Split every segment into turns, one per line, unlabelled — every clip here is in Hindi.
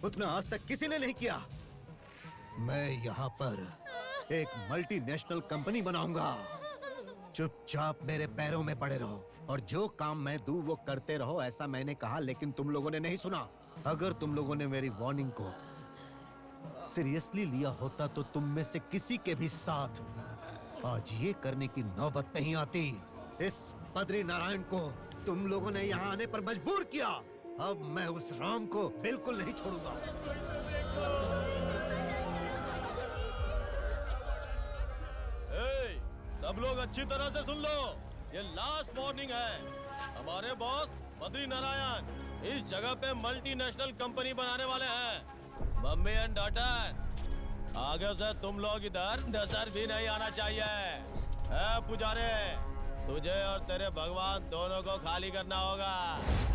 उतना आज तक किसी ने नहीं किया। मैं यहाँ पर एक मल्टीनेशनल कंपनी बनाऊंगा। चुपचाप मेरे पैरों में पड़े रहो और जो काम मैं दूं वो करते रहो, ऐसा मैंने कहा, लेकिन तुम लोगों ने नहीं सुना। अगर तुम लोगों ने मेरी वार्निंग को सीरियसली लिया होता तो तुम में से किसी के भी साथ आज ये करने की नौबत नहीं आती। इस बद्री नारायण को तुम लोगों ने यहाँ आने पर मजबूर किया। अब मैं उस राम को बिल्कुल नहीं छोड़ूंगा।
सब लोग अच्छी तरह से सुन लो, ये लास्ट वार्निंग है। हमारे बॉस बद्री नारायण इस जगह पे मल्टीनेशनल कंपनी बनाने वाले हैं। मम्मी एंड डॉटर, आगे से तुम लोग इधर नजर भी नहीं आना चाहिए। पुजारी, तुझे और तेरे भगवान दोनों को खाली करना होगा।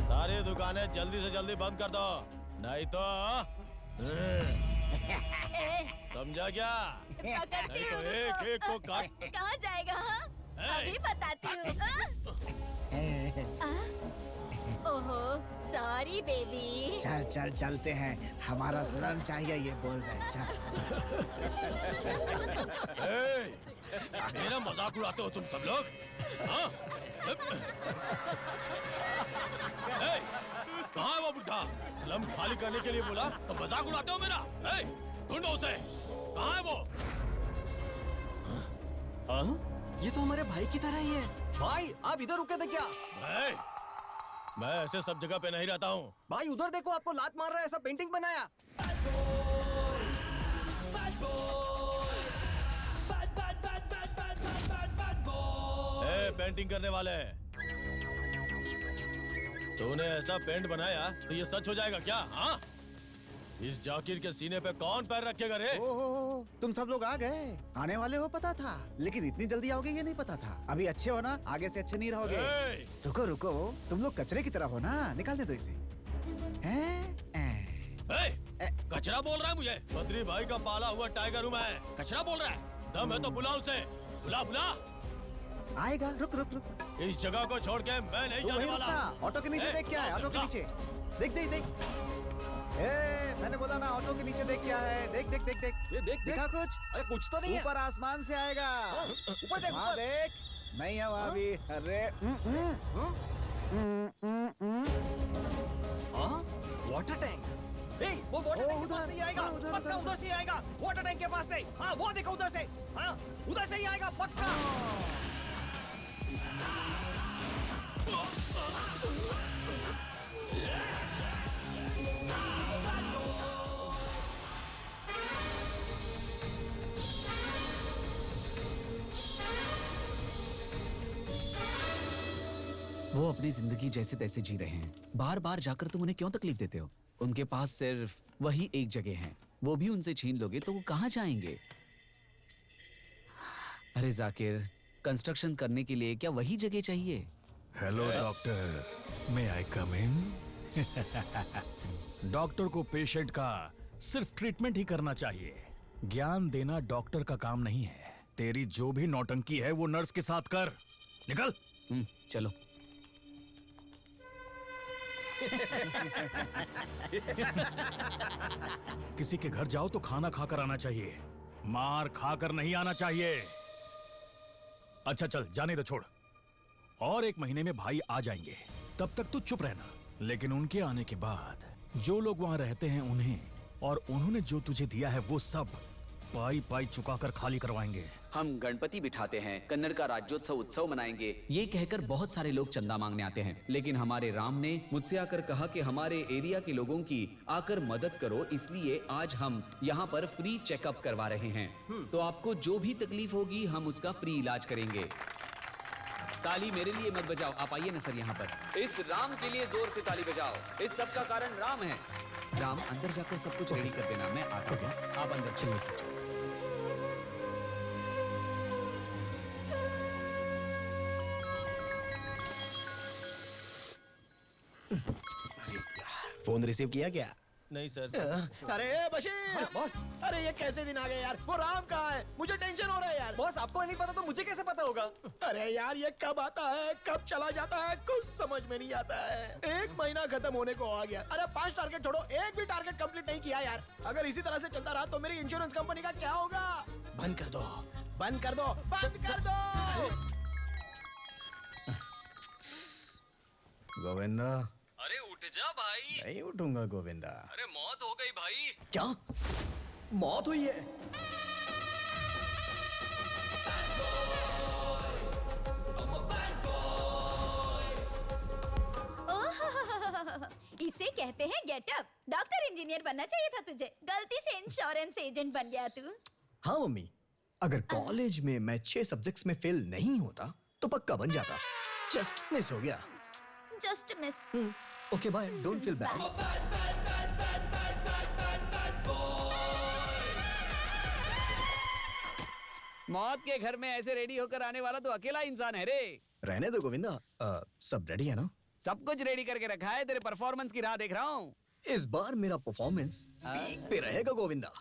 सारी दुकानें जल्दी से जल्दी बंद कर दो, नहीं तो समझा क्या? नहीं तो एक एक को काट।
कहाँ जाएगा? अभी बताती हूँ। ओहो, सॉरी बेबी।
चल चल चलते हैं, हमारा सलाम चाहिए ये बोल रहे। चल।
मेरा मजाक उड़ाते हो तुम सब लोग? कहाँ है वो बुढ़ा? स्लम खाली करने के लिए बोला तो मजाक उड़ाते हो मेरा? ढूंढो उसे, कहाँ है वो?
ये तो हमारे भाई की तरह ही है। भाई आप इधर रुके थे क्या?
मैं ऐसे सब जगह पे नहीं रहता हूँ।
भाई उधर देखो, आपको लात मार रहा है, ऐसा पेंटिंग बनाया।
पेंटिंग करने वाले, तूने ऐसा पेंट बनाया तो ये सच हो जाएगा क्या? हाँ, इस जाकिर के सीने पे कौन पैर रखेगा रे?
ओहो, तुम सब लोग आ गए। आने वाले हो पता था, लेकिन इतनी जल्दी आओगे ये नहीं पता था। अभी अच्छे हो ना, आगे से अच्छे नहीं रहोगे। रुको रुको, तुम लोग कचरे की तरह हो ना, निकालने दो इसे।
कचरा बोल रहा है मुझे? बद्री भाई का पाला हुआ टाइगर हूँ मैं, कचरा बोल रहा है? दम है तो बुला उसे, बुला बुला।
आएगा, रुक रुक रुक।
इस जगह को छोड़ के मैं नहीं जाने वाला।
ऑटो के नीचे देख क्या है? ऑटो के नीचे देख देख देख। मैंने बोला ना, ऑटो के नीचे देख क्या है? देख देख देख देख।
ये देख
देखा कुछ?
अरे कुछ तो नहीं है।
ऊपर आसमान से आएगा।
ऊपर देख,
वहाँ देख। नहीं है वहाँ भी। अरे
वाटर टैंक। वो वाटर टैंक के पास से ही आएगा, पक्का उधर से ही आएगा। वाटर टैंक के पास से। हाँ वो देखो उधर से। हाँ उधर से ही आएगा पक्का।
वो अपनी जिंदगी जैसे तैसे जी रहे हैं। बार बार जाकर तुम उन्हें क्यों तकलीफ देते हो? उनके पास सिर्फ वही एक जगह है, वो भी उनसे छीन लोगे तो वो कहाँ जाएंगे? अरे जाकिर, कंस्ट्रक्शन करने के लिए क्या वही जगह चाहिए?
हेलो डॉक्टर, मे आई कम इन? डॉक्टर को पेशेंट का सिर्फ ट्रीटमेंट ही करना चाहिए, ज्ञान देना डॉक्टर का काम नहीं है। तेरी जो भी नौटंकी है वो नर्स के साथ कर। निकल।
चलो।
किसी के घर जाओ तो खाना खाकर आना चाहिए, मार खाकर नहीं आना चाहिए। अच्छा चल, जाने दो, छोड़। और 1 महीने में भाई आ जाएंगे, तब तक तू चुप रहना। लेकिन उनके आने के बाद जो लोग वहां रहते हैं उन्हें और उन्होंने जो तुझे दिया है वो सब पाई पाई चुकाकर खाली करवाएंगे।
हम गणपति बिठाते हैं, कन्नड़ का राज्योत्सव उत्सव मनाएंगे, ये कहकर बहुत सारे लोग चंदा मांगने आते हैं। लेकिन हमारे राम ने मुझसे आकर कहा कि हमारे एरिया के लोगों की आकर मदद करो, इसलिए आज हम यहाँ पर फ्री चेकअप करवा रहे हैं। तो आपको जो भी तकलीफ होगी हम उसका फ्री इलाज करेंगे। ताली मेरे लिए मत बजाओ, आप आइए ना सर यहाँ पर। इस राम के लिए जोर से ताली बजाओ, इस सब का कारण राम है। राम, अंदर जाकर सब कुछ रेडी कर देना, मैं आता हूँ। आप अंदर चलिए सिस्टर।
फोन रिसीव किया क्या?
नहीं सर।
अरे बशीर बॉस, अरे ये कैसे दिन आ गए यार। वो राम कहाँ है? मुझे टेंशन हो रहा है यार। बॉस आपको नहीं पता तो मुझे कैसे पता होगा? अरे यार ये कब आता है कब चला जाता है कुछ समझ में नहीं आता है। 1 महीना खत्म होने को आ गया। अरे 5 टारगेट छोड़ो, एक भी टारगेट कंप्लीट नहीं किया यार। अगर इसी तरह से चलता रहा तो मेरी इंश्योरेंस कंपनी का क्या होगा? बंद कर दो, बंद कर दो, बंद कर दो। गोविंदा,
अरे उठ जा भाई।
नहीं उठूंगा गोविंदा।
अरे मौत हो गई भाई।
क्या मौत हुई है?
ओह, इसे कहते हैं गेटअप। डॉक्टर इंजीनियर बनना चाहिए था तुझे, गलती से इंश्योरेंस एजेंट बन गया तू।
हाँ मम्मी, अगर कॉलेज में मैं 6 सब्जेक्ट्स में फेल नहीं होता तो पक्का बन जाता। जस्ट मिस हो गया।
Just miss.
Okay bye, don't feel bad.
मौत के घर में ऐसे रेडी होकर आने वाला तो अकेला इंसान है रे।
रहने दो गोविंदा, सब रेडी है ना?
सब कुछ रेडी करके रखा है, तेरे परफॉर्मेंस की राह देख रहा हूँ।
इस बार मेरा परफॉर्मेंस पीक पे रहेगा गोविंदा।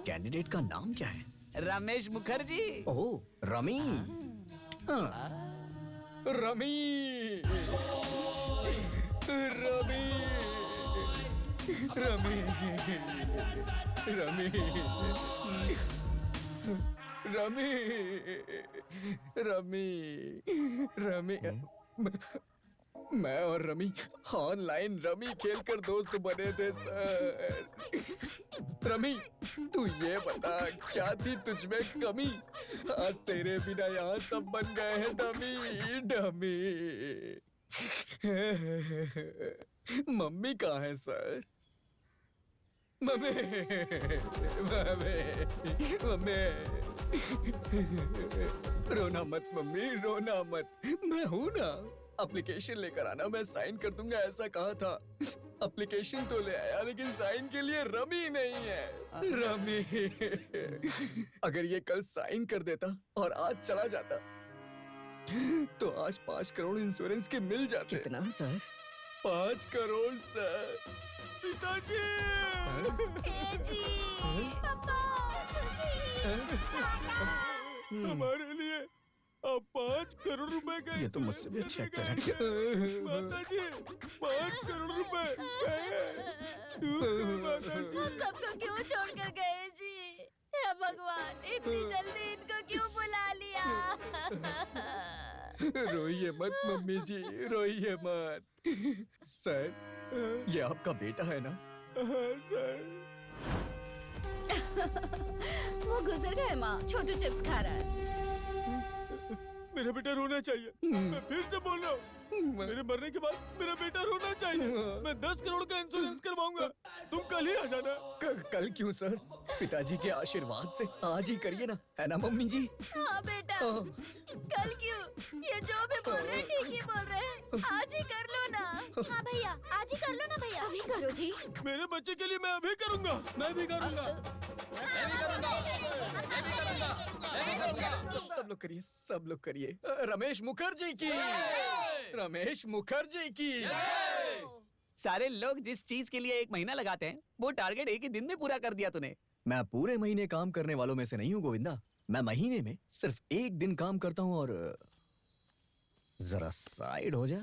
कैंडिडेट का नाम क्या है?
रमेश मुखर्जी।
ओह रमी। हाँ। Rummy rummy rummy rummy rummy rummy rummy मैं और रमी ऑनलाइन रमी खेलकर दोस्त बने थे सर। रमी तू ये बता क्या थी तुझमें कमी? आज तेरे बिना यहाँ सब बन गए हैं डमी डमी। मम्मी कहाँ है सर? मम्मी मम्मी मम्मी रोना मत मम्मी, रोना मत। मैं हूं ना, एप्लीकेशन लेकर आना, मैं साइन कर दूंगा ऐसा कहा था। एप्लीकेशन तो ले आया लेकिन साइन के लिए रमी नहीं है। रमी अगर ये कल साइन कर देता और आज चला जाता तो आज 5 करोड़ इंश्योरेंस के मिल जाते। कितना सर? 5 करोड़ सर। पिताजी
जी, पापा,
हमारे लिए अब 5 करोड़ रुपए का। ये तो मुझसे भी अच्छे एक्टर हैं। माताजी 5 करोड़ रुपए।
हम सबको क्यों छोड़कर गए जी? हे भगवान, इतनी जल्दी इनको क्यों बुला लिया?
रोइए मत मम्मी जी, रोइए मत। सर ये आपका बेटा है ना? सर
वो गुजर गए माँ, छोटू चिप्स खा रहा है।
मेरा बेटा रोना चाहिए। मैं फिर से बोल रहा हूँ, मेरे मरने के बाद मेरा बेटा रोना चाहिए। मैं 10 करोड़ का इंश्योरेंस करवाऊंगा। तुम कल ही आ जाना।
कल क्यों सर? पिताजी के आशीर्वाद से आज ही करिए ना, है ना मम्मी जी?
हाँ बेटा, कल क्यों? ये जो भी बोल रहे हैं ठीक ही बोल रहे हैं। आज ही कर लो ना। हाँ भैया, आज ही कर लो ना भैया। अभी करो जी।
मेरे बच्चे के लिए मैं अभी करूंगा। मैं भी करूंगा।
सब लोग करिए, सब लोग करिए। रमेश मुखर्जी की, रमेश मुखर्जी की।
सारे लोग जिस चीज के लिए 1 महीना लगाते हैं वो टारगेट 1 ही दिन में पूरा कर दिया तूने।
मैं पूरे महीने काम करने वालों में से नहीं हूँ गोविंदा। मैं महीने में सिर्फ 1 दिन काम करता हूँ। और जरा साइड हो जा।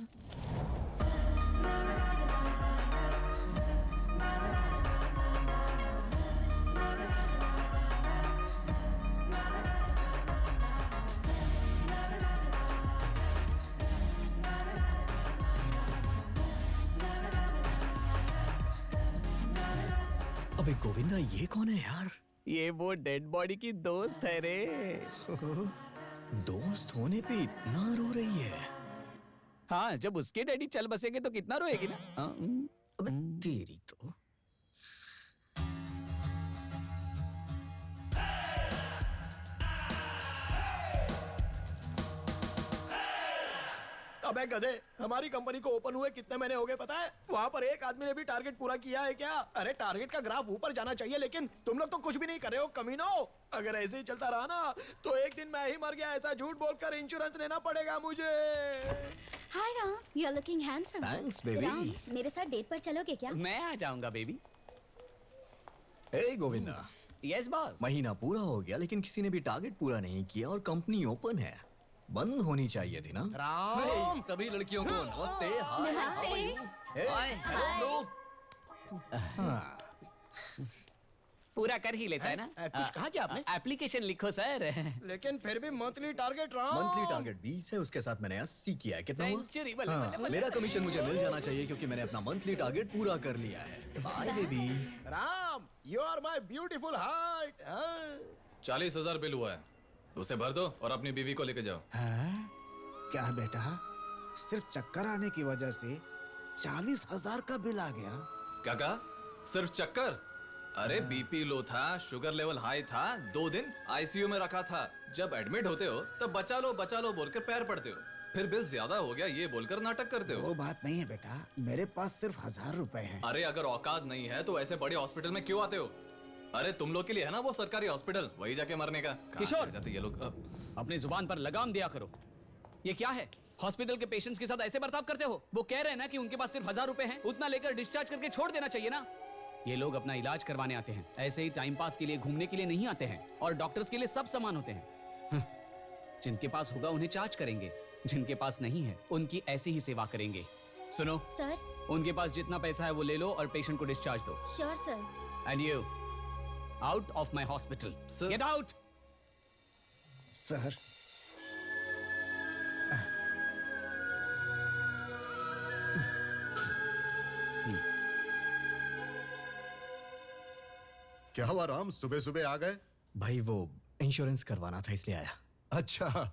अबे गोविंदा ये कौन है यार?
ये वो डेड बॉडी की दोस्त है रे।
दोस्त होने पे इतना रो रही है?
हाँ, जब उसके डैडी चल बसेंगे तो कितना रोएगी ना।
अबे तेरी तो। अबे अरे गधे, हमारी कंपनी को ओपन हुए कितने महीने हो गए पता है? वहाँ पर एक आदमी ने भी टारगेट पूरा किया है क्या? अरे टारगेट का ग्राफ ऊपर जाना चाहिए, लेकिन तुम लोग तो कुछ भी नहीं कर रहे हो कमीनो। अगर ऐसे ही चलता रहा ना तो एक दिन मैं ही मर गया ऐसा झूठ बोलकर इंश्योरेंस लेना पड़ेगा मुझे।
Hi Ram, you are looking handsome.
Thanks, baby.
Ram, मेरे साथ डेट पर चलोगे क्या?
मैं आ जाऊंगा baby.
Hey Govinda,
yes boss.
महीना पूरा हो गया लेकिन किसी ने भी टारगेट पूरा नहीं किया और कंपनी ओपन है। बंद होनी चाहिए थी ना।
राम,
सभी लड़कियों को नमस्ते। हाय
पूरा कर ही लेता है ना।
कुछ कहा क्या आपने?
एप्लीकेशन लिखो सर।
लेकिन फिर भी मंथली टारगेट रहा।
मंथली टारगेट 20 है, उसके साथ मैंने 80 किया है। कितना हुआ?
सेंचुरी
हाँ, मेरा कमीशन मुझे मिल जाना चाहिए क्योंकि मैंने अपना मंथली टारगेट पूरा कर लिया है। Bye baby.
Ram, you are my beautiful heart.
40,000 bill हुआ है, उसे भर दो और अपनी बीवी को लेके जाओ।
क्या बेटा, सिर्फ चक्कर आने की वजह से 40,000 का बिल आ गया?
क्या कहा? सिर्फ चक्कर? अरे बीपी लो था, शुगर लेवल हाई था, 2 दिन आईसीयू में रखा था। जब एडमिट होते हो तब बचा लो बोलकर पैर पड़ते हो, फिर बिल ज्यादा हो गया ये बोलकर नाटक करते हो।
वो बात नहीं है बेटा, मेरे पास सिर्फ 1,000 रुपए हैं।
अरे अगर औकात नहीं है तो ऐसे बड़े हॉस्पिटल में क्यों आते हो? अरे तुम लोग के लिए है ना वो सरकारी हॉस्पिटल, वही जाके मरने का। कहाँ
किशोर!
से जाते ये लोग
अपनी जुबान पर लगाम दिया करो। ये क्या है? हॉस्पिटल के पेशेंट्स के साथ ऐसे बर्ताव करते हो? वो कह रहे हैं ना कि उनके पास सिर्फ 1,000 रुपए हैं, उतना लेकर डिस्चार्ज करके छोड़ देना चाहिए ना। ये लोग अपना इलाज करवाने आते हैं, ऐसे ही टाइम पास के लिए घूमने के लिए नहीं आते हैं। और डॉक्टर्स के लिए सब समान होते हैं। जिनके पास होगा उन्हें चार्ज करेंगे, जिनके पास नहीं है उनकी ऐसी ही सेवा करेंगे। सुनो
सर।
उनके पास जितना पैसा है वो ले लो और पेशेंट को डिस्चार्ज दो।
Sure sir.
And you out of my hospital, get out.
Sir,
क्या हुआ राम, सुबह सुबह आ गए?
भाई वो इंश्योरेंस करवाना था इसलिए आया।
अच्छा,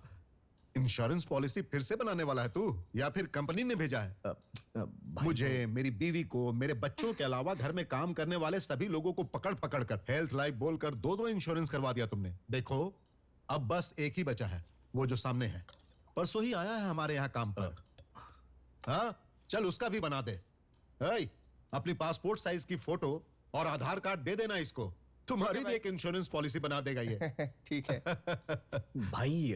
इंश्योरेंस पॉलिसी फिर से बनाने वाला है तू, या फिर कंपनी ने भेजा है?
भाई
मुझे, मेरी बीवी को, मेरे बच्चों के अलावा घर में काम करने वाले सभी लोगों को पकड़ पकड़ कर हेल्थ लाइफ बोलकर 2-2 इंश्योरेंस करवा दिया तुमने। देखो अब बस एक ही बचा है, वो जो सामने है। परसों ही आया है हमारे यहाँ काम पर। हाँ, चल उसका भी बना दे। अपनी पासपोर्ट साइज की फोटो और आधार कार्ड दे देना इसको, तुम्हारी भी एक इंश्योरेंस पॉलिसी बना देगा ये।
ठीक है।
भाई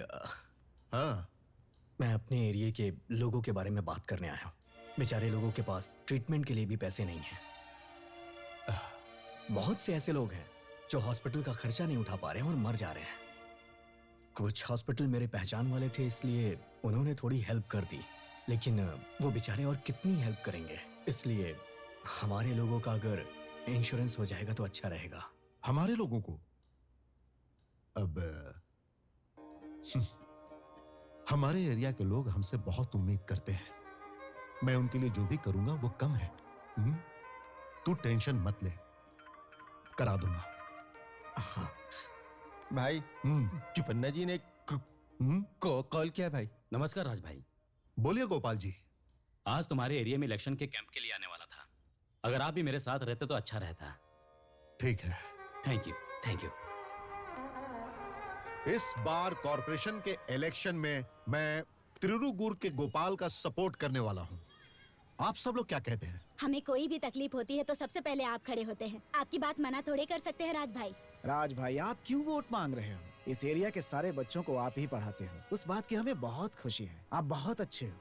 हाँ,
मैं अपने एरिया के लोगों के बारे में बात करने आया हूँ। बेचारे लोगों के पास ट्रीटमेंट के लिए भी पैसे नहीं हैं। बहुत से ऐसे लोग हैं जो हॉस्पिटल का खर्चा नहीं उठा पा रहे हैं और मर जा रहे हैं। कुछ हॉस्पिटल मेरे पहचान वाले थे इसलिए उन्होंने थोड़ी हेल्प कर दी, लेकिन वो बेचारे और कितनी हेल्प करेंगे। इसलिए हमारे लोगों का अगर इंश्योरेंस हो जाएगा तो अच्छा रहेगा।
हमारे लोगों को अब हमारे एरिया के लोग हमसे बहुत उम्मीद करते हैं। मैं उनके लिए जो भी करूंगा वो कम है। तू टेंशन मत ले, करा दूंगा।
हाँ।
भाई, चुपन्ना जी ने कॉल किया भाई।
नमस्कार राज भाई।
बोलिए गोपाल जी।
आज तुम्हारे एरिया में इलेक्शन के कैंप के लिए आने वाला था, अगर आप भी मेरे साथ रहते तो अच्छा रहता।
ठीक है।
Thank you, thank you.
इस बार कॉर्पोरेशन के इलेक्शन में मैं तिरुगुर के गोपाल का सपोर्ट करने वाला हूं। आप सब लोग क्या कहते हैं?
हमें कोई भी तकलीफ होती है तो सबसे पहले आप खड़े होते हैं। आपकी बात मना थोड़े कर सकते हैं राज भाई।
राज भाई, आप क्यों वोट मांग रहे हो? इस एरिया के सारे बच्चों को आप ही पढ़ाते हो, उस बात की हमें बहुत खुशी है। आप बहुत अच्छे हो।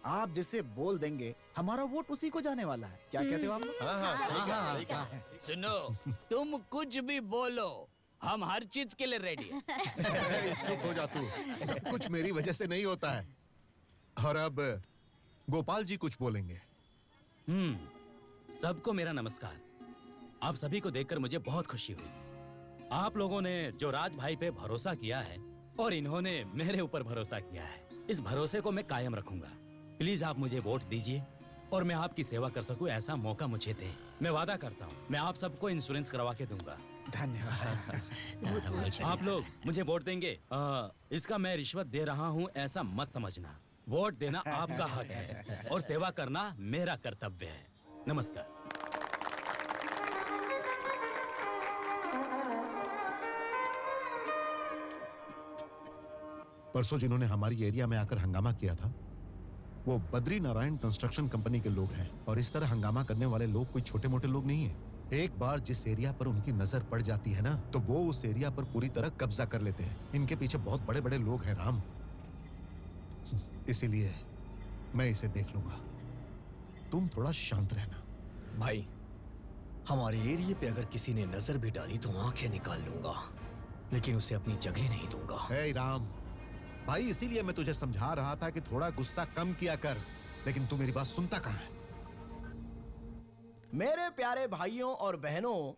आप जिसे बोल देंगे हमारा वोट उसी को जाने वाला है। क्या कहते हो आप लोग?
सुनो, तुम कुछ भी बोलो, हम हर चीज के लिए रेडी हैं।
चुप हो जा तू, सब कुछ मेरी वजह से नहीं होता है। और अब गोपाल जी कुछ बोलेंगे।
सबको मेरा नमस्कार। आप सभी को देखकर मुझे बहुत खुशी हुई। आप लोगों ने जो राज भाई पे भरोसा किया है और इन्होंने मेरे ऊपर भरोसा किया है, इस भरोसे को मैं कायम रखूंगा। प्लीज आप मुझे वोट दीजिए और मैं आपकी सेवा कर सकूं ऐसा मौका मुझे दें। मैं वादा करता हूं मैं आप सबको इंश्योरेंस करवा के दूंगा।
धन्यवाद।
आप लोग मुझे वोट देंगे, इसका मैं रिश्वत दे रहा हूं ऐसा मत समझना। वोट देना आपका हक है और सेवा करना मेरा कर्तव्य है। नमस्कार।
परसों जिन्होंने हमारी एरिया में आकर हंगामा किया था वो बद्री नारायण कंस्ट्रक्शन कंपनी के लोग हैं और इस तरह हंगामा करने वाले लोग कोई छोटे मोटे लोग नहीं हैं। एक बार जिस एरिया पर उनकी नजर पड़ जाती है ना, तो वो उस एरिया पर पूरी तरह कब्जा कर लेते हैं। इनके पीछे बहुत बड़े बड़े लोग हैं राम, इसीलिए मैं इसे देख लूंगा। तुम थोड़ा शांत रहना।
भाई, हमारे एरिया पे अगर किसी ने नजर भी डाली तो आंखें निकाल लूंगा, लेकिन उसे अपनी जगह नहीं दूंगा।
हे राम भाई, इसीलिए मैं तुझे समझा रहा था कि थोड़ा गुस्सा कम किया कर, लेकिन तू मेरी बात सुनता कहाँ है?
मेरे प्यारे भाइयों और बहनों,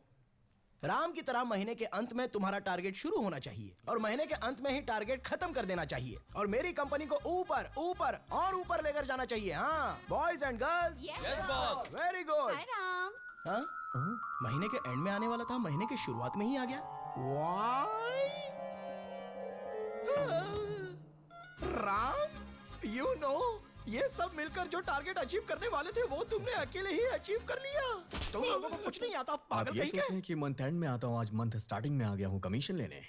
राम की तरह महीने के अंत में तुम्हारा टारगेट शुरू होना चाहिए और महीने के अंत में ही टारगेट खत्म कर देना चाहिए और मेरी कंपनी को ऊपर ऊपर और ऊपर लेकर जाना चाहिए। हाँ boys and girls, very good. हाँ महीने के एंड में आने वाला था, महीने के शुरुआत में ही आ गया। राम, यू नो, ये सब मिलकर जो टारगेट अचीव करने वाले थे वो तुमने अकेले ही अचीव कर लिया। तुम लोगों को कुछ नहीं आता,
आप
पागल
ये
कहीं
सोच रहे हैं कि मंथ एंड में आता हूँ, आज मंथ स्टार्टिंग में आ गया हूँ कमीशन लेने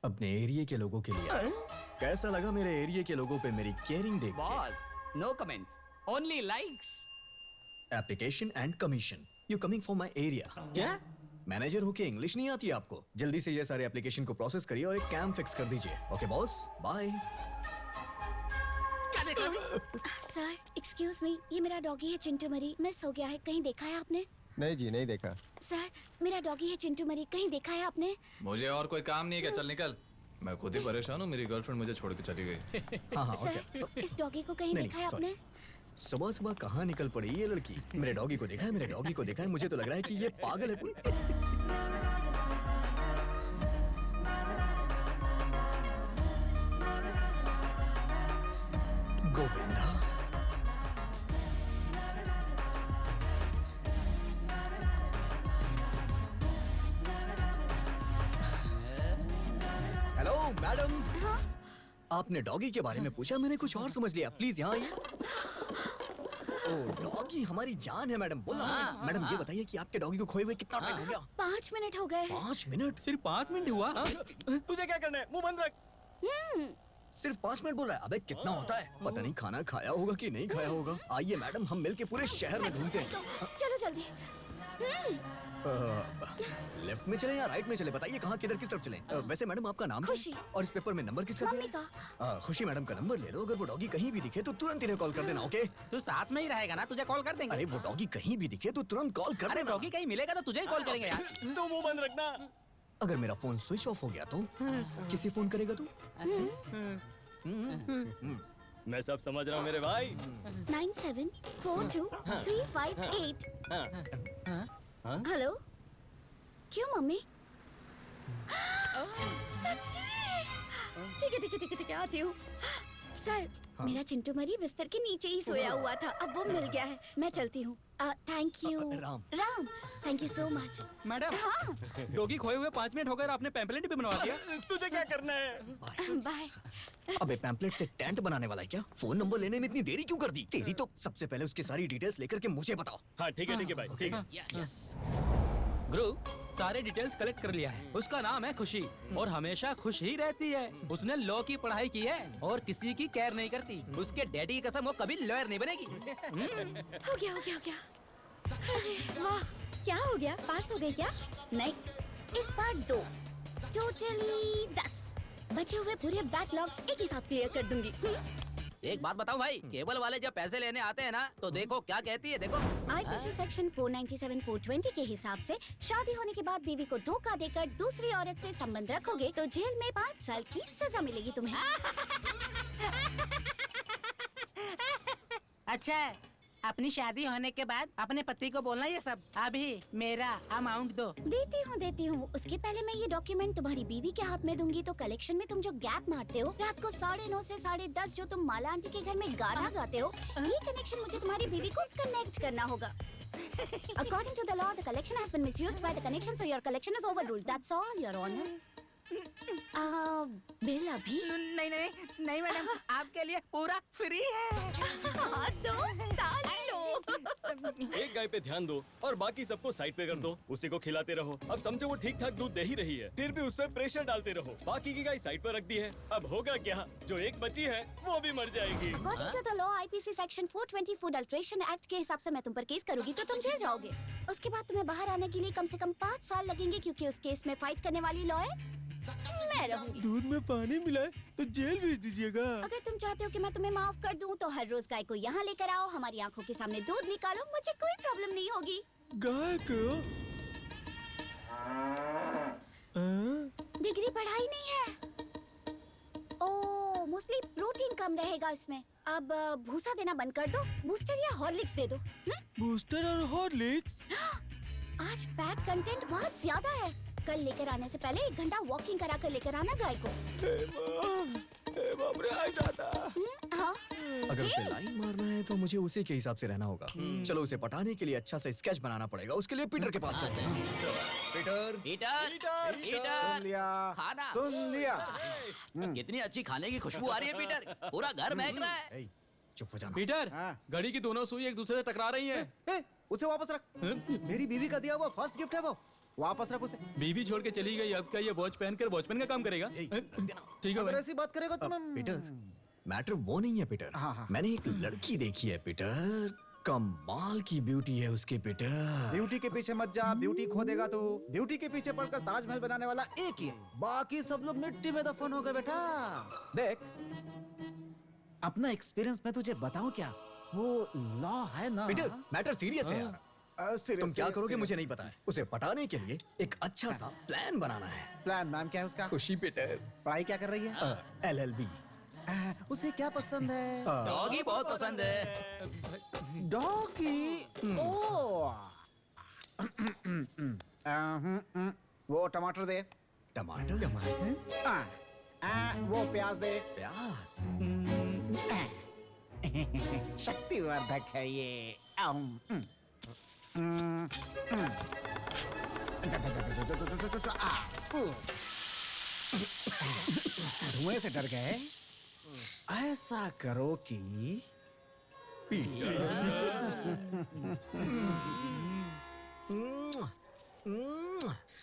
अपने एरिया के लोगों के लिए। कैसा लगा मेरे एरिया के लोगों पे मेरी केयरिंग देख के?
Boss, no comments, only likes.
Application and commission, you coming for my area.
क्या?
मैनेजर होके इंग्लिश नहीं आती आपको? जल्दी से ये सारे एप्लीकेशन को प्रोसेस करिए और एक कैम फिक्स कर दीजिए। Okay boss, bye.
Sir excuse me, ये मेरा डॉगी है चिंटू मरी, मिस हो गया है, कहीं देखा है आपने?
नहीं जी, नहीं देखा।
सर मेरा डॉगी है चिंटू मरी, कहीं देखा है आपने?
मुझे और कोई काम नहीं है क्या? चल निकल, मैं खुद ही परेशान हूँ, मेरी गर्लफ्रेंड मुझे छोड़ के चली गई।
हाँ
सर इस डॉगी को कहीं
नहीं,
देखा है
sorry।
आपने?
सुबह सुबह कहाँ निकल पड़ी ये लड़की? मेरे डॉगी को देखा है, मेरे डॉगी को देखा है। मुझे तो लग रहा है कि ये पागल है पूरी। Govinda, hello madam. आपने डॉगी के बारे में पूछा, मैंने कुछ और समझ लिया। प्लीज यहाँ आइए। ओ, डॉगी हमारी जान है मैडम। बोला मैडम, ये बताइए कि आपके डॉगी को खोए हुए कितना टाइम हो गया?
5 मिनट हो गए।
5 मिनट?
सिर्फ 5 मिनट हुआ?
तुझे क्या करना है? मुंह बंद रख।
सिर्फ 5 मिनट बोल रहा है? अबे कितना होता है? पता नहीं खाना खाया होगा कि नहीं खाया होगा। आइए मैडम, हम मिलके पूरे शहर में ढूंढते हैं।
चलो जल्दी।
लेफ्ट में चले या राइट में चले? बताइए कहाँ, किधर, किस तरफ चले? वैसे मैडम आपका नाम क्या है?
खुशी।
और इस पेपर में नंबर किसका
मम्मी
दिया है? खुशी मैडम का नंबर ले लो। अगर वो डॉगी कहीं भी दिखे तो तुरंत इन्हें कॉल कर देना। ओके?
तू साथ में ही रहेगा ना, तुझे कॉल कर देंगे।
अरे वो डॉगी कहीं भी दिखे तो तुरंत कॉल कर
अरे
देना।
डॉगी कहीं मिलेगा तो तुझे ही कॉल करेंगे यार।
तू मुंह बंद रखना।
अगर मेरा फोन स्विच ऑफ हो गया तो किसे फोन करेगा तू?
मैं सब समझ रहा हूँ मेरे भाई।
974235 हेलो, क्यों मम्मी? सच्ची? ठीक है ठीक है ठीक है ठीक है, आती हूँ। सर मेरा चिंटू मरी बिस्तर के नीचे ही सोया हुआ था, अब वो मिल गया है। मैं चलती हूँ। Thank you Ram, thank you so much.
Madam,
हाँ
डॉगी खोए हुए 5 मिनट हो गए और आपने पैम्पलेट भी बनवा दिया।
तुझे क्या करना है?
बाय।
अबे पैम्पलेट से टेंट बनाने वाला है क्या? फोन नंबर लेने में इतनी देरी क्यों कर दी? तेरी तो सबसे पहले उसकी सारी डिटेल्स लेकर के मुझे बताओ।
हाँ ठीक है भाई, ठीक है।
गुरु, सारे डिटेल्स कलेक्ट कर लिया है। उसका नाम है खुशी और हमेशा खुश ही रहती है। उसने लॉ की पढ़ाई की है और किसी की केयर नहीं करती। उसके डैडी की कसम, वो कभी लॉयर नहीं बनेगी।
हो गया हो गया हो गया। अरे वाह, क्या हो गया? पास हो गए क्या? नहीं, इस बार 2, टोटली 10। बचे हुए पूरे बैकलॉग्स एक ही साथ क्लियर कर दूंगी।
एक बात बताओ भाई, केबल वाले जब पैसे लेने आते हैं ना, तो देखो क्या कहती है। देखो
आईपीसी सेक्शन 497-420 के हिसाब से शादी होने के बाद बीवी को धोखा देकर दूसरी औरत से संबंध रखोगे तो जेल में 5 साल की सजा मिलेगी तुम्हें।
अच्छा, अपनी शादी होने के बाद अपने पति को बोलना ये सब। अभी मेरा अमाउंट दो।
देती हूँ। उसके पहले मैं ये डॉक्यूमेंट तुम्हारी बीवी के हाथ में दूंगी तो कलेक्शन में तुम जो गैप मारते हो, रात को 9:30 से 10:30 जो तुम माला आंटी के घर में गाना गाते हो, ये कनेक्शन मुझे तुम्हारी बीवी को कनेक्ट करना होगा। According to the law, the collection has been misused by the connection, so your collection is overruled. That's all, Your Honor. Bill अभी?
नहीं मैडम, आपके लिए पूरा फ्री है।
हाँ, तो ताली लो।
एक गाय पे ध्यान दो और बाकी सबको साइड पे कर दो। उसी को खिलाते रहो। अब समझो वो ठीक ठाक दूध दे ही रही है, फिर भी उस पर प्रेशर डालते रहो। बाकी की गाय साइड पर रख दी है। अब होगा क्या, जो एक बची है वो भी मर जाएगी।
According to the law, IPC section 420 food alteration act के हिसाब से मैं तुम पर केस करूंगी तो तुम जेल जाओगे। उसके बाद तुम्हें बाहर आने के लिए कम से कम 5 साल लगेंगे, क्योंकि उस केस में फाइट करने वाली लॉयर मैं रहूंगी।
दूध में पानी मिलाए तो जेल भेज दीजिएगा।
अगर तुम चाहते हो कि मैं तुम्हें माफ कर दूं तो हर रोज गाय को यहाँ लेकर आओ, हमारी आंखों के सामने दूध निकालो, मुझे कोई प्रॉब्लम नहीं होगी।
गाय को
डिग्री पढ़ाई नहीं है। ओह, मोस्टली प्रोटीन कम रहेगा इसमें। अब भूसा देना बंद कर दो, बूस्टर या हॉर्लिक्स दे दो।
बूस्टर और हॉर्लिक्स।
आज फैट कंटेंट बहुत ज्यादा है। कल लेकर आने से पहले 1 घंटा वॉकिंग करा कर लेकर आना गाय को।
बाप रे, आई दादा।
हाँ।
अगर उसे लाइन मारना है तो मुझे उसी के हिसाब से रहना होगा। चलो उसे पटाने के लिए अच्छा सा स्केच बनाना पड़ेगा। उसके लिए पीटर के पास चलते हैं। पीटर,
सुन लिया,
खाना।
सुन लिया।
कितनी अच्छी खाने की खुशबू आ रही है पीटर, पूरा घर महक रहा है।
चुप हो जाना।
पीटर,
हाँ।
घड़ी की दोनों सुई एक दूसरे से टकरा रही हैं।
उसे वापस रख। मेरी बीवी का दिया हुआ फर्स्ट गिफ्ट है वो, वापस रख उसे।
बीबी छोड़ के चली गई, अब क्या ये वॉच पहनकर वॉचमैन का काम करेगा? ठीक है
अगर
भाई।
ऐसी बात करेगा तो मैं
पीटर, मैटर वो नहीं है पीटर।
हाँ।
मैंने एक लड़की देखी है पीटर, कमाल की ब्यूटी है उसकी पीटर।
ब्यूटी के पीछे मत जा, ब्यूटी खो देगा तू। ब्यूटी के पीछे पड़कर ताजमहल बनाने वाला एक ही है, बाकी सब लोग मिट्टी में दफन हो गए बेटा। देख, अपना एक्सपीरियंस मैं तुझे बताऊं क्या, वो लॉ है ना।
पीटर, मैटर सीरियस है यार। तुम क्या करोगे मुझे नहीं पता है। उसे पटाने के लिए एक अच्छा सा प्लान बनाना है।
प्लान नाम क्या है उसका?
खुशी पीटर।
पढ़ाई क्या कर रही है?
LLB।
उसे क्या पसंद है?
डॉगी बहुत पसंद है।
डॉगी। वो टमाटर दे।
टमाटर?
वो प्याज दे।
प्याज?
शक्तिवर्धक है ये। धुएं से डर गए? ऐसा करो कि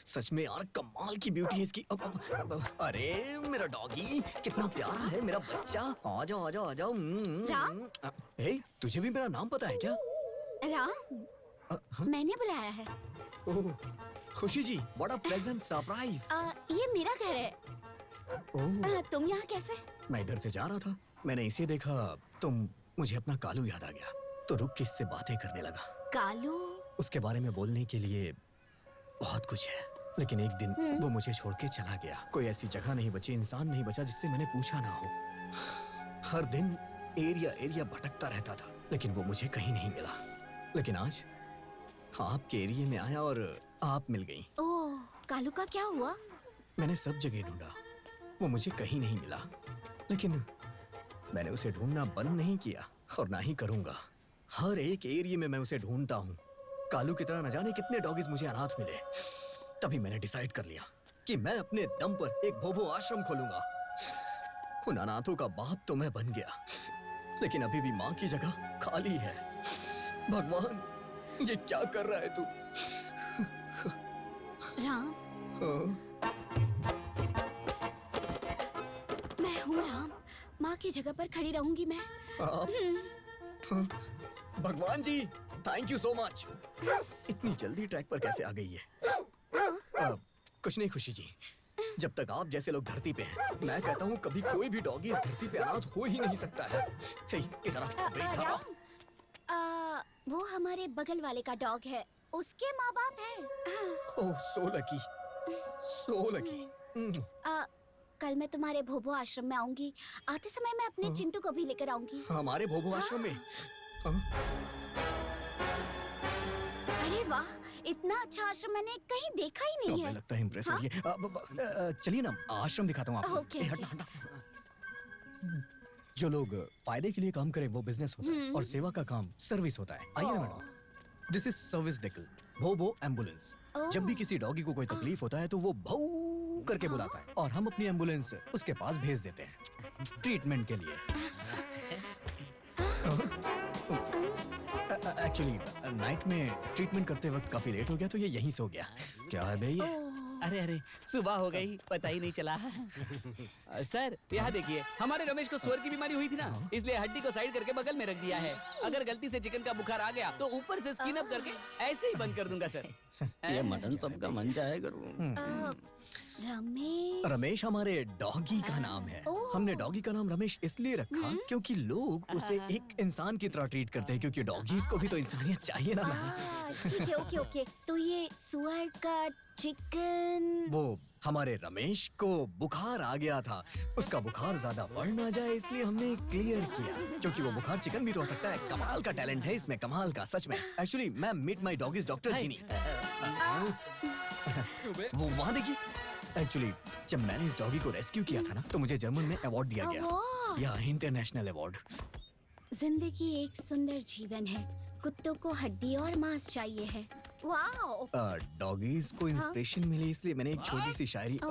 सच में यार कमाल की ब्यूटी है इसकी। अरे मेरा डॉगी कितना प्यारा है, मेरा बच्चा। आ जाओ आ जाओ आ जाओ।
राम?
हे, तुझे भी मेरा नाम पता है क्या?
राम, मैंने बुलाया है।
ओह, खुशी जी, व्हाट अ प्लेजेंट सरप्राइज।
ये मेरा घर है। तुम यहाँ कैसे?
मैं इधर से जा रहा था, मैंने इसे देखा, तुम मुझे अपना कालू याद आ गया, तो रुक के इससे बातें करने लगा।
कालू?
उसके बारे में बोलने के लिए बहुत कुछ है, लेकिन एक दिन वो मुझे छोड़ के चला गया। कोई ऐसी जगह नहीं बची, इंसान नहीं बचा जिससे मैंने पूछा ना हो। हर दिन एरिया भटकता रहता था, लेकिन वो मुझे कहीं नहीं मिला। लेकिन आज आपके एरिया में आया और आप मिल गई।
ओह, कालू का क्या हुआ?
मैंने सब जगह ढूंढा, वो मुझे कहीं नहीं मिला, लेकिन मैंने उसे ढूंढना बंद नहीं किया और ना ही करूंगा। हर एक एरिया में मैं उसे ढूंढता हूँ। कालू की तरह न जाने कितने डॉगीज मुझे अनाथ मिले। तभी मैंने डिसाइड कर लिया कि मैं अपने दम पर एक भोभो आश्रम खोलूंगा। उन अनाथों का बाप तो मैं बन गया, लेकिन अभी भी माँ की जगह खाली है। भगवान, ये क्या कर रहा है तू?
राम, मैं हूँ राम। माँ की जगह पर खड़ी रहूंगी मैं।
भगवान जी, थैंक यू सो मच। इतनी जल्दी ट्रैक पर कैसे आ गई है? कुछ नहीं खुशी जी, जब तक आप जैसे लोग धरती पे हैं, मैं कहता हूँ कभी कोई भी डॉगी इस धरती पे अनाथ हो ही नहीं सकता है। हे, इधर आ, बेटा।
वो हमारे बगल वाले का डॉग है, उसके माँ बाप हैं।
ओह, सो लकी, सो लकी।
कल मैं तुम्हारे भोभो आश्रम में आऊंगी। आते समय मैं अपने चिंटू को भी लेकर आऊंगी।
हमारे भोभो आश्रम में?
अरे वाह, इतना अच्छा आश्रम मैंने कहीं देखा ही नहीं है।
लगता है इम्प्रेस हो गई। चलिए ना, आश्रम दिखाता हूँ आपको।
ओके,
हटना हटना। जो लोग फायदे के लिए काम करें वो बिजनेस होता है, और सेवा का काम सर्विस होता है। आइए ना madam, this is service vehicle, भोभो एम्बुलेंस। जब भी किसी डॉगी को कोई तकलीफ होता है तो वो भौ करके बुलाता है, और हम अपनी एम्बुलेंस उसके पास भेज देते हैं ट्रीटमेंट के लिए। एक्चुअली नाइट में ट्रीटमेंट करते वक्त काफी लेट हो गया तो ये यहीं सो गया। क्या है भैया?
अरे अरे सुबह हो गई, पता ही नहीं चला। सर यहाँ देखिए, हमारे रमेश को स्वर की बीमारी हुई थी ना, इसलिए हड्डी को साइड करके बगल में रख दिया है। अगर गलती से चिकन का बुखार आ गया तो ऊपर से स्किन अप करके ऐसे ही बंद कर दूंगा सर।
ये मटन सबका मन चाहे करूं।
रमेश हमारे डॉगी का नाम है। हमने डॉगी का नाम रमेश इसलिए रखा क्योंकि लोग उसे एक इंसान की तरह ट्रीट करते हैं, क्योंकि डॉगीज को भी तो इंसानियत चाहिए ना।
ठीक है, ओके ओके। तो ये सुअर का चिकन,
वो हमारे रमेश को बुखार आ गया था, उसका बुखार ज्यादा बढ़ ना जाए इसलिए हमने क्लियर किया, क्योंकि वो बुखार चिकन भी तो हो सकता है। कमाल का टैलेंट है इसमें, कमाल का, सच में। Actually ma'am, meet my dog is doctor Ginny. वो वहाँ देखिए। एक्चुअली जब मैंने इस डॉगी को रेस्क्यू किया था ना, तो मुझे जर्मन में अवार्ड दिया गया, यह इंटरनेशनल अवार्ड।
जिंदगी एक सुंदर जीवन है, कुत्तों को हड्डी और मांस चाहिए है। वाओ।
डॉगीज को इंस्पिरेशन मिली इसलिए मैंने एक छोटी सी शायरी।
अरे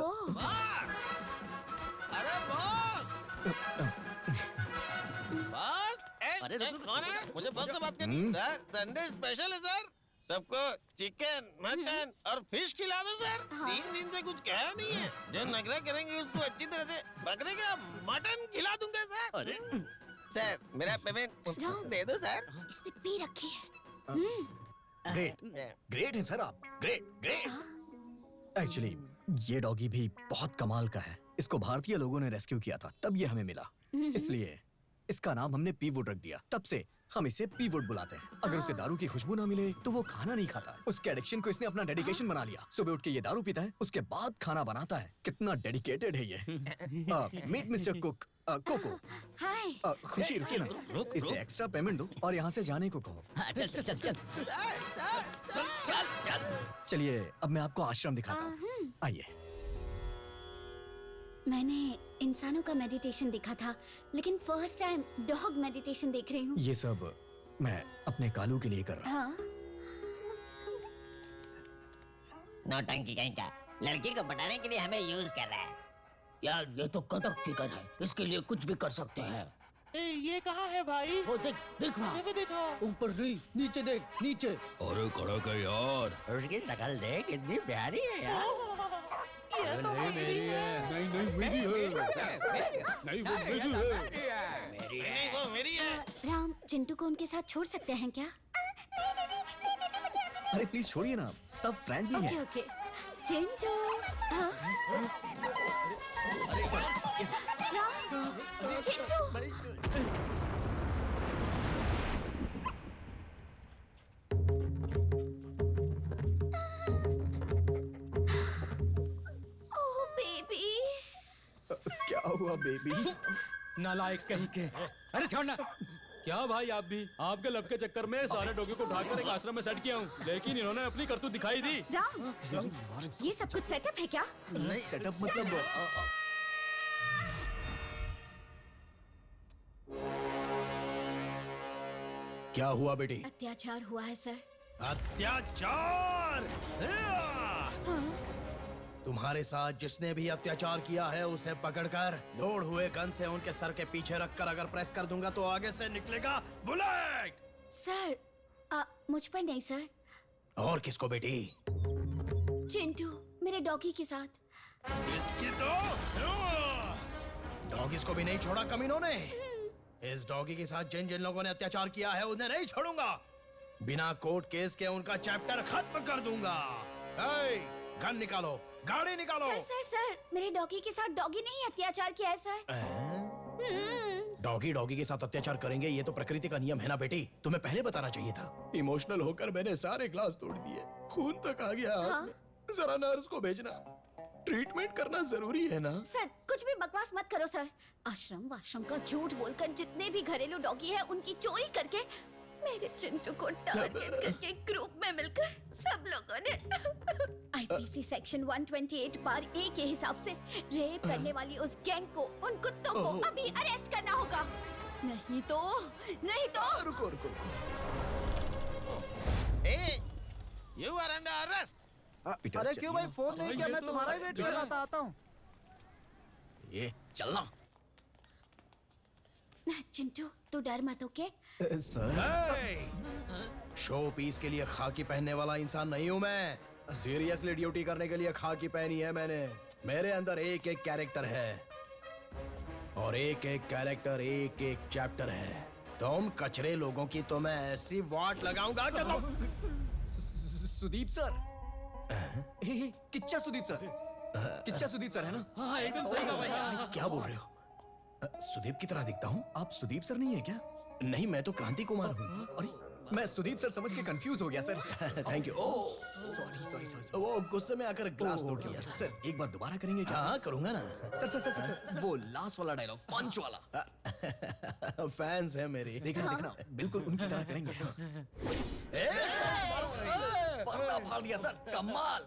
बॉस! बॉस! अरे कौन है? मुझे बॉस से बात करनी। सर, संडे स्पेशल है सर। सबको चिकन, मटन और फिश खिला दो सर। 3 दिन से कुछ कहा नहीं है। जो नखरा करेंगे उसको अच्छी तरह से बकरे का मटन खिला दूंगा सर। अरे सर, मेरा पेमेंट दे दो सर।
इसने पी रखी है।
ग्रेट, ग्रेट है सर आप, ग्रेट ग्रेट। एक्चुअली ये डॉगी भी बहुत कमाल का है। इसको भारतीय लोगों ने रेस्क्यू किया था, तब ये हमें मिला, इसलिए इसका नाम हमने पीवुड रख दिया। तब से हम इसे पीवुड बुलाते हैं। अगर उसे दारू की खुशबू ना मिले तो वो खाना नहीं खाता। उसके एडिक्शन को इसने अपना डेडिकेशन बना लिया। सुबह उठ के ये दारू पीता है, उसके बाद खाना बनाता है। कितना डेडिकेटेड है ये। Meet mister Cook, Coco.
Hi.
Khushi रुकिए ना, इसे एक्स्ट्रा पेमेंट दो और यहाँ से जाने को कहो।
चल चल चल चल चल चल।
चलिए अब मैं आपको आश्रम दिखाता हूँ, आइए।
मैंने इंसानों का मेडिटेशन देखा था, लेकिन फर्स्ट टाइम डॉग मेडिटेशन देख रही हूँ।
ये सब मैं अपने कालू के लिए कर रहा हूँ।
हाँ।
नौटंकी कहीं का, लड़की को पटाने के लिए हमें यूज कर रहा है।
यार ये तो कटक फिकर है, इसके लिए कुछ भी कर सकते हैं।
ये कहाँ है भाई?
वो देख देख वहाँ,
देखो।
ऊपर नहीं, नीचे देख, नीचे।
अरे कड़क है यार।
उसकी शक्ल देख, कितनी प्यारी है यार।
नहीं मेरी है। नहीं नहीं मेरी है। नहीं वो मेरी है।
नहीं वो मेरी है।
राम, चिंटू को उनके साथ छोड़ सकते हैं क्या?
अरे प्लीज छोड़िए ना, सब फ्रेंडली
ओके
हैं।
ओके। चिंटू। हाँ? राम, चिंटू। Oh baby.
क्या हुआ बेबी?
नालायक कहीं के। अरे छोड़ना।
क्या भाई आप भी? आपके लब के चक्कर में सारे डॉगी को उठाकर एक आश्रम में सेट किया हूँ, लेकिन इन्होंने अपनी करतूत दिखाई दी।
राम, ये सब कुछ सेटअप है क्या?
नहीं सेटअप मतलब
क्या हुआ बेटी?
अत्याचार हुआ है सर।
अत्याचार? तुम्हारे साथ जिसने भी अत्याचार किया है उसे पकड़कर लोड हुए गन से उनके सर के पीछे रखकर अगर प्रेस कर दूंगा तो आगे से निकलेगा बुलेट।
सर, मुझ पर नहीं सर।
और किसको बेटी?
चिंटू, मेरे डॉगी के साथ।
इसकी तो डॉगिस को भी नहीं छोड़ा कमीनों ने। इस डॉगी के साथ जिन जिन लोगों ने अत्याचार किया है उन्हें नहीं छोड़ूंगा। बिना कोर्ट केस के उनका चैप्टर खत्म कर दूंगा। गन निकालो, गाड़ी निकालो।
सर सर सर, मेरे डॉगी के साथ डॉगी नहीं अत्याचार किया है सर।
डॉगी डॉगी के साथ अत्याचार करेंगे, ये तो प्रकृति का नियम है ना बेटी। तुम्हें पहले बताना चाहिए था। इमोशनल होकर मैंने सारे ग्लास तोड़ दिए, खून तक आ गया हाथ में। जरा नर्स को भेजना, ट्रीटमेंट करना जरूरी है ना।
सर कुछ भी बकवास मत करो सर। आश्रम वाश्रम का झूठ बोलकर जितने भी घरेलू डॉगी है उनकी चोरी करके मेरे चिंटू को टारगेट करके ग्रुप में मिलकर सब लोगों ने आईपीसी सेक्शन 128 पार ए के हिसाब से रेप करने वाली उस गैंग को, उन कुत्तों को अभी अरेस्ट करना होगा। नहीं तो
रुको रुको
यू आर अंडर अरेस्ट।
अरे क्यों भाई, फोन नहीं किया? मैं तुम्हारा ही वेट कर रहा था, आता हूँ।
ये चलना।
चिंटू तू डर मत, ओके?
शो पीस के लिए खाकी पहनने वाला इंसान नहीं हूँ मैं। सीरियसली ड्यूटी करने के लिए खाकी पहनी है मैंने। मेरे अंदर एक एक कैरेक्टर है और एक एक कैरेक्टर एक एक चैप्टर है। तुम कचरे लोगों की तो मैं ऐसी वाट लगाऊंगा कि तुम।
Sudeep sir, Kichcha Sudeep sir, Kichcha Sudeep sir है ना?
हाँ एकदम सही कहा भैया।
क्या बोल रहे हो? सुदीप की तरह दिखता हूँ?
आप सुदीप सर नहीं है क्या?
नहीं, मैं तो क्रांति कुमार हूँ।
अरे मैं सुदीप सर समझ के कंफ्यूज हो गया सर।
Thank you.
सॉरी
वो गुस्से में आकर ग्लास तोड़ लिया।
सर एक बार दोबारा करेंगे क्या?
हाँ करूंगा ना।
सर वो लास्ट वाला डायलॉग, पंच वाला।
फैंस है मेरे।
देखना बिल्कुल उनकी तरह करेंगे। पर्दा फाड़ दिया सर, कमाल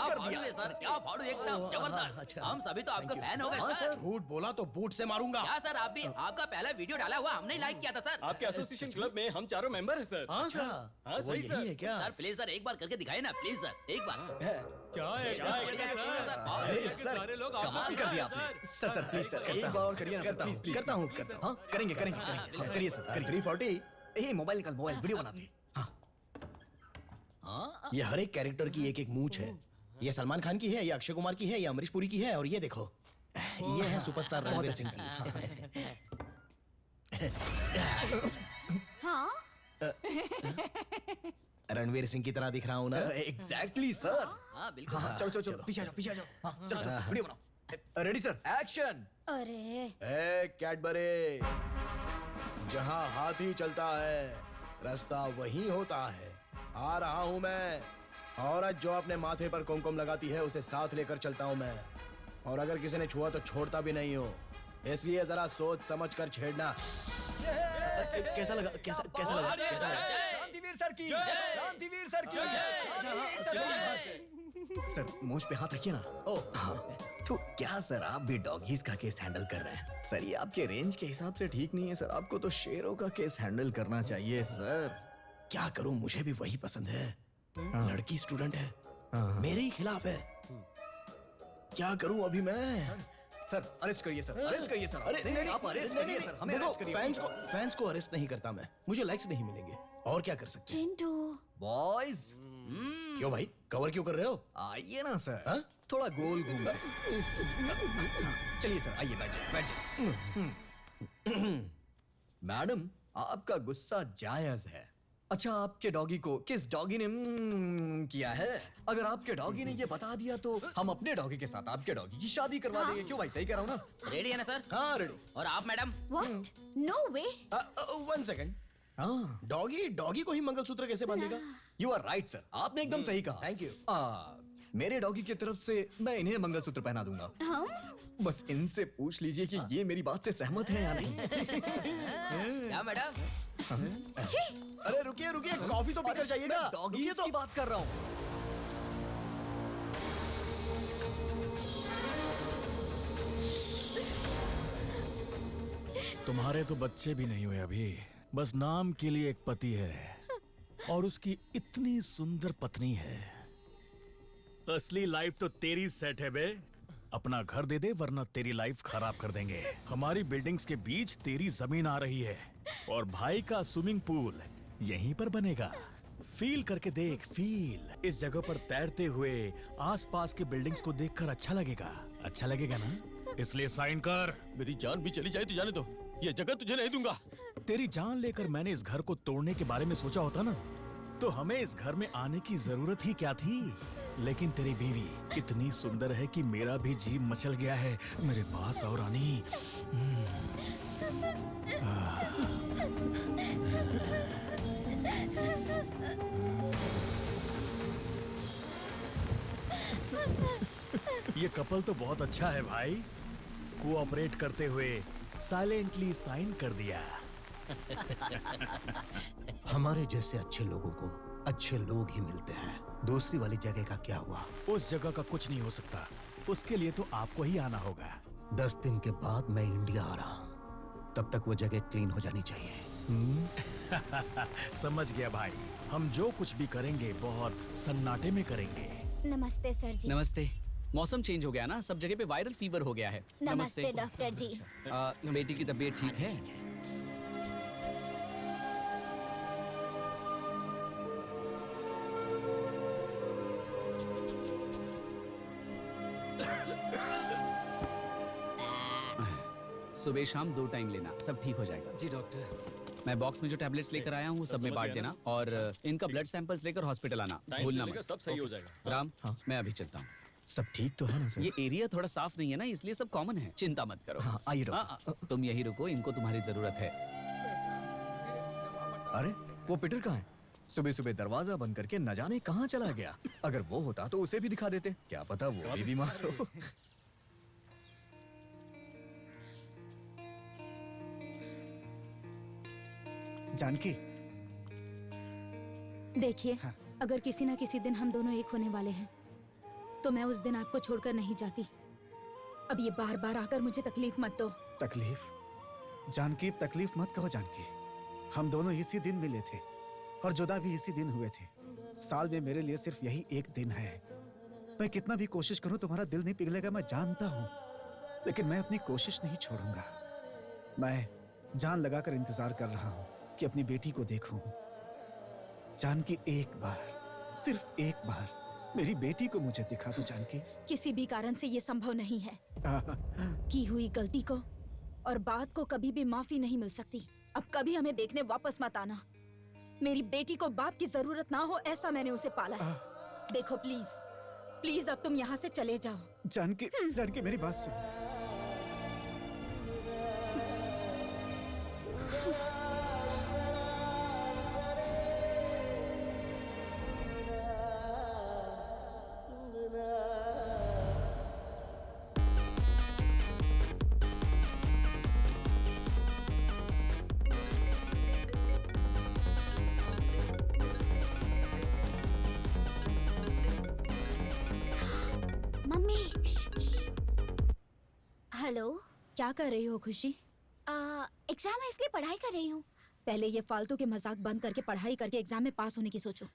कर दिया
सर, क्या फाड़ू, एकदम जबरदस्त। हम सभी तो आपका फैन हो गए सर।
झूठ बोला तो बूट से मारूंगा।
क्या सर, आप भी आपका पहला वीडियो डाला हुआ हमने लाइक किया था सर।
आपके एसोसिएशन क्लब में हम चारों मेंबर हैं सर।
अच्छा,
हाँ सही सर।
है क्या?
सर प्लीज सर एक बार करके दिखाए ना, प्लीज सर एक बार।
क्या है
सारे लोग
कमाल कर दिया आपने। सर प्लीज सर एक बार और करिए ना।
करता हूँ।
हाँ करेंगे करिए सर।
340।
ये मोबाइल निकाल, मोबाइल वीडियो बनाते हैं।
ये हर एक कैरेक्टर की एक एक मूंछ है। ये सलमान खान की है, ये अक्षय कुमार की है, ये अमरीश पुरी की है, और ये देखो ये है सुपरस्टार रणवीर सिंह की।
हाँ
रणवीर सिंह की तरह दिख रहा हूँ ना?
Exactly sir.
हाँ बिल्कुल।
चलो पीछे आ जाओ। हाँ चलो वीडियो बनाओ। Ready sir, action.
अरे
कैडबरी, जहाँ हाथी चलता है रास्ता वही होता है। आ रहा हूँ मैं। औरत जो अपने माथे पर कुमकुम लगाती है उसे साथ लेकर चलता हूँ मैं, और अगर किसी ने छुआ तो छोड़ता भी नहीं हो। इसलिए जरा सोच समझ कर छेड़ना। कैसा लगा? कैसा लगा?
क्रांतिवीर सर की, क्रांतिवीर सर की। सर मूंछ पे हाथ रखिए ना। हाँ। तो क्या सर आप भी डॉगीज का केस हैंडल कर रहे हैं? सर ये आपके रेंज के हिसाब से ठीक नहीं है सर। आपको तो शेरों का केस हैंडल करना चाहिए सर।
क्या करूं, मुझे भी वही पसंद है। लड़की स्टूडेंट है, मेरे ही खिलाफ है। क्या करूं अभी मैं?
सर अरेस्ट करिए सर, अरेस्ट करिए सर।
अरे नहीं,
आप अरेस्ट करिए सर, हमें अरेस्ट करिए।
फैंस को अरेस्ट नहीं करता मैं। मुझे लाइक्स नहीं मिलेंगे। और क्या कर सकते हैं?
चिंटू
बॉयज।
क्यों भाई, कवर क्यों कर रहे हो?
आइए ना सर।
हाँ?
थोड़ा गोल घूम। चलिए सर, आइए बैठ जाइए। मैडम आपका गुस्सा जायज है। अच्छा आपके डॉगी को किस डॉगी ने किया है? अगर आपके डॉगी ने ये बता दिया तो हम अपने डॉगी के साथ आपके डॉगी की शादी करवा देंगे। क्यों भाई, सही कह रहा हूँ ना?
रेडी है ना सर?
हाँ रेडी।
और आप madam?
What? No way.
1 second. Doggy को ही मंगलसूत्र कैसे बांधेगा?
यू आर राइट सर, आपने एकदम सही कहा।
Thank you.
मेरे डॉगी की तरफ से मैं इन्हें मंगलसूत्र पहना दूंगा।
हाँ?
बस इनसे पूछ लीजिए कि ये मेरी बात से सहमत है या नहीं।
क्या मैडम?
अरे रुकिए, कॉफी तो पीकर जाइएगा।
डॉगी
तो
की बात कर रहा हूँ।
तुम्हारे तो बच्चे भी नहीं हुए अभी, बस नाम के लिए एक पति है और उसकी इतनी सुंदर पत्नी है। असली लाइफ तो तेरी सेट है बे। अपना घर दे दे वरना तेरी लाइफ खराब कर देंगे। हमारी बिल्डिंग्स के बीच तेरी जमीन आ रही है और भाई का स्विमिंग पूल यहीं पर बनेगा। फील करके देख, फील। इस जगह पर तैरते हुए आसपास के बिल्डिंग्स को देखकर अच्छा लगेगा ना? इसलिए साइन कर।
मेरी जान भी चली जाए तो जाने दो, ये जगह तुझे नहीं दूंगा।
तेरी जान लेकर मैंने इस घर को तोड़ने के बारे में सोचा होता ना, तो हमें इस घर में आने की जरूरत ही क्या थी। लेकिन तेरी बीवी इतनी सुंदर है कि मेरा भी जी मचल गया है मेरे पास। और रानी ये कपल तो बहुत अच्छा है भाई। कोऑपरेट करते हुए साइलेंटली साइन कर दिया।
हमारे जैसे अच्छे लोगों को अच्छे लोग ही मिलते हैं। दूसरी वाली जगह का क्या हुआ?
उस जगह का कुछ नहीं हो सकता, उसके लिए तो आपको ही आना होगा।
10 दिन के बाद मैं इंडिया आ रहा हूँ, तब तक वो जगह क्लीन हो जानी चाहिए।
समझ गया भाई, हम जो कुछ भी करेंगे बहुत सन्नाटे में करेंगे।
नमस्ते सर जी।
नमस्ते। मौसम चेंज हो गया ना, सब जगह पे वायरल फीवर हो गया है।
नमस्ते डॉक्टर जी।
बेटी की तबीयत ठीक है? सुबह शाम 2 टाइम लेना, सब ठीक हो जाएगा।
जी डॉक्टर।
मैं बॉक्स में जो टैबलेट्स लेकर आया हूँ वो सब में बांट देना और इनका ब्लड सैंपल्स लेकर हॉस्पिटल आना, भूलना मत।
सब सही हो जाएगा।
राम, मैं अभी चलता हूँ।
सब ठीक तो है ना सर?
ये एरिया थोड़ा साफ नहीं है ना, इसलिए सब कॉमन है, चिंता मत करो।
हाँ, आइए डॉक्टर।
तुम यही रुको, इनको तुम्हारी जरूरत है।
अरे वो पीटर कहाँ है? सुबह सुबह दरवाजा बंद करके न जाने कहाँ चला गया। अगर वो होता तो उसे भी दिखा देते, क्या पता वो भी बीमार हो।
जानकी,
देखिए, अगर किसी ना किसी दिन हम दोनों एक होने वाले हैं तो मैं उस दिन आपको छोड़कर नहीं जाती। अब ये बार बार आकर मुझे तकलीफ मत दो।
तकलीफ? जानकी, तकलीफ मत कहो जानकी। हम दोनों इसी दिन मिले थे और जुदा भी इसी दिन हुए थे। साल में मेरे लिए सिर्फ यही एक दिन है। मैं कितना भी कोशिश करूं तुम्हारा दिल नहीं पिघलेगा, मैं जानता हूं, लेकिन मैं अपनी कोशिश नहीं छोड़ूंगा। मैं जान लगाकर इंतजार कर रहा हूं कि अपनी बेटी को देखूं। जानकी, एक बार, सिर्फ एक बार मेरी बेटी को मुझे दिखा दो जानकी।
किसी भी कारण से ये संभव नहीं है। की हुई गलती को और बात को कभी भी माफी नहीं मिल सकती। अब कभी हमें देखने वापस मत आना। मेरी बेटी को बाप की जरूरत ना हो ऐसा मैंने उसे पाला है। देखो प्लीज, प्लीज अब तुम यहाँ से चले जाओ।
जानकी, जानकी मेरी बात सुन।
हेलो,
क्या कर रही हो खुशी?
एग्जाम है इसलिए पढ़ाई कर रही हूँ।
पहले ये फालतू के मजाक बंद करके पढ़ाई करके एग्जाम में पास होने की सोचो।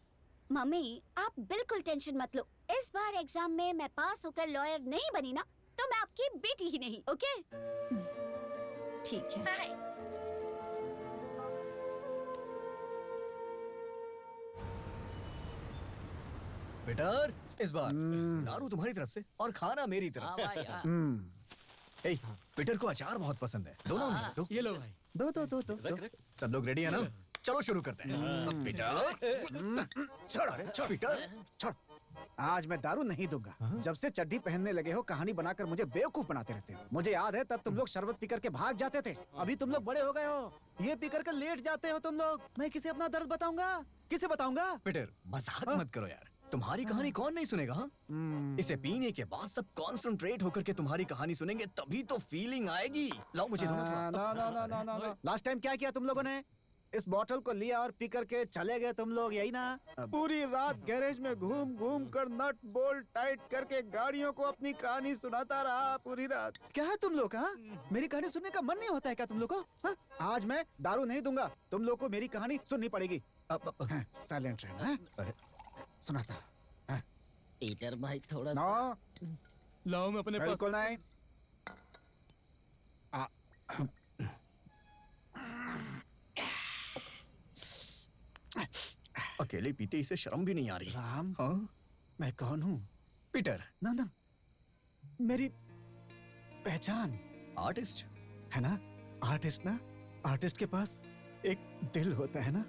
मम्मी, आप बिल्कुल टेंशन मत लो। इस बार एग्जाम में मैं पास होकर लॉयर नहीं बनी ना, तो मैं आपकी बेटी ही नहीं। ओके?
ठीक है।
बाय।
बेटर, इस बार दारू तुम्हारी तरफ से और खाना मेरी तरफ से। ए, पीटर को अचार बहुत पसंद है। दो ना उन्हें, दो।
ये लो भाई।
दो।
सब लोग रेडी है ना? चलो शुरू करते हैं। पीटर, छोड़, अरे छोड़ पीटर,
छोड़। आज मैं दारू नहीं दूंगा। जब से चड्डी पहनने लगे हो कहानी बनाकर मुझे बेवकूफ बनाते रहते हो। मुझे याद है तब तुम लोग शरबत पीकर के भाग जाते थे। अभी तुम लोग बड़े हो गए हो, ये पीकर के लेट जाते हो तुम लोग। मैं किसे अपना दर्द बताऊंगा? किसे बताऊंगा?
पीटर मजाक मत करो यार। तुम्हारी कहानी कौन नहीं सुनेगा? हाँ, इसे पीने के बाद सब कॉन्सेंट्रेट होकर के तुम्हारी कहानी सुनेंगे, तभी तो फीलिंग आएगी। लाओ मुझे
नो। लास्ट टाइम क्या किया तुम लोगों ने? इस बॉटल को लिया और पी करके चले गए तुम लोग, यही ना? पूरी रात गैरेज में घूम घूम कर नट बोल्ट टाइट करके गाड़ियों को अपनी कहानी सुनाता रहा पूरी रात। क्या है तुम लोग? हाँ, मेरी कहानी सुनने का मन नहीं होता है क्या तुम लोग को? हाँ? आज मैं दारू नहीं दूंगा, तुम लोग को मेरी कहानी सुननी पड़ेगी। साइलेंट रहना। अरे सुनाता।
पीटर भाई थोड़ा
नो,
लाओ मैं अपने पास।
बिल्कुल नहीं।
अकेले पीते इसे शर्म भी नहीं आ रही।
राम,
हाँ?
मैं कौन हूँ?
पीटर।
ना, मेरी पहचान
आर्टिस्ट
है ना? आर्टिस्ट ना? आर्टिस्ट के पास एक दिल होता है ना,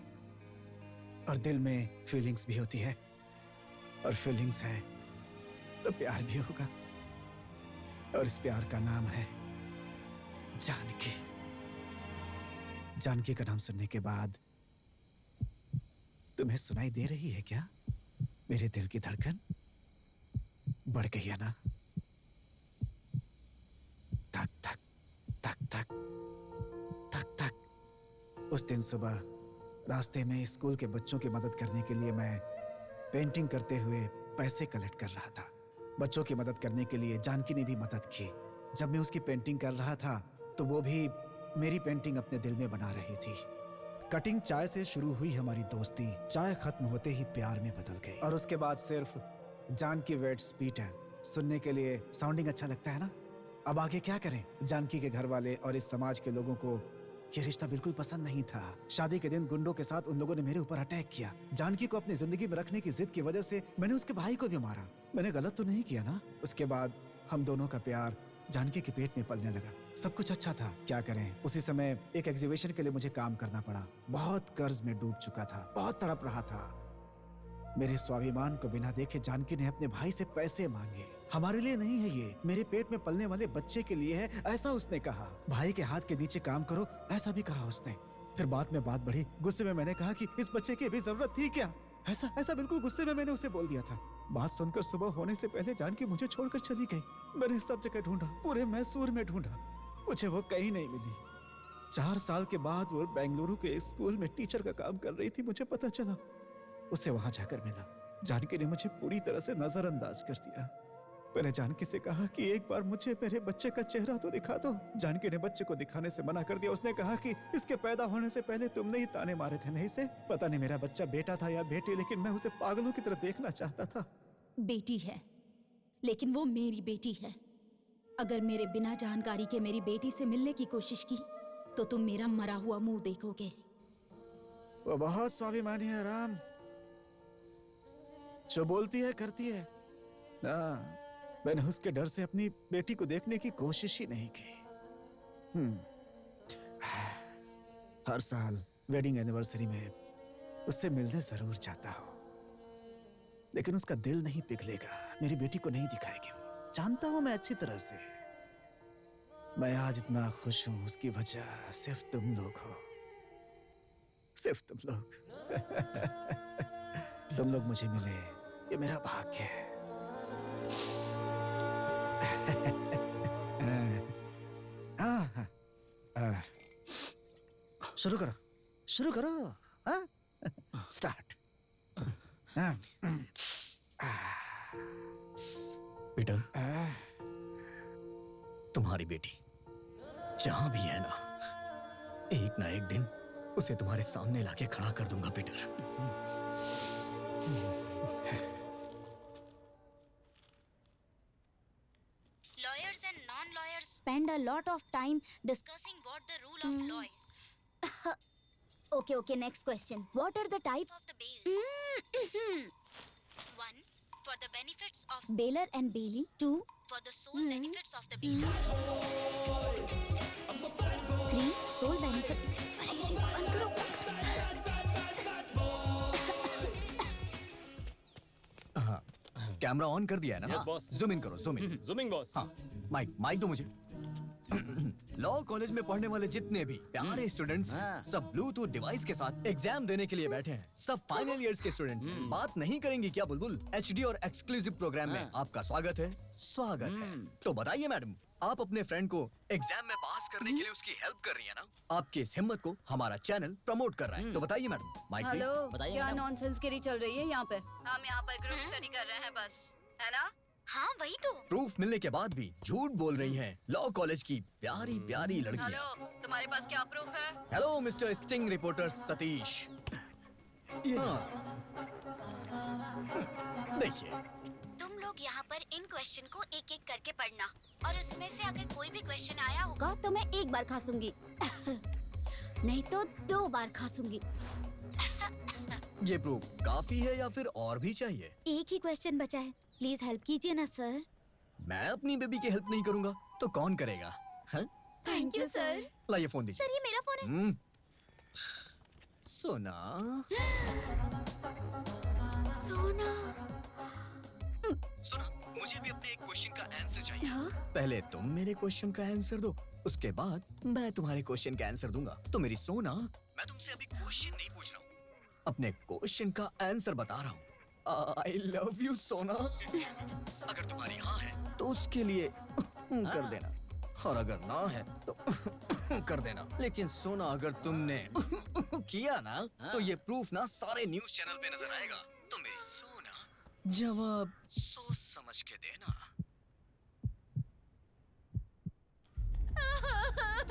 और दिल में फीलिंग्स भी होती है, और फीलिंग्स है तो प्यार भी होगा, और इस प्यार का नाम है जानकी। जानकी का नाम सुनने के बाद तुम्हें सुनाई दे रही है क्या मेरे दिल की धड़कन? बढ़ गई है ना? धक धक धक धक धक धक। उस दिन सुबह रास्ते में स्कूल के बच्चों की मदद करने के लिए मैं पेंटिंग करते हुए पैसे कलेक्ट कर रहा था। बच्चों की मदद करने के लिए जानकी ने भी मदद की। जब मैं उसकी पेंटिंग कर रहा था तो वो भी मेरी पेंटिंग अपने दिल में बना रही थी। कटिंग चाय से शुरू हुई हमारी दोस्ती चाय खत्म होते ही प्यार में बदल गई, और उसके बाद सिर्फ जानकी वेट्स पीटर सुनने के लिए साउंडिंग अच्छा लगता है ना? अब आगे क्या करें? जानकी के घर वाले और इस समाज के लोगों को ये रिश्ता बिल्कुल पसंद नहीं था। शादी के दिन गुंडों के साथ उन लोगों ने मेरे ऊपर अटैक किया। जानकी को अपनी जिंदगी में रखने की जिद की वजह से मैंने उसके भाई को भी मारा। मैंने गलत तो नहीं किया ना? उसके बाद हम दोनों का प्यार जानकी के पेट में पलने लगा। सब कुछ अच्छा था, क्या करें, उसी समय एक एग्जीबिशन के लिए मुझे काम करना पड़ा। बहुत कर्ज में डूब चुका था, बहुत तड़प रहा था। मेरे स्वाभिमान को बिना देखे जानकी ने अपने भाई से पैसे मांगे। हमारे लिए नहीं है ये, मेरे पेट में पलने वाले बच्चे के लिए है, ऐसा उसने कहा। भाई के हाथ के नीचे काम करो, ऐसा भी कहा उसने। फिर बाद में बात बढ़ी, गुस्से में मैंने कहा कि इस बच्चे की भी जरूरत थी क्या? ऐसा बिल्कुल गुस्से में मैंने उसे बोल दिया था। बात सुनकर सुबह होने से पहले जानकी मुझे छोड़कर चली गई। मैंने सब जगह ढूंढा, पूरे मैसूर में ढूंढा, मुझे वो कहीं नहीं मिली। 4 साल के बाद वो बेंगलुरु के एक स्कूल में टीचर का काम कर रही थी, मुझे पता चला। उसे वहां जाकर मिला। जानकी ने मुझे पूरी तरह से नजरअंदाज कर दिया। मैंने जानकी से कहा कि एक बार मुझे मेरे बच्चे का चेहरा तो दिखा दो। जानकी ने बच्चे को दिखाने से मना कर दिया। उसने कहा कि इसके पैदा होने से पहले तुमने ही ताने मारे थे। नहीं से पता नहीं मेरा बच्चा बेटा था या बेटी, लेकिन मैं उसे पागलों की तरह देखना चाहता था।
बेटी है, लेकिन वो मेरी बेटी है। अगर मेरे बिना जानकारी के मेरी बेटी से मिलने की कोशिश की तो तुम मेरा मरा हुआ मुंह देखोगे।
वो बहुत स्वाभिमानी है राम, जो बोलती है करती है। मैंने उसके डर से अपनी बेटी को देखने की कोशिश ही नहीं की। हर साल वेडिंग एनिवर्सरी में उससे मिलने जरूर जाता हूं, लेकिन उसका दिल नहीं पिघलेगा, मेरी बेटी को नहीं दिखाएगी वो। जानता हूं मैं अच्छी तरह से। मैं आज इतना खुश हूं, उसकी वजह सिर्फ तुम लोग हो, सिर्फ तुम लोग। तुम लोग मुझे मिले, ये मेरा भाग्य है। शुरू करो, शुरू करो, स्टार्ट।
पीटर, तुम्हारी बेटी जहां भी है ना, एक ना एक दिन उसे तुम्हारे सामने लाके खड़ा कर दूंगा Peter.
Lawyers and non-lawyers spend a lot of time discussing what the rule of law is. Okay, next question. What are the type of the bail? 1. For the benefits of bailer and bailee. 2. For the sole benefits of the bailer. 3. Sole benefit. अरे बंद करो।
हाँ, कैमरा ऑन कर दिया है ना?
Yes, boss.
जूम इन करो, जूम इन।
Zooming boss.
हाँ, माइक दो मुझे। लॉ कॉलेज में पढ़ने वाले जितने भी प्यारे स्टूडेंट्स सब ब्लूटूथ डिवाइस के साथ एग्जाम देने के लिए बैठे हैं। सब फाइनल इयर्स के स्टूडेंट्स। बात नहीं करेंगी क्या बुलबुल? एचडी और एक्सक्लूसिव प्रोग्राम में आपका स्वागत है, स्वागत है। तो बताइए मैडम, आप अपने फ्रेंड को एग्जाम में पास करने के लिए उसकी हेल्प कर रही है ना? आपकी इस हिम्मत को हमारा चैनल प्रमोट कर रहा है। तो बताइए मैडम। Mike please.
हेलो, क्या नॉनसेंस गिरी चल रही है यहाँ पे? हम यहाँ पर ग्रुप स्टडी कर रहे हैं बस, है ना?
हाँ वही तो।
प्रूफ मिलने के बाद भी झूठ बोल रही हैं लॉ कॉलेज की प्यारी प्यारी लड़कियां।
हेलो, तुम्हारे पास क्या प्रूफ है?
Hello mister sting reporter Satish. देखिए,
तुम लोग यहाँ पर इन क्वेश्चन को एक एक करके पढ़ना, और उसमें से अगर कोई भी क्वेश्चन आया होगा तो मैं एक बार खासूंगी, नहीं तो 2 बार खासूंगी।
ये प्रूफ काफी है या फिर और भी चाहिए?
एक ही क्वेश्चन बचा है, प्लीज हेल्प कीजिए ना सर।
मैं अपनी बेबी की हेल्प नहीं करूंगा तो कौन करेगा?
Thank you sir.
लाइए फोन दीजिए।
सर ये मेरा फोन है।
सोना,
सोना,
सुना, मुझे भी अपने एक क्वेश्चन का आंसर चाहिए। पहले तुम मेरे क्वेश्चन का आंसर दो, उसके बाद मैं तुम्हारे क्वेश्चन का आंसर दूंगा। तो मेरी सोना, मैं तुमसे अभी क्वेश्चन नहीं पूछ रहा हूँ, अपने क्वेश्चन का आंसर बता रहा हूँ। I love you सोना। अगर तुम्हारी हाँ है तो उसके लिए कर देना, और अगर ना है तो कर देना। लेकिन सोना, अगर तुमने किया ना तो ये प्रूफ ना सारे न्यूज़ चैनल पे नजर आएगा। तो मेरी सोना, जवाब सोच समझ के देना।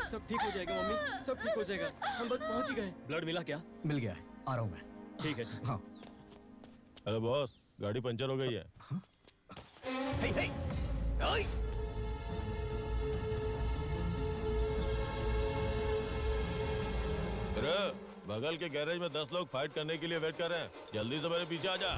सब ठीक हो जाएगा मम्मी, सब ठीक हो जाएगा। हम बस पहुंच ही गए। ब्लड मिला क्या?
मिल गया है, आ रहा हूँ मैं।
ठीक है।
हाँ।
अरे बॉस, गाड़ी पंचर हो गई है।
हे हे, ओए!
अरे बगल के गैरेज में 10 लोग फाइट करने के लिए वेट कर रहे हैं, जल्दी से मेरे पीछे आ जा।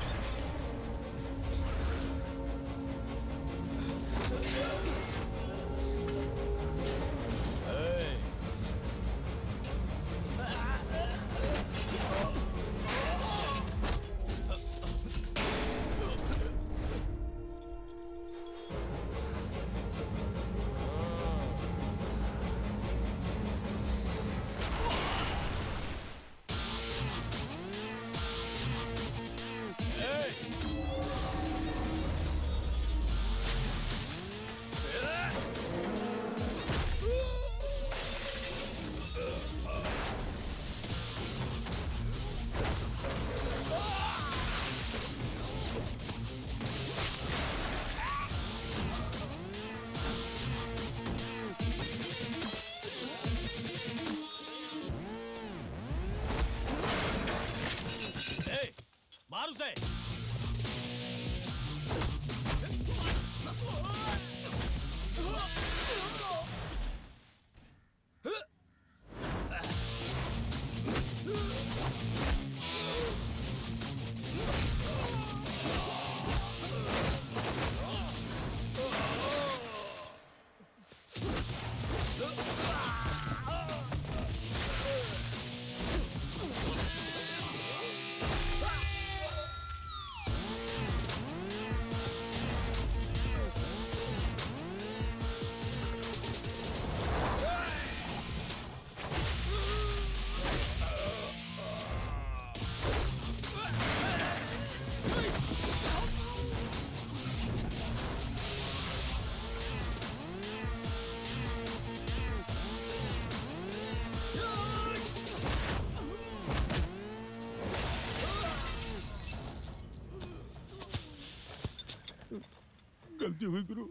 गलती हुई गुरु।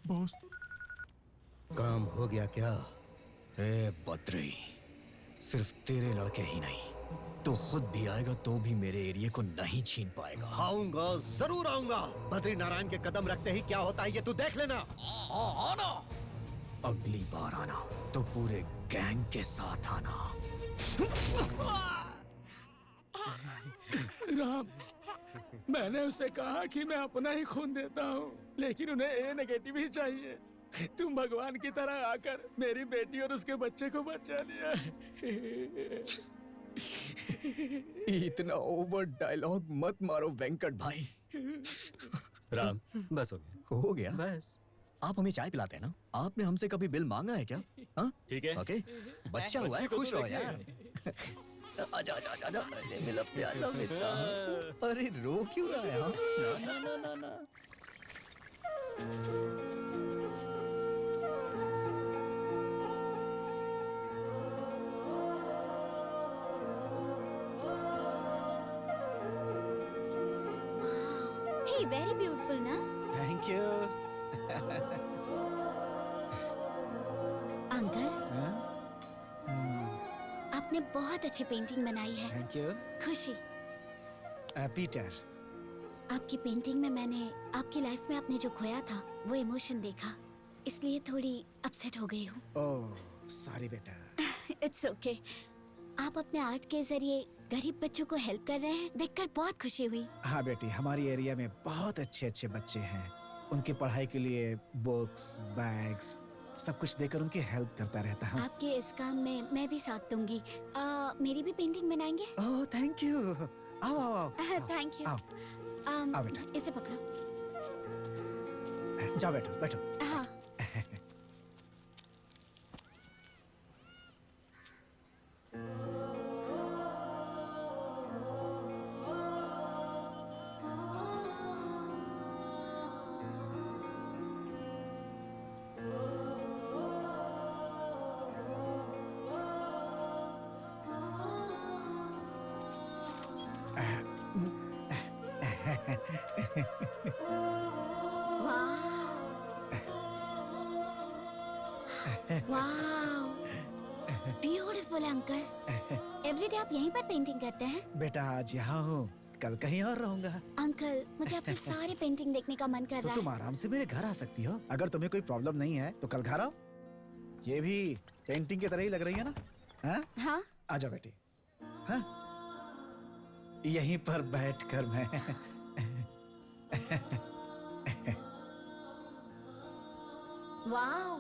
बॉस।
काम हो गया क्या?
ए बद्री, सिर्फ तेरे लड़के ही नहीं, तो खुद भी आएगा तो भी मेरे एरिया को नहीं छीन पाएगा।
आऊंगा, जरूर आऊंगा। बद्री नारायण के कदम रखते ही क्या होता है ये तू देख लेना।
आना, अगली बार आना तो पूरे गैंग के साथ आना।
राम, मैंने उसे कहा कि मैं अपना ही खून देता हूँ, लेकिन उन्हें ए नेगेटिव ही चाहिए। तुम भगवान की तरह आकर मेरी बेटी और उसके बच्चे को बचा लिया।
इतना ओवर डायलॉग मत मारो वेंकट भाई।
राम, बस हो गया। हो गया बस। आप हमें चाय पिलाते हैं ना? आपने हमसे कभी बिल मांगा है क्या? हाँ ठीक है, ओके। बच्चा हुआ है, खुश रहो यार। आजा आजा आजा आजा। अरे मेरा प्यारा बेटा, अरे रो क्यों रहा है? हाँ? ना ना ना ना ना।
Hey, very beautiful ना?
Thank you.
अंकल, आपने बहुत अच्छी पेंटिंग बनाई है।
Thank you.
खुशी।
पीटर,
आपकी पेंटिंग में मैंने आपकी लाइफ में आपने जो खोया था वो इमोशन देखा, इसलिए थोड़ी अपसेट हो गई हूँ।
ओह सॉरी बेटा।
It's okay. आप अपने आर्ट के जरिए गरीब बच्चों को हेल्प कर रहे हैं, देखकर बहुत खुशी हुई।
हाँ बेटी, हमारी एरिया में बहुत अच्छे अच्छे बच्चे हैं। उनकी पढ़ाई के लिए बुक्स, बैग्स, सब कुछ देकर उनकी हेल्प करता रहता हूँ।
आपके इस काम में मैं भी साथ दूंगी। मेरी भी पेंटिंग बनाएंगे?
Oh thank you. आओ आओ आओ।
Thank you.
आओ आओ बेटा।
इसे पकड़ो।
जाओ बैठो बैठो।
हाँ। Beautiful uncle. एवरीडे आप यहीं पर पेंटिंग करते हैं?
बेटा आज यहाँ हूँ, कल कहीं और रहूंगा।
अंकल, मुझे आपकी सारी पेंटिंग देखने का मन कर
तो
रहा
तुम
है।
आराम से मेरे घर आ सकती हो। अगर तुम्हें कोई प्रॉब्लम नहीं है तो कल घर आओ। ये भी पेंटिंग की तरह ही लग रही है ना? हाँ?
हाँ?
आ जाओ बेटी। हाँ? यहीं पर बैठकर मैं
वाओ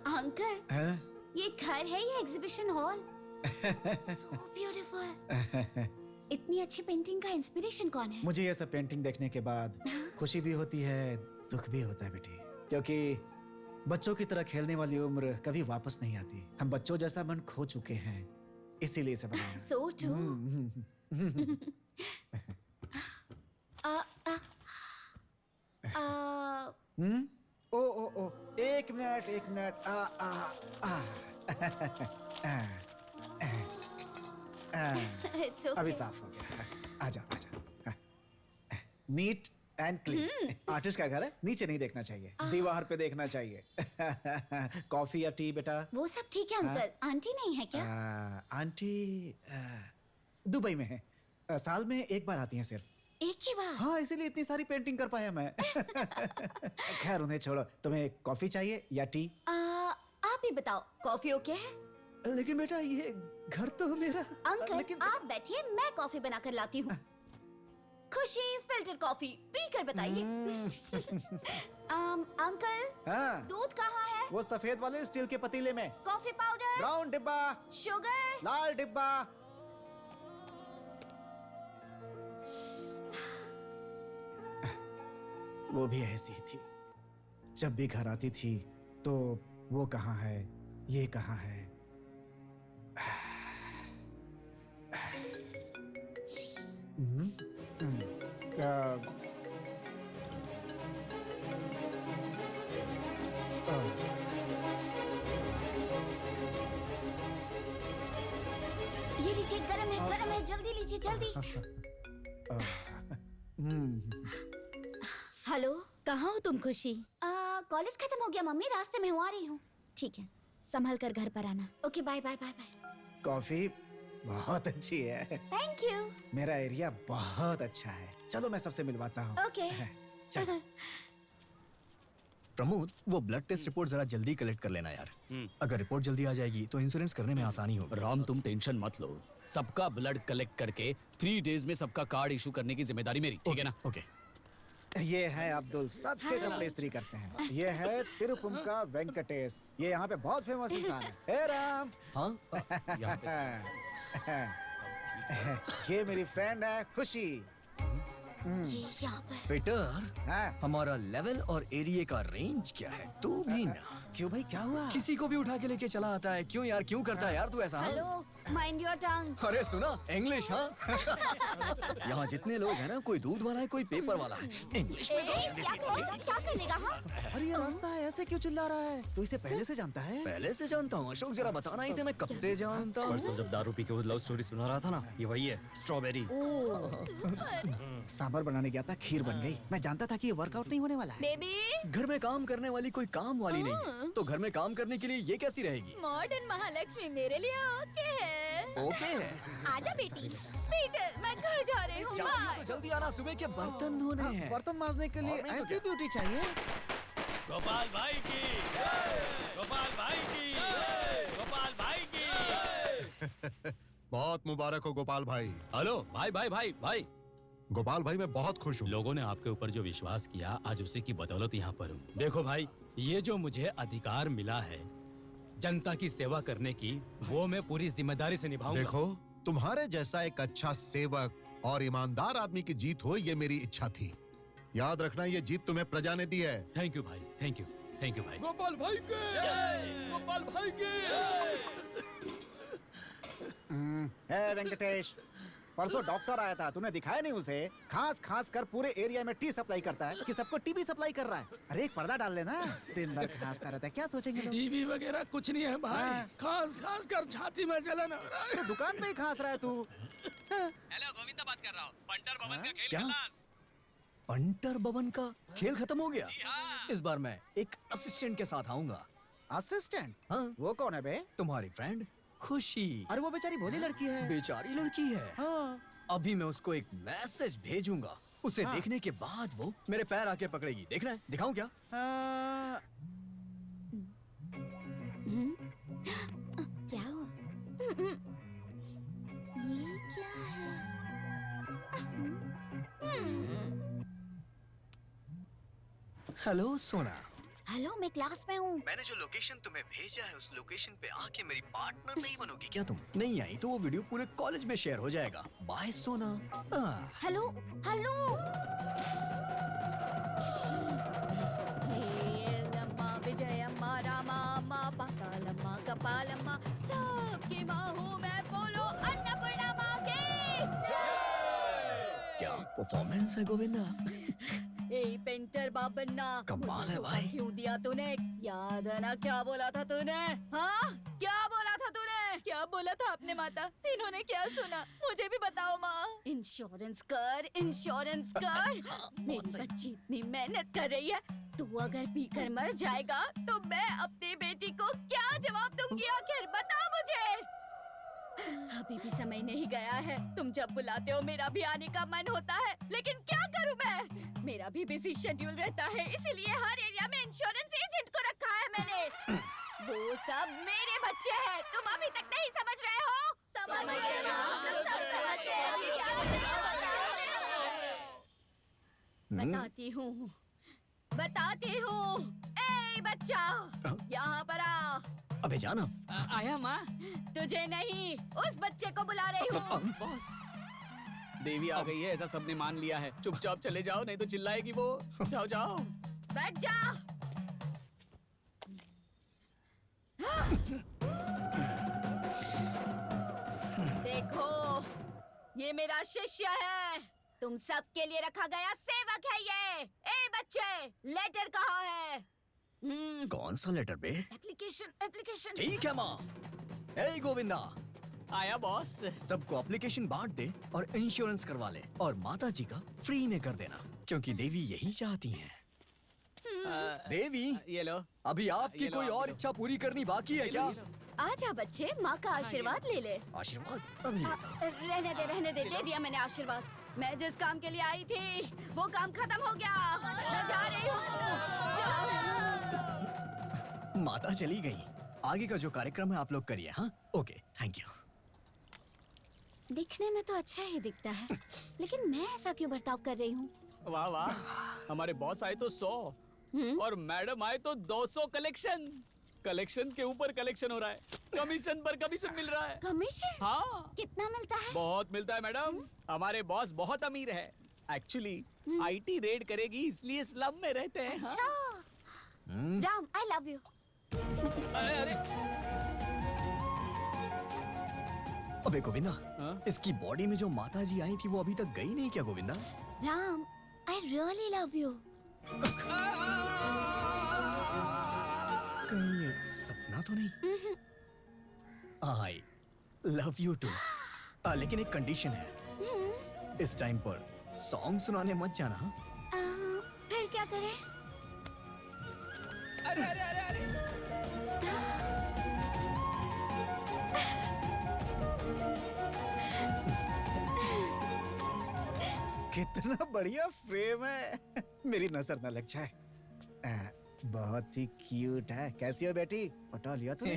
अंकल,
हाँ?
ये घर है या एग्जीबिशन हॉल? So beautiful. इतनी अच्छी पेंटिंग का इंस्पिरेशन कौन है?
मुझे ये सब पेंटिंग देखने के बाद खुशी भी होती है, दुख भी होता है बेटी, क्योंकि बच्चों की तरह खेलने वाली उम्र कभी वापस नहीं आती। हम बच्चों जैसा मन खो चुके हैं, इसीलिए इसे बनाया।
So true.
ओ ओ ओ, एक मिनट एक मिनट।
It's okay.
अभी साफ हो गया। आजा आजा। Neat and clean. आर्टिस्ट का घर है, नीचे नहीं देखना चाहिए, दीवार पे देखना चाहिए। कॉफी या टी बेटा?
वो सब ठीक है अंकल। आंटी नहीं है क्या?
आंटी दुबई में है, साल में एक बार आती हैं सिर्फ।
एक ही बार?
हाँ, इसीलिए इतनी सारी पेंटिंग कर पाया मैं। खैर उन्हें छोड़ो, तुम्हें कॉफी चाहिए या टी?
आप ही बताओ, कॉफी ओके है?
लेकिन बेटा ये घर तो मेरा।
अंकल आप बैठिए, मैं कॉफी बनाकर लाती हूँ। खुशी फिल्टर कॉफी पीकर बताइए। अंकल,
हाँ?
दूध कहाँ है?
वो सफेद वाले स्टील के पतीले में।
Coffee powder?
ब्राउन डिब्बा।
शुगर?
लाल डिब्बा। वो भी ऐसी ही थी, जब भी घर आती थी तो वो कहाँ है, ये कहाँ है।
ये लीजिए, गरम है, जल्दी लीजिए, जल्दी। हेलो,
कहाँ हो तुम खुशी?
कॉलेज खत्म हो गया मम्मी, रास्ते में हूँ, आ रही हूँ।
ठीक है, संभल कर घर पर आना।
Okay, bye bye bye bye.
Coffee बहुत अच्छी है।
Thank you.
मेरा एरिया बहुत अच्छा है। चलो मैं सबसे मिलवाता हूँ।
ओके।
चल।
प्रमोद, वो ब्लड टेस्ट रिपोर्ट जरा जल्दी कलेक्ट कर लेना यार। अगर रिपोर्ट जल्दी आ जाएगी तो इंश्योरेंस करने में आसानी होगी।
राम, तुम टेंशन मत लो, सबका ब्लड कलेक्ट करके 3 डेज में सबका कार्ड इशू करने की जिम्मेदारी मेरी, ठीक है ना?
ओके।
ये है अब्दुल, सबके कपड़े इस्त्री करते हैं। ये है तिरुपुम का वेंकटेश, ये यहाँ पे बहुत फेमस इंसान है। हे राम।
हाँ, यहाँ
पे ये मेरी फ्रेंड है खुशी।
ये यहाँ पर।
पीटर, हमारा लेवल और एरिया का रेंज क्या है? तू भी ना।
क्यों भाई, क्या हुआ?
किसी को भी उठा के लेके चला आता है। क्यों यार, क्यों करता है यार तू ऐसा?
Hello, mind your tongue.
अरे सुना, इंग्लिश। हाँ। यहाँ जितने लोग हैं ना, कोई दूध वाला है, कोई पेपर वाला है। इंग्लिश में
क्या कर लेगा? हाँ?
अरे ये रास्ता है, ऐसे क्यों चिल्ला रहा है? तू इसे पहले से जानता है?
पहले से जानता हूँ अशोक, जरा बताना इसे मैं कब से जानता हूँ।
परसों जब दारू पी के वो लव स्टोरी सुना रहा था ना, ये वही है, स्ट्रॉबेरी।
सांबर बनाने गया था, खीर बन गई। मैं जानता था कि ये वर्कआउट नहीं होने वाला है।
बेबी,
घर में काम करने वाली कोई काम वाली नहीं है, तो घर में काम करने के लिए ये कैसी रहेगी?
मॉडर्न महालक्ष्मी मेरे लिए ओके है।
ओके है।
आजा बेटी।
पीटर, मैं घर जा रही हूँ।
तो जल्दी आना, सुबह के बर्तन धोने हैं।
बर्तन मांजने के लिए ऐसी ब्यूटी चाहिए।
गोपाल भाई की, गोपाल भाई की, गोपाल भाई की।
बहुत मुबारक हो गोपाल भाई।
हेलो भाई भाई भाई भाई।
गोपाल भाई, मैं बहुत खुश हूँ।
लोगों ने आपके ऊपर जो विश्वास किया, आज उसी की बदौलत यहाँ पर हूँ। देखो भाई, ये जो मुझे अधिकार मिला है जनता की सेवा करने की, वो मैं पूरी जिम्मेदारी से निभाऊंगा।
देखो, तुम्हारे जैसा एक अच्छा सेवक और ईमानदार आदमी की जीत हो, ये मेरी इच्छा थी। याद रखना, ये जीत तुम्हें प्रजा ने दी है।
थैंक यू भाई, थैंक यू, थैंक यू भाई।
गोपाल भाई के, गोपाल भाई के।
वेंकटेश, परसों डॉक्टर आया था, तूने दिखाया नहीं उसे? खास खास कर पूरे एरिया में टी सप्लाई करता है कि सबको टीबी सप्लाई कर रहा है। अरे एक पर्दा डाल लेना, दिन भर खांसता रहता है, क्या सोचेंगे लोग?
टीबी वगैरह कुछ नहीं है भाई, खास खास कर छाती में जलन हो रहा है।
तो दुकान पे ही खांस रहा है तू।
हेलो, गोविंदा बात कर रहा हूँ। पंटर भवन का खेल
क्या?
खलास।
पंटर भवन का खेल खत्म हो गया? इस बार मैं एक असिस्टेंट के साथ आऊंगा।
असिस्टेंट?
हाँ।
वो कौन है बे?
तुम्हारी फ्रेंड खुशी।
अरे वो बेचारी भोली लड़की है।
बेचारी लड़की है।
हाँ।
अभी मैं उसको एक मैसेज भेजूंगा, उसे देखने के बाद वो मेरे पैर आके पकड़ेगी। देखना है, दिखाऊं क्या?
क्या हुआ? ये क्या है?
हेलो सोना।
हेलो, मैं क्लास में हूँ।
मैंने जो लोकेशन तुम्हें भेजा है, उस लोकेशन पे आके मेरी पार्टनर नहीं बनोगी क्या तुम? नहीं आई तो वो वीडियो पूरे कॉलेज में शेयर हो जाएगा। बाय सोना।
Hello, hello. विजयम्मा रामा पातालम्मा कपालम्मा, सबकी माँ हूँ मैं, बोलो अन्नपूर्णा माँ की जय।
क्या परफॉर्मेंस है गोविंदा?
ए पेंटर बाबन्ना,
कमाल है भाई।
क्यों दिया तूने? याद है ना क्या बोला था तूने? हाँ, क्या बोला था तूने?
क्या बोला था आपने माता? इन्होंने क्या सुना? मुझे भी बताओ माँ।
इंश्योरेंस कर, इंश्योरेंस कर। मेरी बच्ची इतनी मेहनत कर रही है, तू अगर पीकर मर जाएगा तो मैं अपनी बेटी को क्या जवाब दूंगी? आखिर बता मुझे। अभी भी समय नहीं गया है, तुम जब बुलाते हो मेरा भी आने का मन होता है, लेकिन क्या करूं मैं? मेरा भी बिजी शेड्यूल रहता है, इसीलिए हर एरिया में इंश्योरेंस एजेंट को रखा है मैंने। वो सब मेरे बच्चे हैं, तुम अभी तक नहीं समझ रहे हो? समझ गए माँ, सब समझ गए। अभी क्या करें बताती हूँ, बताती हूँ। ए बच्चा, यहाँ पर आ।
अबे जाना।
आया माँ।
तुझे नहीं, उस बच्चे को बुला रही हूँ।
बॉस, देवी आ गई है ऐसा सबने मान लिया है। चुपचाप चले जाओ, नहीं तो चिल्लाएगी वो। जाओ जाओ।
बैठ जा। देखो, ये मेरा शिष्य है, तुम सबके लिए रखा गया सेवक है ये। ए बच्चे, लेटर कहाँ है?
कौन सा लेटर बे?
Application, application.
ठीक है माँ। ए गोविंदा,
आया बॉस।
सबको एप्लीकेशन बांट दे और इंश्योरेंस करवा ले और माता जी का फ्री में कर देना, क्योंकि देवी यही चाहती हैं। देवी,
ये लो।
अभी आपकी कोई और इच्छा पूरी करनी बाकी है क्या?
आजा बच्चे, माँ का आशीर्वाद ले ले।
आशीर्वाद अभी
रहने दे दिया मैंने आशीर्वाद। मैं जिस काम के लिए आई थी वो काम खत्म हो गया। मैं जा रही हूँ।
माता चली गई। आगे का जो कार्यक्रम है आप लोग करिए। हाँ, ओके, थैंक यू।
दिखने में तो अच्छा ही दिखता है, लेकिन मैं ऐसा क्यों बर्ताव कर रही हूँ?
वाह वाह, हमारे बॉस आए तो 100 और मैडम आए तो 200 कलेक्शन। कलेक्शन के ऊपर कलेक्शन हो रहा है, कमीशन पर कमीशन मिल रहा है।
कमीशन?
हाँ।
कितना मिलता है?
बहुत मिलता है मैडम। हमारे बॉस बहुत अमीर है। एक्चुअली आईटी रेड करेगी इसलिए स्लम में रहते हैं।
अच्छा। राम, आई लव यू।
अरे अरे,
अबे गोविंदा, इसकी बॉडी में जो माता जी आई थी वो अभी तक गई नहीं क्या Govinda?
Ram, I really love you.
कहीं ये सपना तो नहीं? I love you too. लेकिन एक कंडीशन है, इस टाइम पर सॉन्ग सुनाने मत जाना।
फिर क्या करें?
अरे अरे अरे अरे।
कितना बढ़िया फ्रेम है। मेरी नजर न लग जाए। बहुत ही क्यूट है। कैसी हो बेटी? पटा लिया तूने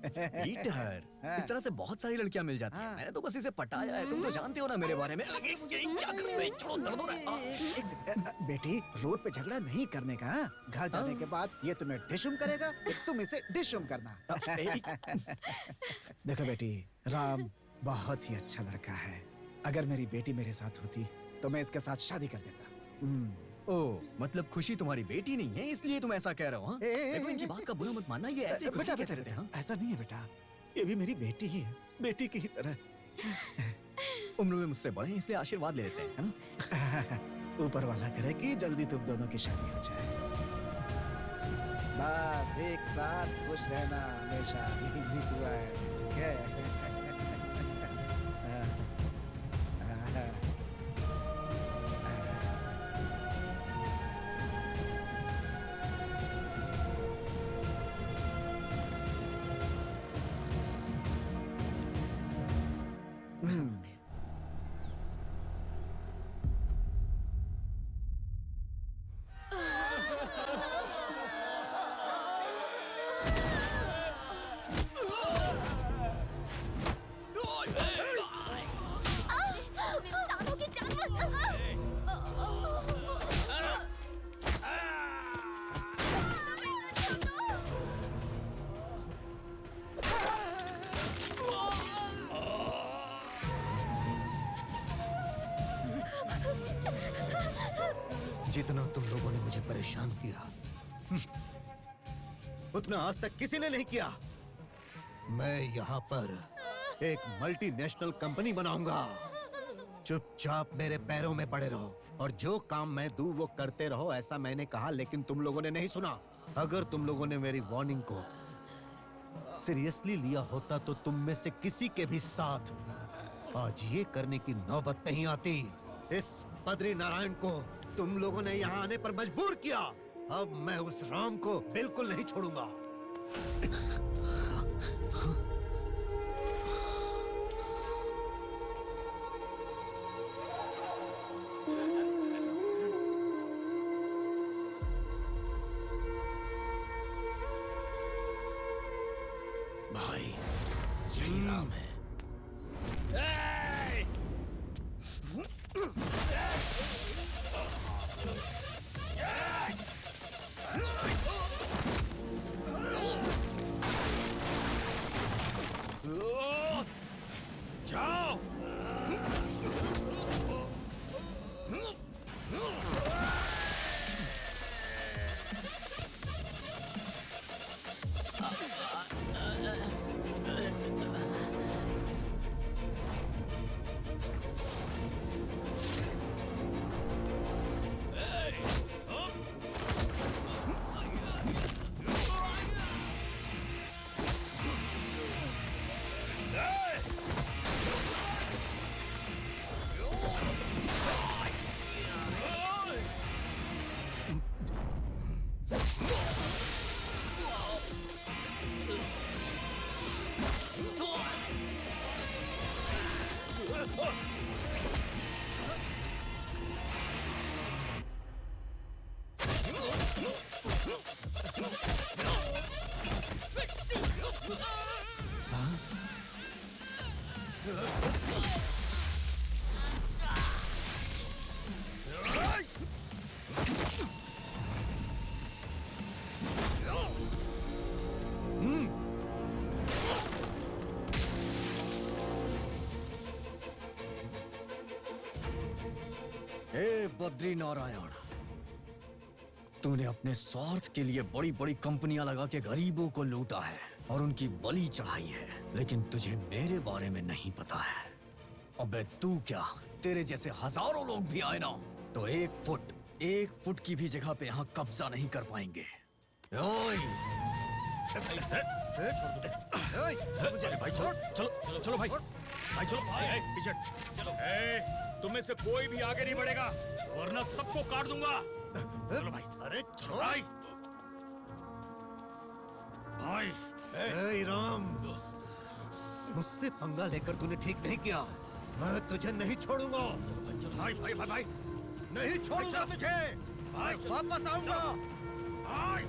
पीटर, इस तरह से बहुत सारी लड़कियां मिल जाती हैं। मैंने तो बस इसे पटाया है। तुम तो जानते हो ना मेरे बारे में। क्या कर रहे हो? छोड़ो, दर्द हो रहा है।
बेटी, रोड पे झगड़ा नहीं करने का। घर जाने के बाद ये तुम्हें डिशुम करेगा, तुम इसे डिशुम करना। देखो बेटी, राम बहुत ही अच्छा लड़का है। अगर मेरी बेटी मेरे साथ होती तो मैं इसके साथ शादी कर देता।
ओ, मतलब खुशी तुम्हारी बेटी नहीं है इसलिए तुम ऐसा कह रहे हो? हाँ? देखो, इनकी बात का बुरा मत मानना। ये ऐसे
बेटा बेटा बेटा, हाँ? ऐसा नहीं है बेटा, ये भी मेरी बेटी ही है, बेटी की ही तरह।
उम्र में मुझसे बड़े हैं इसलिए आशीर्वाद ले लेते हैं, है ना?
ऊपर वाला करे कि जल्दी तुम दोनों की शादी हो जाए। बस एक साथ खुश रहना हमेशा, यही मेरी दुआ है। ठीक है?
जितना तुम लोगों ने मुझे परेशान किया, उतना आज तक किसी ने नहीं किया। मैं यहाँ पर एक मल्टीनेशनल कंपनी बनाऊंगा। चुपचाप मेरे पैरों में पड़े रहो और जो काम मैं दूं वो करते रहो, ऐसा मैंने कहा, लेकिन तुम लोगों ने नहीं सुना। अगर तुम लोगों ने मेरी वार्निंग को सीरियसली लिया होता तो तुम में से किसी के भी साथ आज ये करने की नौबत नहीं आती। इस बद्री नारायण को तुम लोगों ने यहाँ आने पर मजबूर किया। अब मैं उस राम को बिल्कुल नहीं छोड़ूंगा।
भाई, यही राम है।
ए बद्री नारायण, तूने अपने स्वार्थ के लिए बड़ी बड़ी कंपनियां लगा के गरीबों को लूटा है और उनकी बलि चढ़ाई है, लेकिन तुझे मेरे बारे में नहीं पता है। अबे तू क्या, तेरे जैसे हजारों लोग भी आए ना तो एक फुट की भी जगह पे यहाँ कब्जा नहीं कर पाएंगे। ओए!
अरे भाई चलो चलो चलो भाई भाई चलो पीछे चलो। तुम में से कोई भी आगे नहीं बढ़ेगा वरना सबको काट दूंगा। चलो भाई।
अरे छोड़
भाई भाई।
ए राम, मुझसे पंगा लेकर तूने ठीक नहीं किया। मैं तुझे नहीं छोड़ूंगा।
भाई भाई भाई भाई
नहीं छोड़ूंगा तुझे।
भाई
वापस आऊंगा।
भाई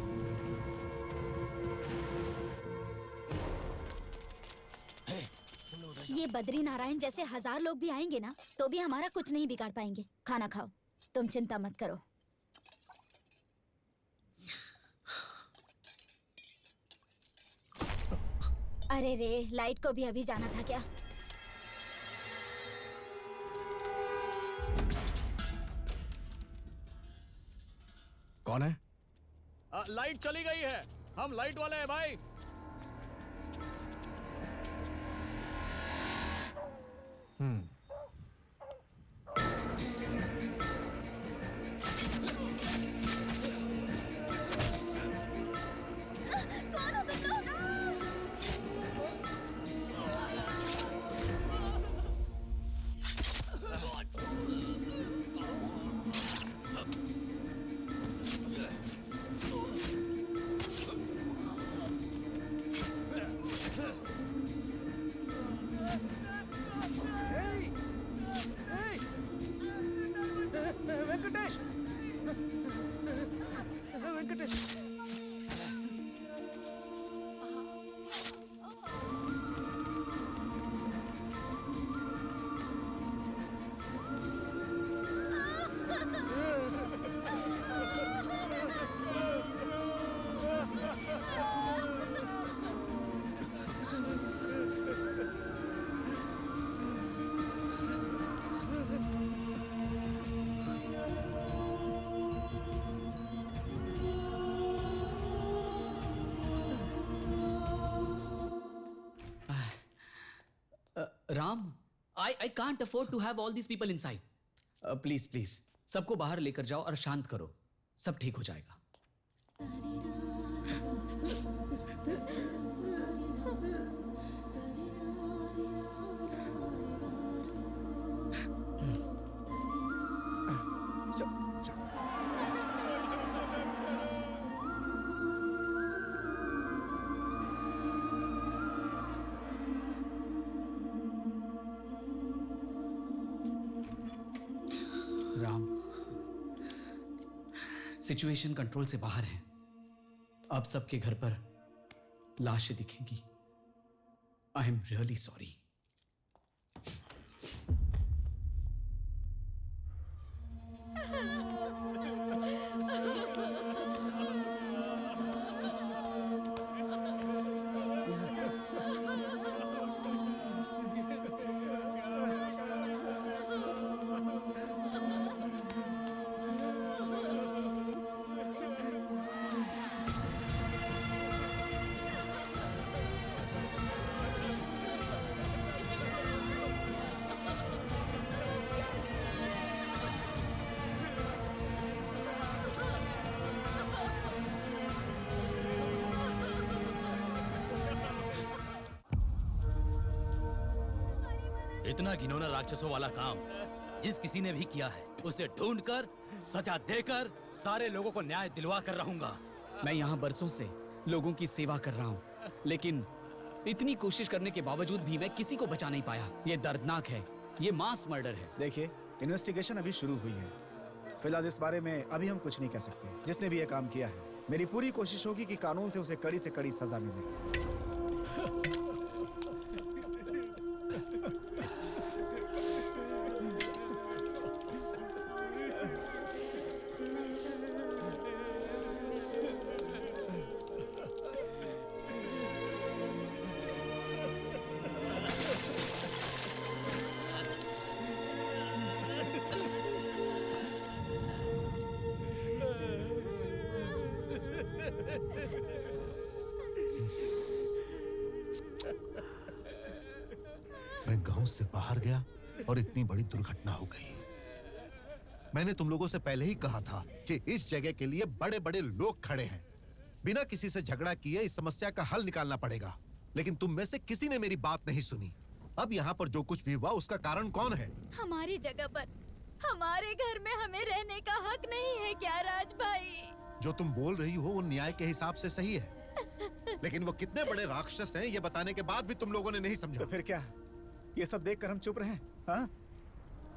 ये बद्री नारायण जैसे 1000 लोग भी आएंगे ना तो भी हमारा कुछ नहीं बिगाड़ पाएंगे। खाना खाओ, तुम चिंता मत करो। अरे रे, लाइट को भी अभी जाना था क्या?
कौन है?
लाइट चली गई है, हम लाइट वाले हैं भाई।
कौन हो तुम लोग?
Venkatesh, Venkatesh.
Ram, I can't afford to have all these people inside. Please please सबको बाहर लेकर जाओ और शांत करो, सब ठीक हो जाएगा। राम, सिचुएशन कंट्रोल से बाहर है। अब सबके घर पर लाशें दिखेंगी। I am really sorry.
इतना घिनौना राक्षसों वाला काम जिस किसी ने भी किया है उसे ढूंढकर सजा देकर सारे लोगों को न्याय दिलवा कर रहूंगा।
मैं यहाँ बरसों से लोगों की सेवा कर रहा हूँ, लेकिन इतनी कोशिश करने के बावजूद भी मैं किसी को बचा नहीं पाया। ये दर्दनाक है, ये मास मर्डर है।
देखिए, इन्वेस्टिगेशन अभी शुरू हुई है। फिलहाल इस बारे में अभी हम कुछ नहीं कह सकते। जिसने भी ये काम किया है, मेरी पूरी कोशिश होगी कि कानून से उसे कड़ी से कड़ी सजा मिले।
होश से बाहर गया और इतनी बड़ी दुर्घटना हो गई। मैंने तुम लोगों से पहले ही कहा था कि इस जगह के लिए बड़े बड़े लोग खड़े हैं। बिना किसी से झगड़ा किए इस समस्या का हल निकालना पड़ेगा, लेकिन तुम में से किसी ने मेरी बात नहीं सुनी। अब यहाँ पर जो कुछ भी हुआ उसका कारण कौन है?
हमारी जगह पर हमारे घर में हमें रहने का हक नहीं है क्या राज भाई?
जो तुम बोल रही हो वो न्याय के हिसाब से सही है, लेकिन वो कितने बड़े राक्षस हैं ये बताने के बाद भी तुम लोगों ने नहीं समझा।
तो फिर क्या ये सब देखकर हम चुप रहें? हाँ?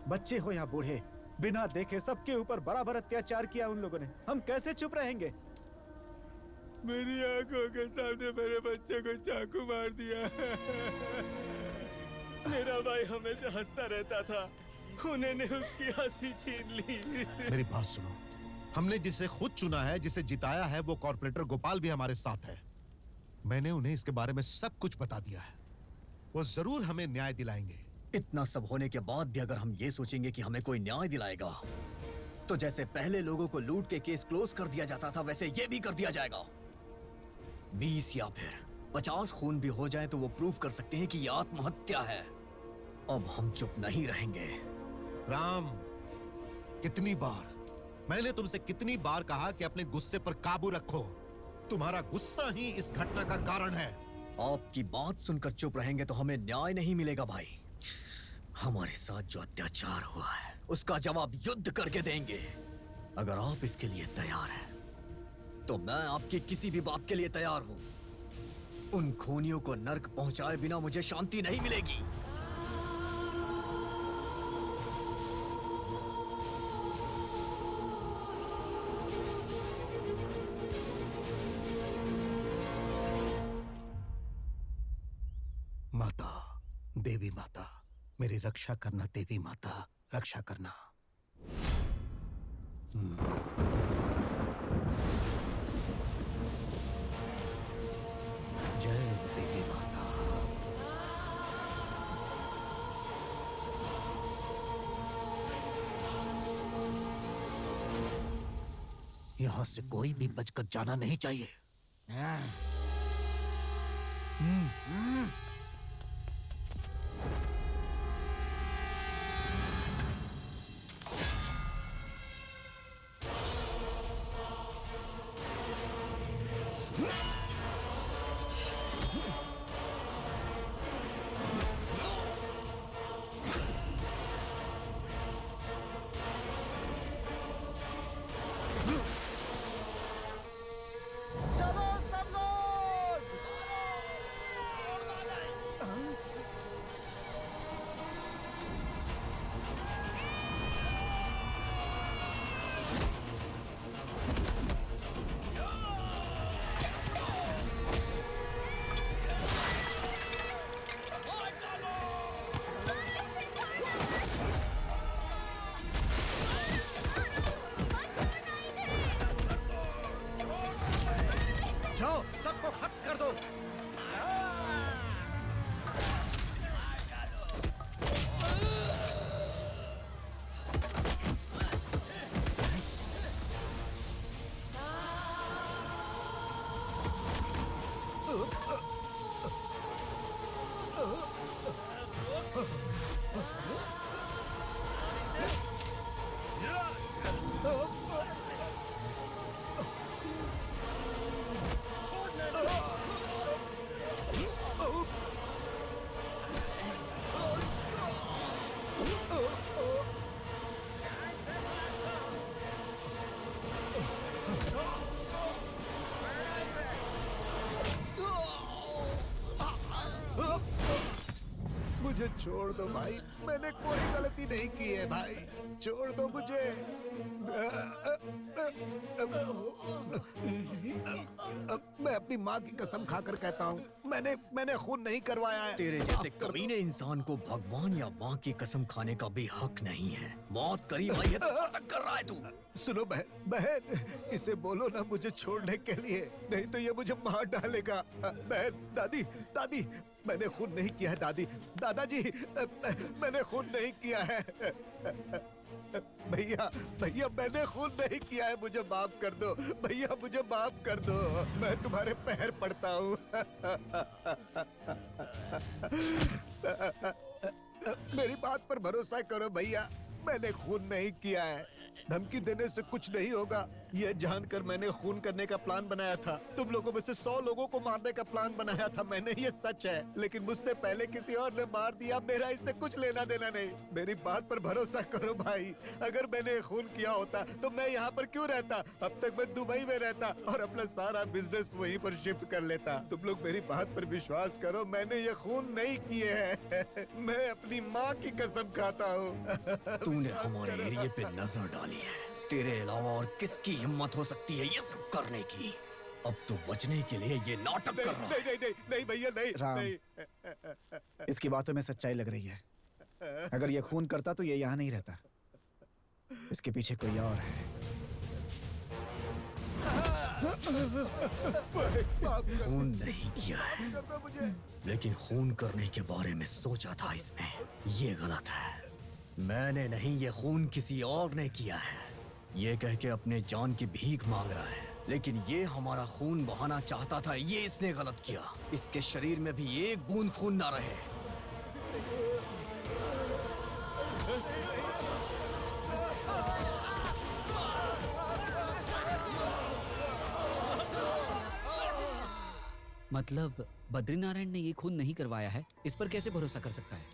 बच्चे हो या बूढ़े, बिना देखे सबके ऊपर बराबर अत्याचार किया उन लोगों ने। हम कैसे चुप रहेंगे?
मेरी आंखों के सामने मेरे बच्चे को चाकू मार दिया। मेरा भाई हमेशा हंसता रहता था, उन्होंने उसकी हंसी छीन ली।
मेरी बात सुनो, हमने जिसे खुद चुना है, जिसे जिताया है, वो कॉर्पोरेटर गोपाल भी हमारे साथ है। मैंने उन्हें इसके बारे में सब कुछ बता दिया है। वो जरूर हमें न्याय दिलाएंगे।
इतना सब होने के बाद भी अगर हम ये सोचेंगे कि हमें कोई न्याय दिलाएगा, तो जैसे पहले लोगों को लूट के केस क्लोज कर दिया जाता था वैसे ये भी कर दिया जाएगा। 20 या फिर 50 खून भी हो जाए तो वो प्रूव कर सकते हैं कि ये आत्महत्या है। अब हम चुप नहीं रहेंगे।
राम, कितनी बार मैंने तुमसे कितनी बार कहा कि अपने गुस्से पर काबू रखो। तुम्हारा गुस्सा ही इस घटना का कारण है।
आपकी बात सुनकर चुप रहेंगे तो हमें न्याय नहीं मिलेगा भाई। हमारे साथ जो अत्याचार हुआ है उसका जवाब युद्ध करके देंगे। अगर आप इसके लिए तैयार हैं तो मैं आपकी किसी भी बात के लिए तैयार हूं। उन खूनियों को नर्क पहुंचाए बिना मुझे शांति नहीं मिलेगी।
माता, देवी माता, मेरी रक्षा करना। देवी माता, रक्षा करना। जय देवी माता। यहां से कोई भी बचकर जाना नहीं चाहिए।
चलो सब लोग!
जाओ, सबको खत्म कर दो। मुझे छोड़ दो भाई, मैंने कोई गलती नहीं की है भाई, छोड़ दो मुझे। मैं अपनी माँ की कसम खाकर कहता हूँ, मैंने खून नहीं करवाया है।
तेरे जैसे कमीने इंसान को भगवान या माँ की कसम खाने का भी हक नहीं है। मौत करीब आई है तो नाटक कर रहा है तू।
सुनो बहन, इसे बोलो ना मुझे छोड़ने के लिए, नहीं तो ये मुझे मार डालेगा। बहन, दादी, मैंने खून नहीं किया है। दादाजी, मैंने खून नहीं किया है। भैया, मैंने खून नहीं किया है, मुझे माफ कर दो भैया, मुझे माफ कर दो, मैं तुम्हारे पैर पड़ता हूँ। मेरी बात पर भरोसा करो भैया, मैंने खून नहीं किया है। धमकी देने से कुछ नहीं होगा, ये जानकर मैंने खून करने का प्लान बनाया था। तुम लोगों में से 100 लोगों को मारने का प्लान बनाया था मैंने, ये सच है। लेकिन मुझसे पहले किसी और ने मार दिया, मेरा इससे कुछ लेना देना नहीं। मेरी बात पर भरोसा करो भाई, अगर मैंने खून किया होता तो मैं यहाँ पर क्यों रहता? अब तक मैं दुबई में रहता और अपना सारा बिजनेस वहीं पर शिफ्ट कर लेता। तुम लोग मेरी बात पर विश्वास करो, मैंने ये खून नहीं किए हैं। मैं अपनी माँ की कसम खाता हूँ।
तूने हमारे एरिया पे नजर डाली है, तेरे अलावा और किसकी हिम्मत हो सकती है ये सब करने की? अब तू बचने के लिए ये नाटक कर रहा है।
नहीं भैया, नहीं
राम,
नहीं।
इसकी बातों में सच्चाई लग रही है। अगर ये खून करता तो ये यहाँ नहीं रहता। इसके पीछे कोई और है।
खून नहीं किया है, लेकिन खून करने के बारे में सोचा था इसने। ये गलत है। मैंने नहीं, ये खून किसी और ने किया है। ये कह के अपने जान की भीख मांग रहा है, लेकिन ये हमारा खून बहाना चाहता था। ये इसने गलत किया। इसके शरीर में भी एक बूंद खून ना रहे।
मतलब बद्रीनारायण ने ये खून नहीं करवाया है, इस पर कैसे भरोसा कर सकता है?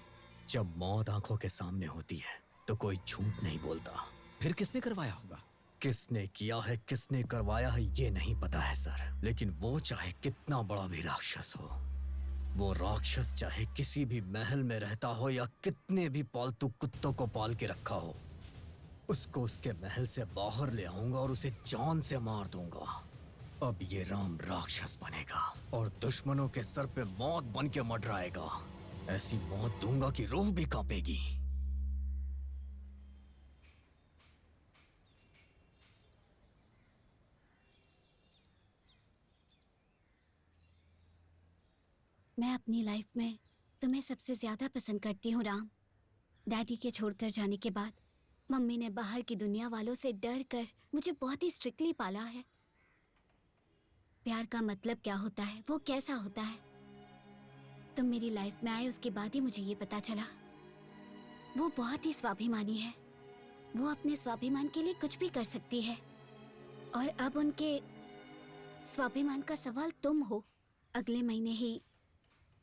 जब मौत आंखों के सामने होती है तो कोई झूठ नहीं बोलता।
फिर किसने करवाया होगा?
किसने किया है, किसने करवाया है, ये नहीं पता है सर। लेकिन वो चाहे कितना बड़ा भी राक्षस हो, वो राक्षस चाहे किसी भी महल में रहता हो या कितने भी पालतू कुत्तों को पाल के रखा हो, उसको उसके महल से बाहर ले आऊंगा और उसे जान से मार दूंगा। अब ये राम राक्षस बनेगा और दुश्मनों के सर पे मौत बन के मंडराएगा। ऐसी मौत दूंगा कि रूह भी कांपेगी।
मैं अपनी लाइफ में तुम्हें सबसे ज्यादा पसंद करती हूँ राम। डैडी के छोड़कर जाने के बाद मम्मी ने बाहर की दुनिया वालों से डर कर मुझे बहुत ही स्ट्रिक्टली पाला है। प्यार का मतलब क्या होता है, वो कैसा होता है, तुम मेरी लाइफ में आए उसके बाद ही मुझे ये पता चला। वो बहुत ही स्वाभिमानी है। वो अपने स्वाभिमान के लिए कुछ भी कर सकती है। और अब उनके स्वाभिमान का सवाल तुम हो। अगले महीने ही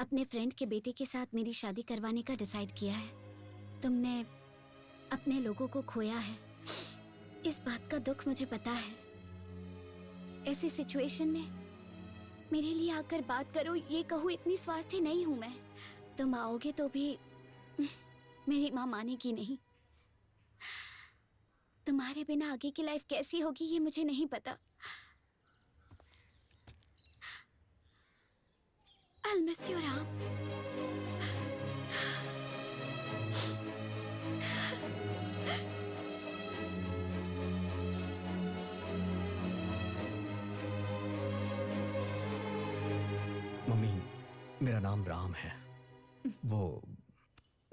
अपने फ्रेंड के बेटे के साथ मेरी शादी करवाने का डिसाइड किया है। तुमने अपने लोगों को खोया है, इस बात का दुख मुझे पता है। ऐसी सिचुएशन में मेरे लिए आकर बात करो, ये कहूँ इतनी स्वार्थी नहीं हूं मैं। तुम आओगे तो भी मेरी माँ मानेगी नहीं। तुम्हारे बिना आगे की लाइफ कैसी होगी ये मुझे नहीं पता। I'll miss you, Ram.
Mummy, मेरा नाम राम है। वो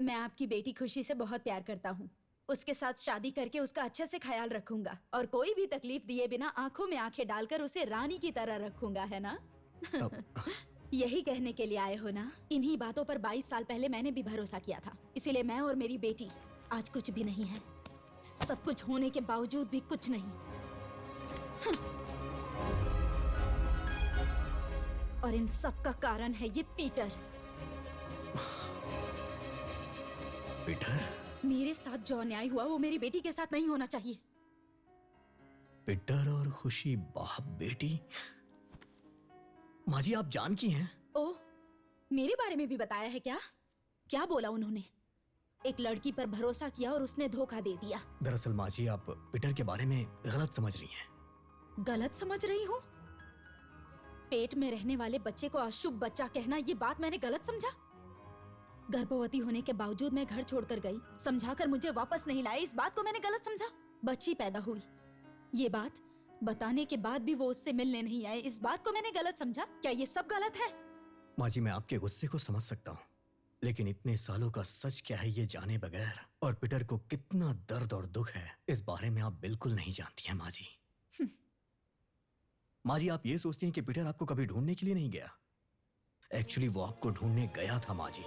मैं आपकी बेटी खुशी से बहुत प्यार करता हूँ। उसके साथ शादी करके उसका अच्छे से ख्याल रखूंगा और कोई भी तकलीफ दिए बिना आंखों में आंखें डालकर उसे रानी की तरह रखूंगा, है ना? यही कहने के लिए आए हो ना? इन्हीं बातों पर 22 साल पहले मैंने भी भरोसा किया था। इसीलिए मैं और मेरी बेटी आज कुछ भी नहीं है। सब कुछ होने के बावजूद भी कुछ नहीं। और इन सब का कारण है ये पीटर।
पीटर?
मेरे साथ जो अन्याय हुआ वो मेरी बेटी के साथ नहीं होना चाहिए।
पीटर और खुशी बाप बेटी? माँ जी, आप जान की हैं?
ओ, मेरे बारे में भी बताया है क्या? क्या बोला उन्होंने? एक लड़की पर भरोसा किया और उसने धोखा दे दिया।
दरअसल माँ जी, आप पीटर के बारे में गलत समझ रही हैं।
गलत समझ रही हूँ? पेट में रहने वाले बच्चे को अशुभ बच्चा कहना, ये बात मैंने गलत समझा? गर्भवती होने के बावजूद मैं घर छोड़कर गई, समझाकर मुझे वापस नहीं लाए, इस बात को मैंने गलत समझा? बच्ची पैदा हुई, ये बात बताने के बाद भी वो उससे मिलने नहीं आए, इस बात को मैंने गलत समझा? क्या ये सब गलत है?
माँ जी, मैं आपके गुस्से को समझ सकता हूँ, लेकिन इतने सालों का सच क्या है ये जाने बगैर और पीटर को कितना दर्द और दुख है, इस बारे में आप बिल्कुल नहीं जानती हैं माँ जी। माँ जी, आप ये सोचती हैं कि पीटर आपको कभी ढूंढने के लिए नहीं गया। एक्चुअली वो आपको ढूंढने गया था माँ जी।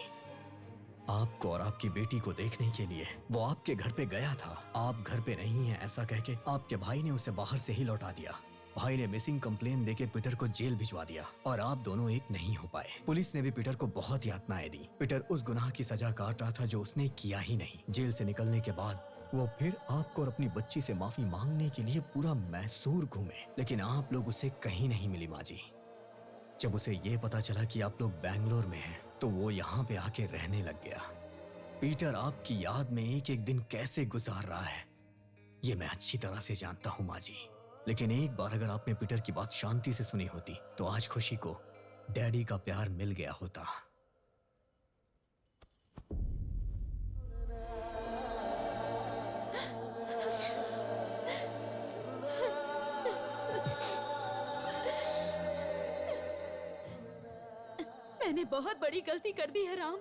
आपको और आपकी बेटी को देखने के लिए वो आपके घर पे गया था। आप घर पे नहीं हैं ऐसा कह के आपके भाई ने उसे बाहर से ही लौटा दिया। भाई ने मिसिंग कंप्लेन देके पीटर को जेल भिजवा दिया और आप दोनों एक नहीं हो पाए। पुलिस ने भी पीटर को बहुत यातनाएं दी। पीटर उस गुनाह की सजा काट रहा था जो उसने किया ही नहीं। जेल से निकलने के बाद वो फिर आपको और अपनी बच्ची से माफी मांगने के लिए पूरा मैसूर घूमे, लेकिन आप लोग उसे कहीं नहीं मिली माँ जी। जब उसे ये पता चला कि आप लोग बैंगलोर में हैं तो वो यहाँ पे आके रहने लग गया। पीटर आपकी याद में एक एक दिन कैसे गुजार रहा है ये मैं अच्छी तरह से जानता हूँ माँ जी। लेकिन एक बार अगर आपने पीटर की बात शांति से सुनी होती तो आज खुशी को डैडी का प्यार मिल गया होता।
मैंने बहुत बड़ी गलती कर दी है राम,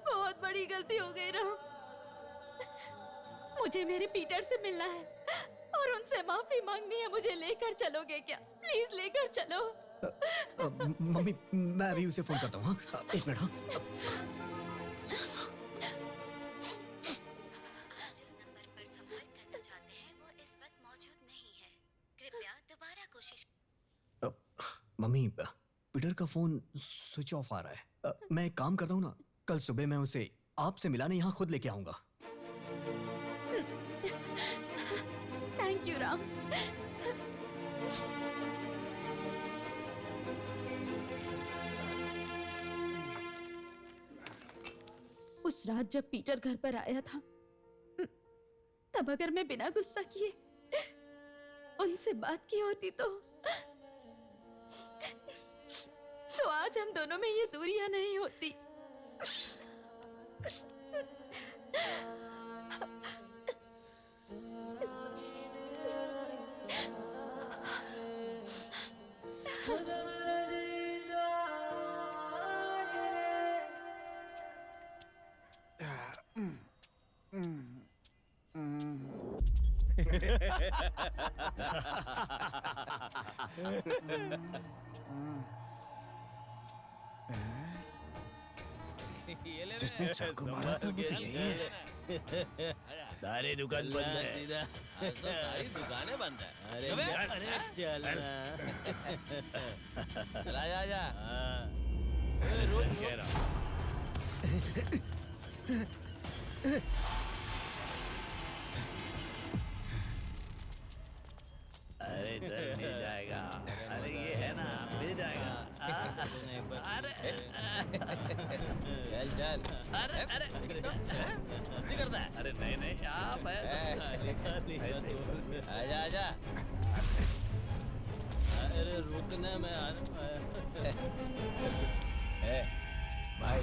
बहुत बड़ी गलती हो गई राम। मुझे मेरे पीटर से मिलना है और उनसे माफी मांगनी है। मुझे लेकर चलोगे क्या? प्लीज लेकर चलो।
मम्मी मैं अभी उसे फोन करता हूँ। हाँ एक मिनट। हाँ
जिस नंबर पर संपर्क करना चाहते हैं वो इस वक्त मौजूद नहीं है, कृपया दोबारा कोशिश।
मम्मी पीटर का फोन स्विच ऑफ आ रहा है। मैं एक काम करता हूँ ना, कल सुबह मैं उसे आपसे मिलाने यहाँ खुद लेके आऊंगा।
Thank you Ram. उस रात जब पीटर घर पर आया था तब अगर मैं बिना गुस्सा किए उनसे बात की होती तो आज हम दोनों में ये दूरियां नहीं होती।
जिसने चाकू मारा था मुझे यही है।
सारी दुकान बंद है। सीधा तो सारी दुकानें बंद है। अरे चल चला जा। सच कह रहा हूँ। अरे चल मिल जाएगा। अरे ये है ना मिल जाएगा। अरे चल चल। अरे अरे मस्ती करता है। अरे नहीं नहीं आप आजा आजा। अरे रुकना मैं आ रहा भाई।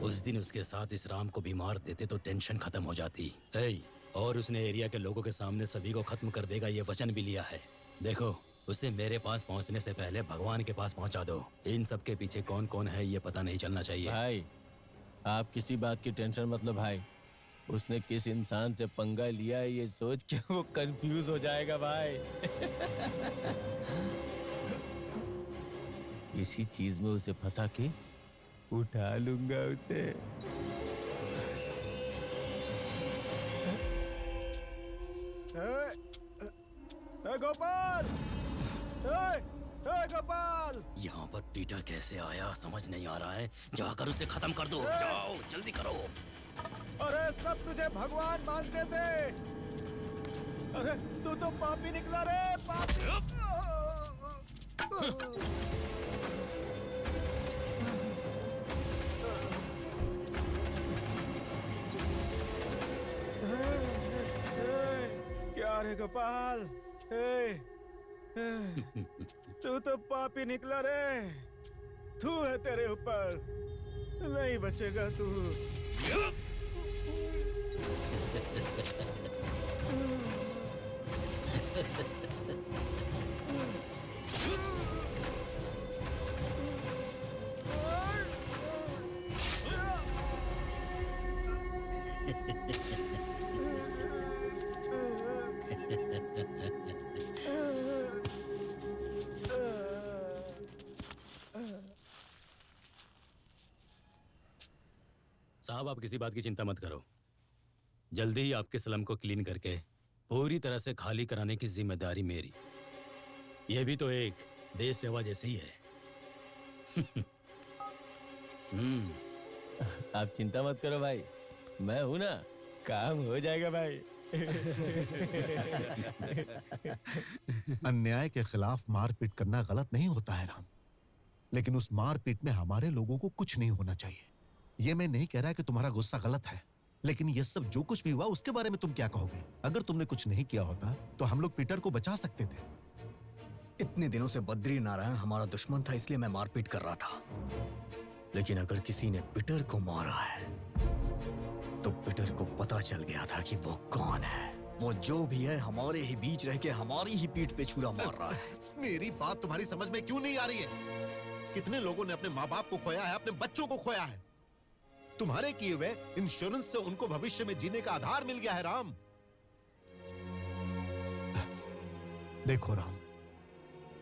उस दिन उसके साथ इस राम को भी मार देते तो टेंशन खत्म हो जाती। और उसने एरिया के लोगों के सामने सभी को खत्म कर देगा ये वचन भी लिया है। देखो उसे मेरे पास पहुंचने से पहले भगवान के पास पहुंचा दो। इन सब के पीछे कौन कौन है ये पता नहीं चलना चाहिए।
भाई आप किसी बात की टेंशन मत लो भाई। उसने किस इंसान से पंगा लिया है ये सोच के वो कंफ्यूज हो जाएगा भाई। इसी चीज में उसे फंसा के उठा लूंगा उसे।
गोपाल, गोपाल,
यहाँ पर पीटर कैसे आया समझ नहीं आ रहा है। जाकर उसे खत्म कर दो। जाओ जल्दी करो।
अरे सब तुझे भगवान मानते थे। अरे तू तो पापी निकला रे पापी। क्या रे गोपाल, तू तो पापी निकला रे। थू है तेरे ऊपर, नहीं बचेगा तू।
साहब आप किसी बात की चिंता मत करो, जल्दी ही आपके स्लम को क्लीन करके पूरी तरह से खाली कराने की जिम्मेदारी मेरी। यह भी तो एक देश सेवा जैसे ही है।
आप चिंता मत करो भाई, मैं हूं ना, काम हो जाएगा भाई।
अन्याय के खिलाफ मारपीट करना गलत नहीं होता है राम, लेकिन उस मारपीट में हमारे लोगों को कुछ नहीं होना चाहिए। ये मैं नहीं कह रहा कि तुम्हारा गुस्सा गलत है, लेकिन ये सब जो कुछ भी हुआ उसके बारे में तुम क्या कहोगे? अगर तुमने कुछ नहीं किया होता तो हम लोग पीटर को बचा सकते थे।
इतने दिनों से बद्री नारायण हमारा दुश्मन था, इसलिए मैं मारपीट कर रहा था। लेकिन अगर किसी ने पीटर को मारा है तो पीटर को पता चल गया था कि वो कौन है। वो जो भी है हमारे ही बीच रह के हमारी ही पीठ पे छुरा मार रहा है।
मेरी बात तुम्हारी समझ में क्यों नहीं आ रही है? कितने लोगों ने अपने माँ बाप को खोया है, अपने बच्चों को खोया है। तुम्हारे किए हुए इंश्योरेंस से उनको भविष्य में जीने का आधार मिल गया है राम। देखो राम,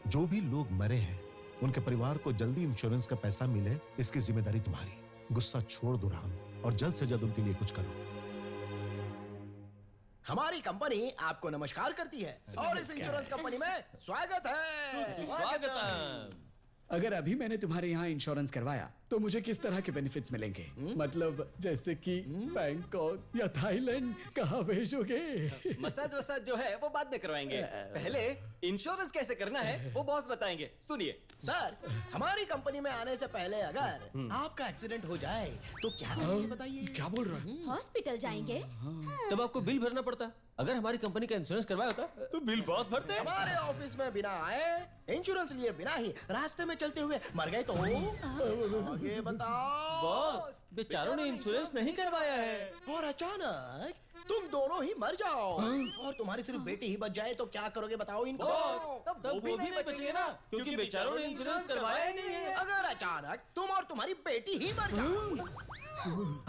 जो भी लोग मरे हैं उनके परिवार को जल्दी इंश्योरेंस का पैसा मिले, इसकी जिम्मेदारी तुम्हारी। गुस्सा छोड़ दो राम और जल्द से जल्द उनके लिए कुछ करो।
हमारी कंपनी आपको नमस्कार करती है और इस इंश्योरेंस कंपनी में स्वागत है।
अगर अभी मैंने तुम्हारे यहाँ इंश्योरेंस करवाया तो मुझे किस तरह के बेनिफिट्स मिलेंगे? मतलब जैसे कि बैंकॉक या थाईलैंड कहाँ भेजोगे?
मसाज वसाज जो है वो बाद में करवाएंगे, पहले इंश्योरेंस कैसे करना है वो बॉस बताएंगे। सुनिए
सर, हमारी कंपनी में आने से पहले अगर आपका एक्सीडेंट हो जाए तो क्या करेंगे बताइए?
क्या बोल रहा है?
हॉस्पिटल जाएंगे?
तब आपको बिल भरना पड़ता। अगर हमारी कंपनी का इंश्योरेंस करवाया होता तो बिल बॉस भरते।
हमारे ऑफिस में बिना आए, इंश्योरेंस लिए बिना ही रास्ते में चलते हुए मर गए तो आगे बताओ।
बॉस, बेचारों ने इंश्योरेंस नहीं करवाया है
और अचानक तुम दोनों ही मर जाओ और तुम्हारी सिर्फ बेटी ही बच जाए तो क्या करोगे बताओ इनको?
तब वो भी नहीं बचेंगे ना, क्योंकि बेचारों ने इंश्योरेंस करवाया ही नहीं है।
अगर अचानक तुम और तुम्हारी बेटी ही मर जाओ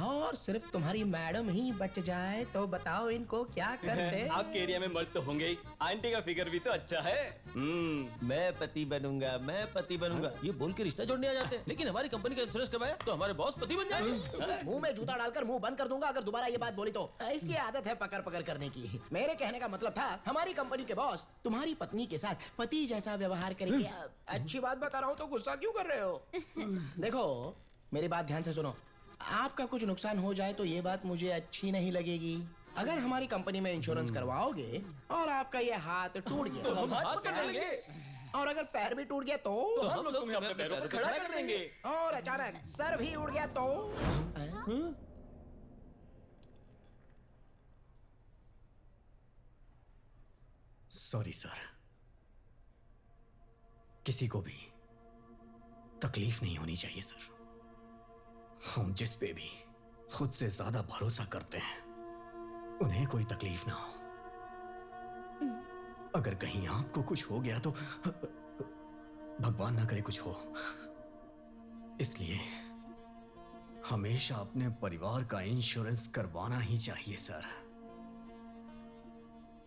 और सिर्फ तुम्हारी मैडम ही बच जाए तो बताओ इनको क्या करते?
आपके एरिया में मर्द तो होंगे ही, आंटी का फिगर भी तो अच्छा है।
मैं पति बनूंगा, मैं पति बनूंगा, ये बोल के रिश्ता जोड़ने आ जाते हैं। लेकिन हमारी कंपनी का इंश्योरेंस करवाया तो हमारे बॉस पति बन जाएंगे।
मुंह में जूता डालकर मुंह बंद कर दूंगा अगर दोबारा ये बात बोली तो। इसकी आदत है पकड़ पकड़ करने की। मेरे कहने का मतलब था हमारी कंपनी के बॉस तुम्हारी पत्नी के साथ पति जैसा व्यवहार करेंगे। अच्छी बात बता रहा हूँ तो गुस्सा क्यों कर रहे हो? देखो मेरी बात ध्यान से सुनो, आपका कुछ नुकसान हो जाए तो ये बात मुझे अच्छी नहीं लगेगी। अगर हमारी कंपनी में इंश्योरेंस करवाओगे और आपका ये हाथ टूट गया
तो हम हाथ पकड़ लेंगे।
और अगर पैर भी टूट गया तो
हम लोग तुम्हें अपने पैरों पर खड़ा कर देंगे।
और अचानक सर भी उड़ गया तो
सॉरी सर, किसी को भी तकलीफ नहीं होनी चाहिए सर। हम जिस पे भी खुद से ज्यादा भरोसा करते हैं उन्हें कोई तकलीफ ना हो। अगर कहीं आपको कुछ हो गया तो भगवान ना करे कुछ हो, इसलिए हमेशा अपने परिवार का इंश्योरेंस करवाना ही चाहिए सर।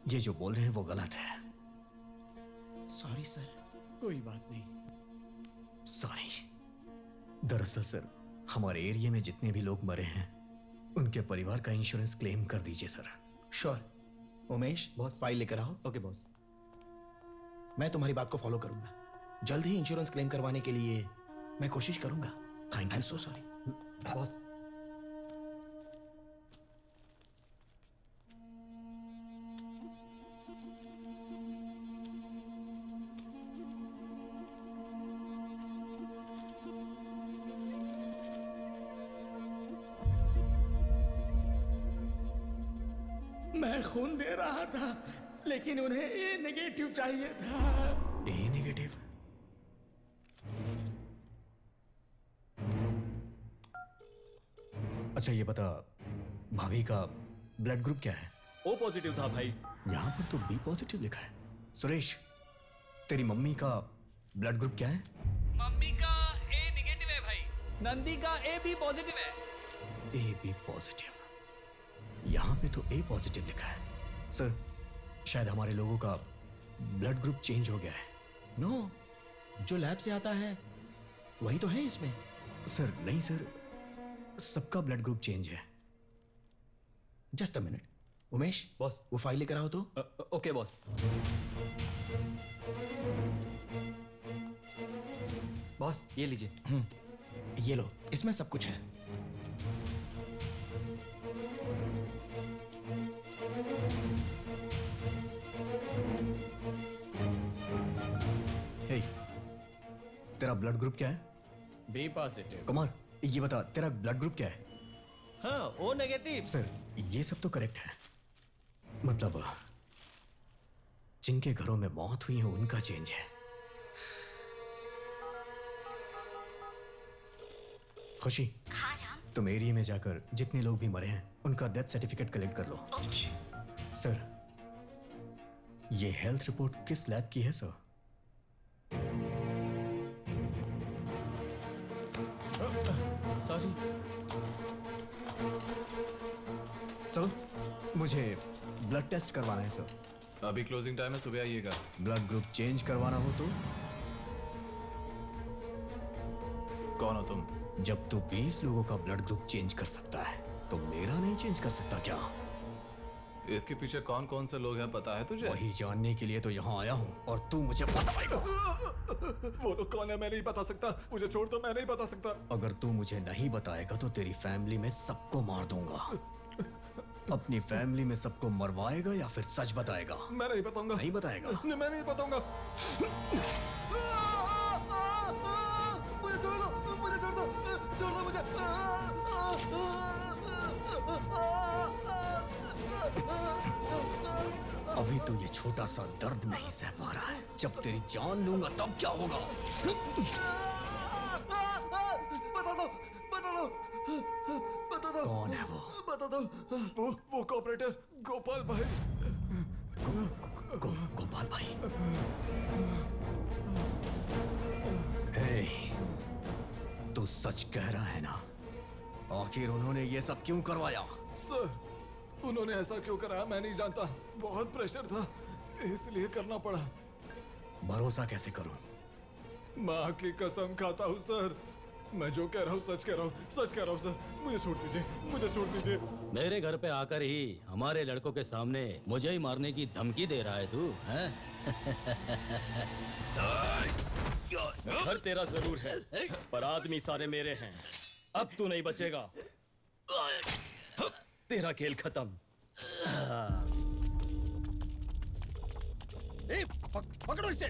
ये जो बोल रहे हैं वो गलत है।
Sorry sir.
कोई बात नहीं।
सॉरी। दरअसल सर, हमारे एरिया में जितने भी लोग मरे हैं उनके परिवार का इंश्योरेंस क्लेम कर दीजिए sir.
Sure. Umesh, boss file लेकर आओ।
Okay boss.
मैं तुम्हारी बात को फॉलो करूंगा। जल्द ही इंश्योरेंस क्लेम करवाने के लिए मैं कोशिश करूंगा।
Thank you.
So sorry
boss.
मैं खून दे रहा था लेकिन उन्हें ए नेगेटिव चाहिए था।
ए नेगेटिव? अच्छा ये बता, भाभी का ब्लड ग्रुप क्या है?
ओ पॉजिटिव था भाई।
यहाँ पर तो बी पॉजिटिव लिखा है। सुरेश, तेरी मम्मी का ब्लड ग्रुप क्या है?
मम्मी का ए नेगेटिव है भाई। नंदी का ए बी पॉजिटिव है।
A B positive? यहाँ पे तो ए पॉजिटिव लिखा है। सर, शायद हमारे लोगों का ब्लड ग्रुप चेंज हो गया है।
नो, जो लैब से आता है वही तो है इसमें।
सर नहीं सर, सबका ब्लड ग्रुप चेंज है।
Just a minute. Umesh
boss,
वो फाइल लेकर आओ तो।
Okay boss. बॉस ये लीजिए।
ये लो, इसमें सब कुछ है।
हे, तेरा ब्लड ग्रुप क्या है?
B positive.
कुमार, ये बता तेरा ब्लड ग्रुप क्या है?
हाँ, ओ नेगेटिव।
सर, ये सब तो करेक्ट है। मतलब जिनके घरों में मौत हुई है उनका चेंज है। खुशी, तुम एरिया में जाकर जितने लोग भी मरे हैं उनका डेथ सर्टिफिकेट कलेक्ट कर लो। सर, ये हेल्थ रिपोर्ट किस लैब की है सर?
सॉरी
सर, मुझे ब्लड टेस्ट करवाना है सर।
अभी क्लोजिंग टाइम है, सुबह आइएगा।
ब्लड ग्रुप चेंज करवाना हो तो?
कौन हो तुम?
जब तू 20 लोगों का ब्लड ग्रुप चेंज कर सकता है तो मेरा नहीं चेंज कर सकता क्या?
इसके पीछे कौन कौन से लोग हैं पता है तुझे?
वही जानने के लिए तो यहाँ आया हूँ और तू मुझे बताएगा।
वो लोग कौन है मैं नहीं बता सकता। मुझे छोड़ दो, मैं नहीं बता सकता।
अगर तू मुझे नहीं बताएगा तो तेरी फैमिली में सबको मार दूंगा। अपनी फैमिली में सबको मरवाएगा या फिर सच बताएगा?
मैं नहीं बताऊंगा।
नहीं बताएगा?
मैं नहीं बताऊंगा। मुझे छोड़ दो, मुझे छोड़ दो, छोड़ दो मुझे।
अभी तो ये छोटा सा दर्द नहीं सह पा रहा है, जब तेरी जान लूंगा तब क्या होगा?
बता दो, बता दो, बता दो।
कौन है वो?
बता दो। वो कॉपरेटर गोपाल भाई।
गोपाल भाई। हे, तू सच कह रहा है ना? आखिर उन्होंने ये सब क्यों करवाया?
सर, उन्होंने ऐसा क्यों कराया मैं नहीं जानता। बहुत प्रेशर था इसलिए करना पड़ा।
भरोसा कैसे करूं?
माँ की कसम खाता हूँ सर, मैं जो कह रहा हूँ सच कह रहा हूँ, सच कह रहा हूँ सर। मुझे छोड़ दीजिए, मुझे छोड़ दीजिए।
मेरे घर पे आकर ही हमारे लड़कों के सामने मुझे ही मारने की धमकी दे रहा है तू, हैं?
घर तेरा जरूर है पर आदमी सारे मेरे हैं। अब तू नहीं बचेगा। तेरा खेल खत्म। पकड़ो इसे।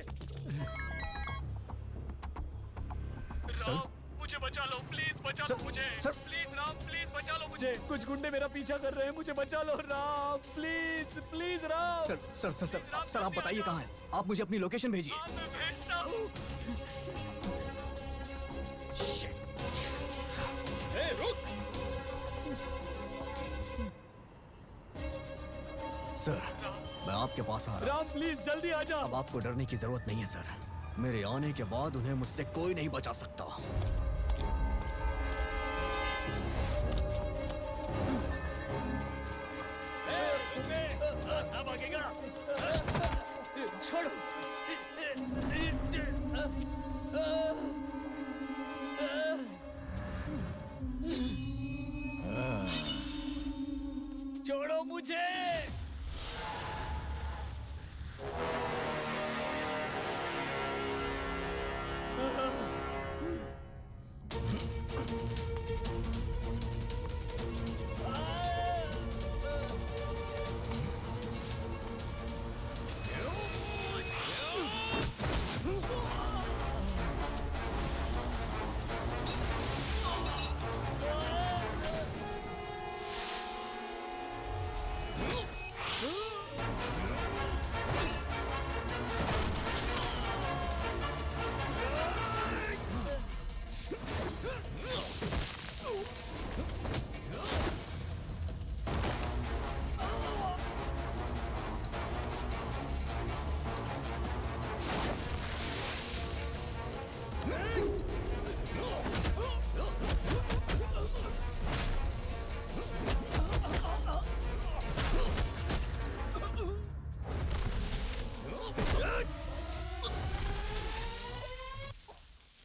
राम, मुझे बचा लो प्लीज, बचा लो मुझे। प्लीज राम, प्लीज बचा लो मुझे। कुछ गुंडे मेरा पीछा कर रहे हैं, मुझे बचा लो Ram, please please Ram.
Sir sir sir sir, sir आप बताइए कहाँ हैं? आप मुझे अपनी लोकेशन भेजिए।
मैं भेजता हूँ।
रुक।
सर, मैं आपके पास आ रहा हूँ।
राम प्लीज जल्दी आ जा।
अब आपको डरने की जरूरत नहीं है सर। मेरे आने के बाद उन्हें मुझसे कोई नहीं बचा सकता।
भागेगा? छोड़ो। छोड़ो मुझे।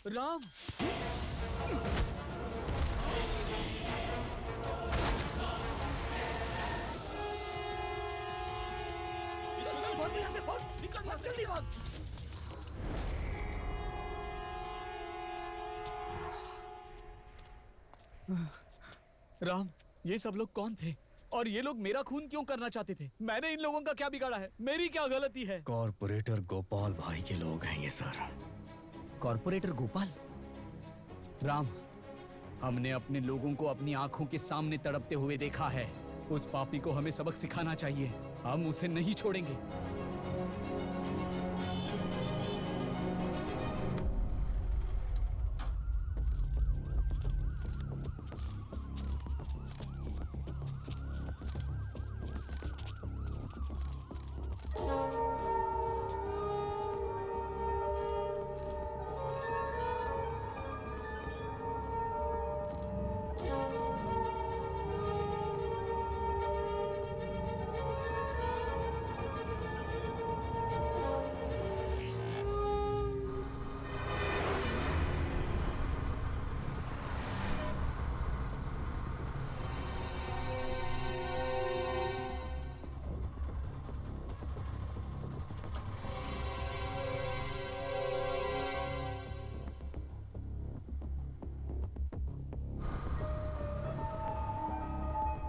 राम चल चल भाग यहाँ से, भाग, निकल भाग, जल्दी भाग। राम, ये सब लोग कौन थे और ये लोग मेरा खून क्यों करना चाहते थे? मैंने इन लोगों का क्या बिगाड़ा है? मेरी क्या गलती है?
कॉर्पोरेटर गोपाल भाई के लोग हैं ये सर।
कॉर्पोरेटर गोपाल?
राम, हमने अपने लोगों को अपनी आंखों के सामने तड़पते हुए देखा है। उस पापी को हमें सबक सिखाना चाहिए। हम उसे नहीं छोड़ेंगे।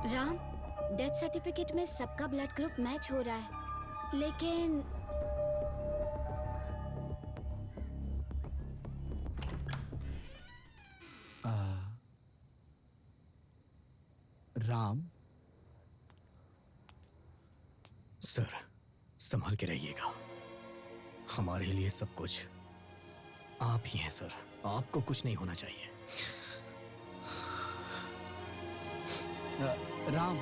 राम, डेथ सर्टिफिकेट में सबका ब्लड ग्रुप मैच हो रहा है, लेकिन
राम,
सर संभाल के रहिएगा। हमारे लिए सब कुछ आप ही हैं सर। आपको कुछ नहीं होना चाहिए।
राम,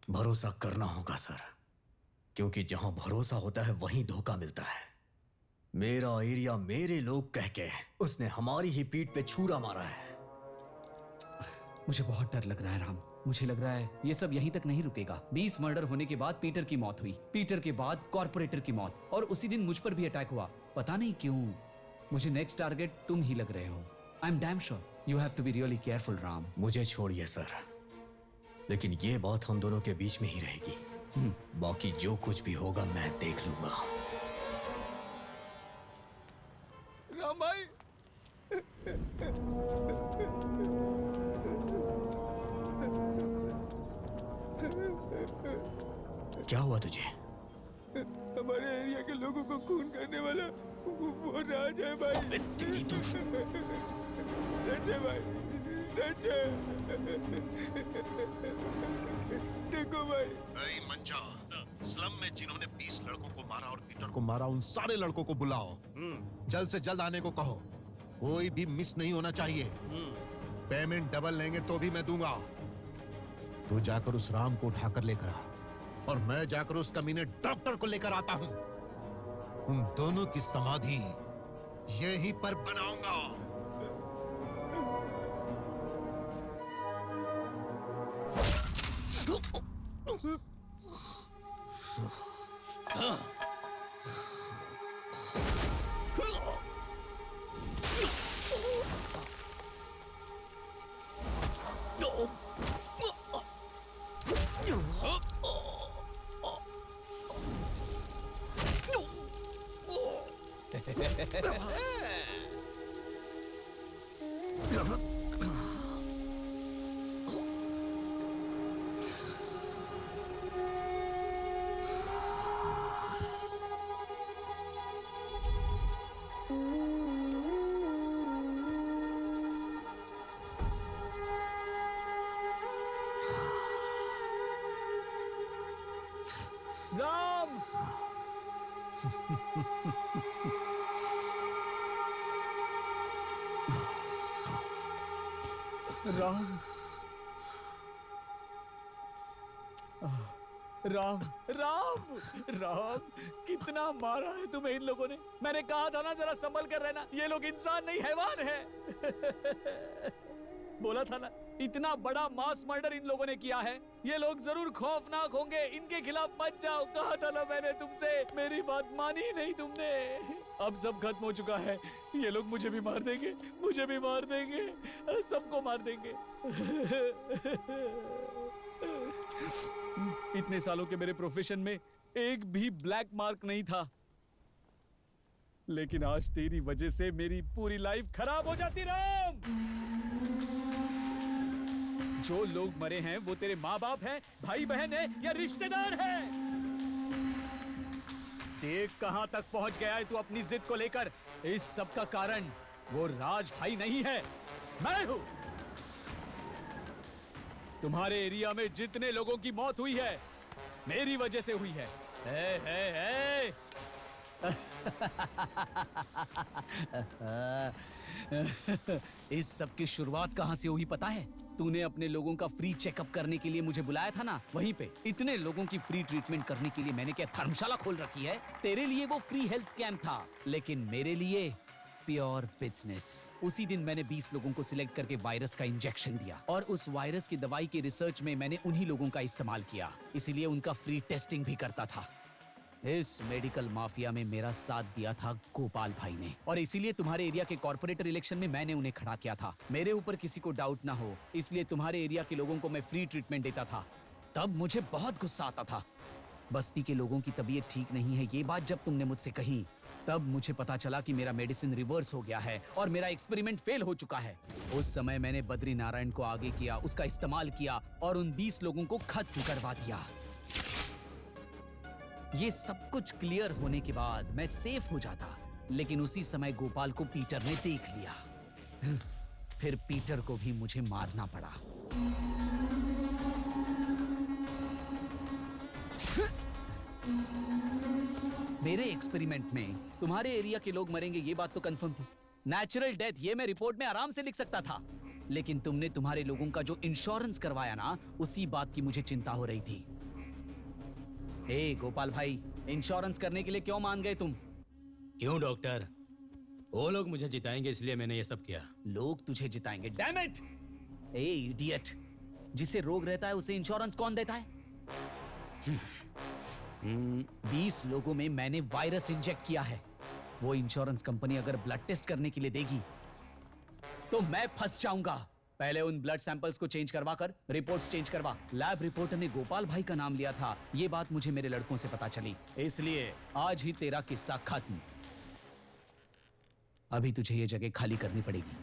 भरोसा करना होगा सर, क्योंकि जहां भरोसा होता है वहीं धोखा मिलता है। मेरा एरिया मेरे लोग कह के उसने हमारी ही पीठ पे छुरा मारा है।
मुझे बहुत डर लग रहा है राम। मुझे लग रहा है ये सब यहीं तक नहीं रुकेगा। 20 मर्डर होने के बाद पीटर की मौत हुई, पीटर के बाद कॉर्पोरेटर की मौत, और उसी दिन मुझ पर भी अटैक हुआ। पता नहीं क्यों मुझे नेक्स्ट टारगेट तुम ही लग रहे हो। I am damn sure you have to be really careful Ram.
मुझे छोड़िए सर, लेकिन ये बात हम दोनों के बीच में ही रहेगी। बाकी जो कुछ भी होगा मैं देख लूंगा।
राम भाई,
क्या हुआ तुझे?
हमारे एरिया के लोगों को खून करने वाला वो राज है भाई। सच है भाई, सच है। देखो भाई।
ऐ मंजा, स्लम में जिन्होंने 20 लड़कों को मारा और पीटर को मारा, उन सारे लड़कों को बुलाओ। जल्द से जल्द आने को कहो। कोई भी मिस नहीं होना चाहिए। पेमेंट डबल लेंगे तो भी मैं दूंगा। तू जाकर उस राम को उठाकर लेकर आ, और मैं जाकर उस कमीने डॉक्टर को लेकर आता हूं। उन दोनों की समाधि यहीं पर बनाऊंगा।
राम, राम, राम, राम, राम, कितना मारा है तुम्हें इन लोगों ने। मैंने कहा था ना जरा संभल कर रहना। ये लोग इंसान नहीं हैवान है। बोला था ना इतना बड़ा मास मर्डर इन लोगों ने किया है। ये लोग जरूर खौफनाक होंगे, इनके खिलाफ मत जाओ। कहा था ना मैंने तुमसे, मेरी बात मानी ही नहीं तुमने। अब सब खत्म हो चुका है। ये लोग मुझे भी मार देंगे, मुझे भी मार देंगे, सबको मार देंगे। इतने सालों के मेरे प्रोफेशन में एक भी ब्लैक मार्क नहीं था, लेकिन आज तेरी वजह से मेरी पूरी लाइफ खराब हो जाती। राम, जो लोग मरे हैं वो तेरे माँ बाप हैं, भाई बहन है या रिश्तेदार हैं। देख कहां तक पहुंच गया है तू अपनी जिद को लेकर। इस सब का कारण वो राज भाई नहीं है, मैं हूं। तुम्हारे एरिया में जितने लोगों की मौत हुई है मेरी वजह से हुई है।
इस सब की शुरुआत कहां से हुई पता है? तूने अपने लोगों का फ्री चेकअप करने के लिए मुझे बुलाया था ना, वहीं पे इतने लोगों की फ्री ट्रीटमेंट करने के लिए मैंने क्या धर्मशाला खोल रखी है? तेरे लिए वो फ्री हेल्थ कैंप था, लेकिन मेरे लिए प्योर बिजनेस। उसी दिन मैंने 20 लोगों को सिलेक्ट करके वायरस का इंजेक्शन दिया और उस वायरस की दवाई के रिसर्च में मैंने उन्हीं लोगों का इस्तेमाल किया, इसीलिए उनका फ्री टेस्टिंग भी करता था। इस मेडिकल माफिया में मेरा साथ दिया था गोपाल भाई ने, और इसीलिए तुम्हारे एरिया के कॉर्पोरेटर इलेक्शन में मैंने उन्हें खड़ा किया था। मेरे ऊपर किसी को डाउट ना हो, इसलिए तुम्हारे एरिया के लोगों को मैं फ्री ट्रीटमेंट देता था। तब मुझे बहुत गुस्सा आता था। बस्ती के लोगों की तबीयत ठीक नहीं है, ये बात जब तुमने मुझसे कही, तब मुझे पता चला कि मेरा मेडिसिन रिवर्स हो गया है और मेरा एक्सपेरिमेंट फेल हो चुका है। उस समय मैंने बद्री नारायण को आगे किया, उसका इस्तेमाल किया और उन 20 लोगों को खत्म करवा दिया। ये सब कुछ क्लियर होने के बाद मैं सेफ हो जाता, लेकिन उसी समय गोपाल को पीटर ने देख लिया। फिर पीटर को भी मुझे मारना पड़ा। मेरे एक्सपेरिमेंट में तुम्हारे एरिया के लोग मरेंगे ये बात तो कंफर्म थी। नेचुरल डेथ ये मैं रिपोर्ट में आराम से लिख सकता था, लेकिन तुमने तुम्हारे लोगों का जो इंश्योरेंस करवाया ना, उसी बात की मुझे चिंता हो रही थी। ए गोपाल भाई, इंश्योरेंस करने के लिए क्यों मान गए तुम?
क्यों डॉक्टर? वो लोग मुझे जिताएंगे इसलिए मैंने ये सब किया।
लोग तुझे जिताएंगे? Damn it! ए इडियट, जिसे रोग रहता है उसे इंश्योरेंस कौन देता है? 20 लोगों में मैंने वायरस इंजेक्ट किया है। वो इंश्योरेंस कंपनी अगर ब्लड टेस्ट करने के लिए देगी तो मैं फंस जाऊंगा। पहले उन ब्लड सैंपल्स को चेंज करवा कर रिपोर्ट्स चेंज करवा। लैब रिपोर्टर ने गोपाल भाई का नाम लिया था, ये बात मुझे मेरे लड़कों से पता चली, इसलिए आज ही तेरा किस्सा खत्म। अभी तुझे ये जगह खाली करनी पड़ेगी।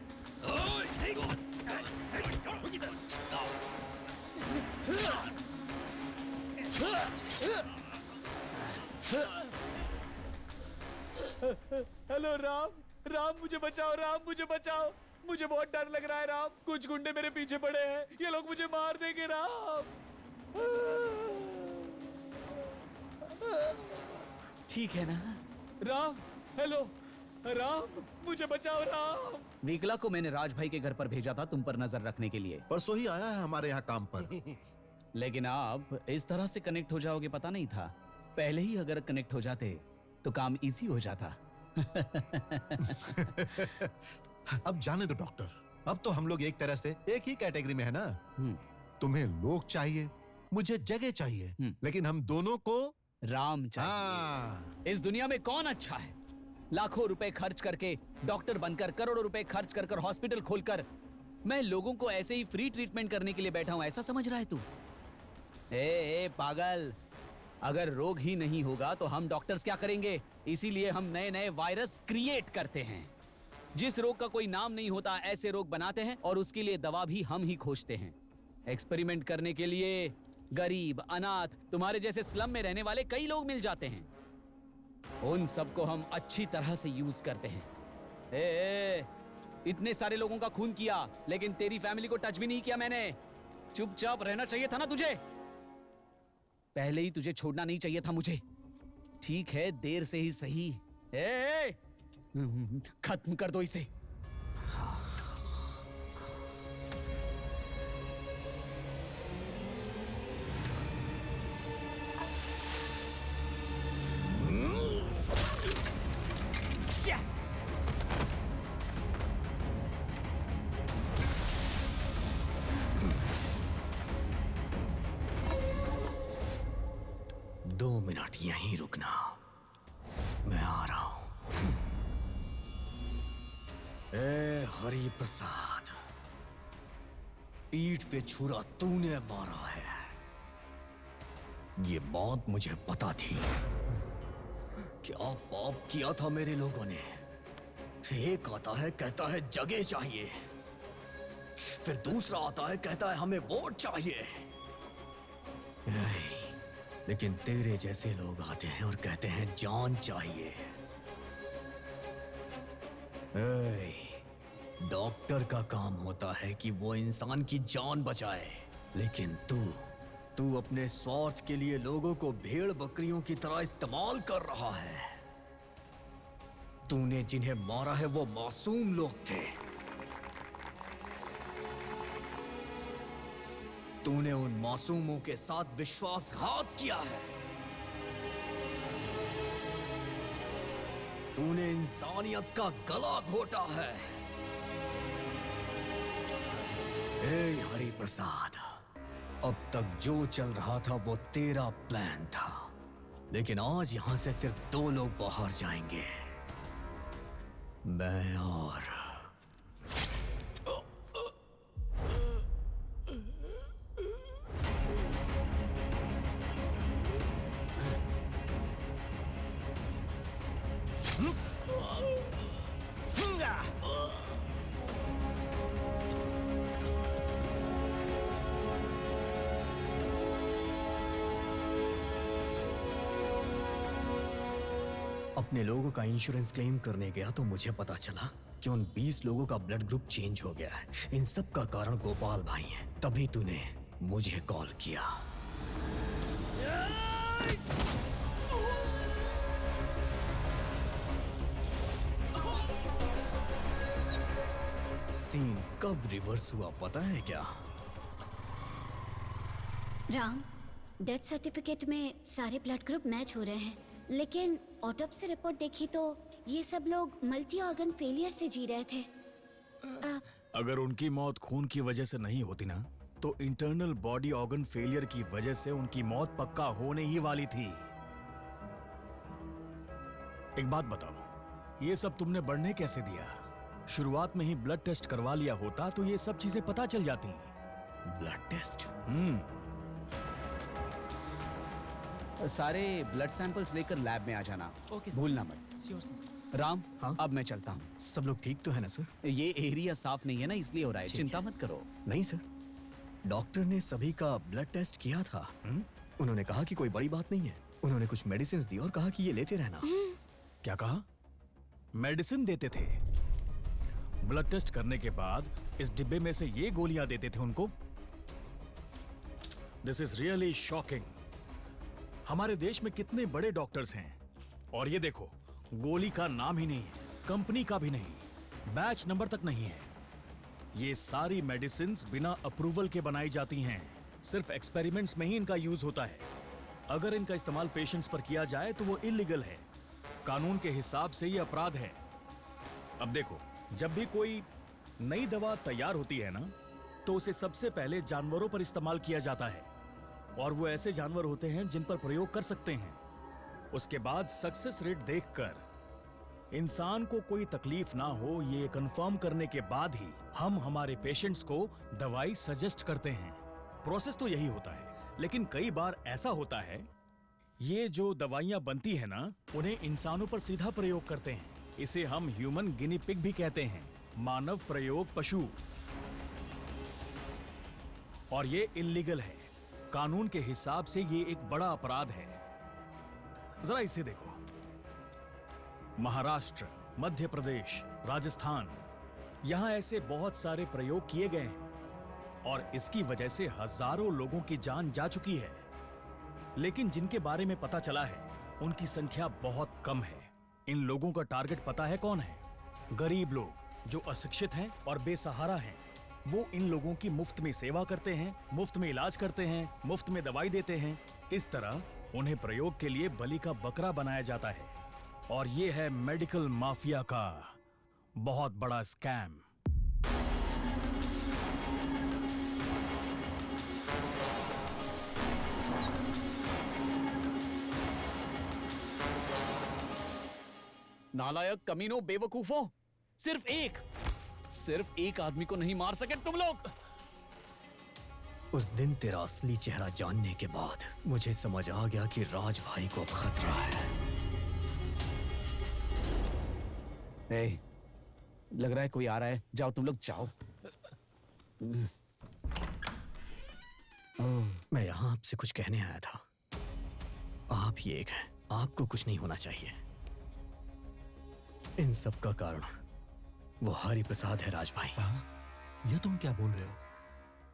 हेलो राम, राम मुझे बचाओ, राम मुझे बचाओ, मुझे बहुत डर लग रहा है राम। कुछ गुंडे मेरे पीछे पड़े हैं, ये लोग मुझे मार देंगे राम।
ठीक है ना
राम? हेलो राम, मुझे बचाओ राम।
विकला को मैंने राज भाई के घर पर भेजा था तुम पर नजर रखने के लिए।
परसों ही आया है हमारे यहाँ काम पर।
लेकिन आप इस तरह से कनेक्ट हो जाओगे पता नहीं था। पहले ही अगर कनेक्ट हो जाते तो काम इजी हो जाता।
अब जाने दो डॉक्टर, अब तो हम लोग एक तरह से एक ही कैटेगरी में है ना। तुम्हें लोग चाहिए, मुझे जगह चाहिए, लेकिन हम दोनों को
राम चाहिए। इस दुनिया में कौन अच्छा है? लाखों रुपए खर्च करके डॉक्टर बनकर, करोड़ों रुपए खर्च कर हॉस्पिटल खोलकर मैं लोगों को ऐसे ही फ्री ट्रीटमेंट करने के लिए बैठा हूं, ऐसा समझ रहा है तू? ए पागल, अगर रोग ही नहीं होगा तो हम डॉक्टर्स क्या करेंगे? इसीलिए हम नए नए वायरस क्रिएट करते हैं। जिस रोग का कोई नाम नहीं होता ऐसे रोग बनाते हैं और उसके लिए दवा भी हम ही खोजते हैं। एक्सपेरिमेंट करने के लिए गरीब, अनाथ, तुम्हारे जैसे स्लम में रहने वाले कई लोग मिल जाते हैं। उन सबको हम अच्छी तरह से यूज करते हैं। इतने सारे लोगों का खून किया लेकिन तेरी फैमिली को टच भी नहीं किया मैंने। चुपचाप रहना चाहिए था ना तुझे? पहले ही तुझे छोड़ना नहीं चाहिए था मुझे। ठीक है, देर से ही सही। खत्म कर दो इसे।
नहीं रुकना, मैं आ रहा हूं। ए हरि प्रसाद, पीठ पे छुरा तूने मारा है। ये बात मुझे पता थी। क्या पाप किया था मेरे लोगों ने। एक आता है कहता है जगह चाहिए, फिर दूसरा आता है कहता है हमें वोट चाहिए। नहीं, लेकिन तेरे जैसे लोग आते हैं और कहते हैं जान चाहिए। डॉक्टर का काम होता है कि वो इंसान की जान बचाए, लेकिन तू अपने स्वार्थ के लिए लोगों को भेड़ बकरियों की तरह इस्तेमाल कर रहा है। तूने जिन्हें मारा है वो मासूम लोग थे। तूने उन मासूमों के साथ विश्वासघात किया है। तूने इंसानियत का गला घोटा है। ए हरि प्रसाद, अब तक जो चल रहा था वो तेरा प्लान था, लेकिन आज यहां से सिर्फ 2 लोग बाहर जाएंगे, मैं और अपने लोगों का इंश्योरेंस क्लेम करने गया तो मुझे पता चला कि उन 20 लोगों का ब्लड ग्रुप चेंज हो गया है। इन सब का कारण गोपाल भाई है। तभी तूने मुझे कॉल किया। सीन कब रिवर्स हुआ पता है क्या?
राम, डेथ सर्टिफिकेट में सारे ब्लड ग्रुप मैच हो रहे हैं, लेकिन ऑटोप्सी रिपोर्ट देखी तो ये सब लोग मल्टी ऑर्गन फेलियर से जी रहे थे।
अगर उनकी मौत खून की वजह से नहीं होती ना, तो इंटरनल बॉडी ऑर्गन फेलियर की वजह से उनकी मौत पक्का होने ही वाली थी। एक बात बताओ, ये सब तुमने बढ़ने कैसे दिया? शुरुआत में ही ब्लड टेस्ट करवा लिया होता तो ये सब चीजें पता चल जाती।
Blood test? सारे ब्लड सैंपल्स लेकर लैब में आ जाना। भूलना मत। राम, हाँ? अब मैं चलता हूँ।
सब लोग ठीक तो है ना सर?
ये एरिया साफ नहीं है ना, इसलिए हो रहा है। चिंता मत करो।
नहीं सर, डॉक्टर ने सभी का ब्लड टेस्ट किया था। उन्होंने कहा कि कोई बड़ी बात नहीं है। उन्होंने कुछ मेडिसिन दी और कहा कि ये लेते रहना।
क्या कहा? मेडिसिन देते थे? ब्लड टेस्ट करने के बाद इस डिब्बे में से ये गोलियां देते थे उनको? This is really shocking. हमारे देश में कितने बड़े डॉक्टर्स हैं और ये देखो, गोली का नाम ही नहीं है, कंपनी का भी नहीं, बैच नंबर तक नहीं है। ये सारी मेडिसिन्स बिना अप्रूवल के बनाई जाती हैं। सिर्फ एक्सपेरिमेंट्स में ही इनका यूज होता है। अगर इनका इस्तेमाल पेशेंट्स पर किया जाए तो वो इलीगल है। कानून के हिसाब से ये अपराध है। अब देखो, जब भी कोई नई दवा तैयार होती है ना, तो उसे सबसे पहले जानवरों पर इस्तेमाल किया जाता है, और वो ऐसे जानवर होते हैं जिन पर प्रयोग कर सकते हैं। उसके बाद सक्सेस रेट देखकर इंसान को कोई तकलीफ ना हो ये कंफर्म करने के बाद ही हम हमारे पेशेंट्स को दवाई सजेस्ट करते हैं। प्रोसेस तो यही होता है, लेकिन कई बार ऐसा होता है ये जो दवाइयां बनती है ना, उन्हें इंसानों पर सीधा प्रयोग करते हैं। इसे हम ह्यूमन गिनी पिग भी कहते हैं, मानव प्रयोग पशु, और ये इल्लीगल है। कानून के हिसाब से ये एक बड़ा अपराध है। जरा इसे देखो, महाराष्ट्र, मध्य प्रदेश, राजस्थान, यहां ऐसे बहुत सारे प्रयोग किए गए हैं और इसकी वजह से हजारों लोगों की जान जा चुकी है। लेकिन जिनके बारे में पता चला है उनकी संख्या बहुत कम है। इन लोगों का टारगेट पता है कौन है? गरीब लोग जो अशिक्षित हैं और बेसहारा हैं। वो इन लोगों की मुफ्त में सेवा करते हैं, मुफ्त में इलाज करते हैं, मुफ्त में दवाई देते हैं। इस तरह उन्हें प्रयोग के लिए बलि का बकरा बनाया जाता है, और ये है मेडिकल माफिया का बहुत बड़ा स्कैम।
नालायक, कमीनों, बेवकूफों, सिर्फ एक आदमी को नहीं मार सके तुम लोग।
उस दिन तेरा असली चेहरा जानने के बाद मुझे समझ आ गया कि राज भाई को अब खतरा है।
ए, लग रहा है कोई आ रहा है, जाओ तुम लोग जाओ।
मैं यहाँ आपसे कुछ कहने आया था। आप ही एक हैं, आपको कुछ नहीं होना चाहिए। इन सब का कारण वो हरि प्रसाद है राज भाई।
ये तुम क्या बोल रहे हो?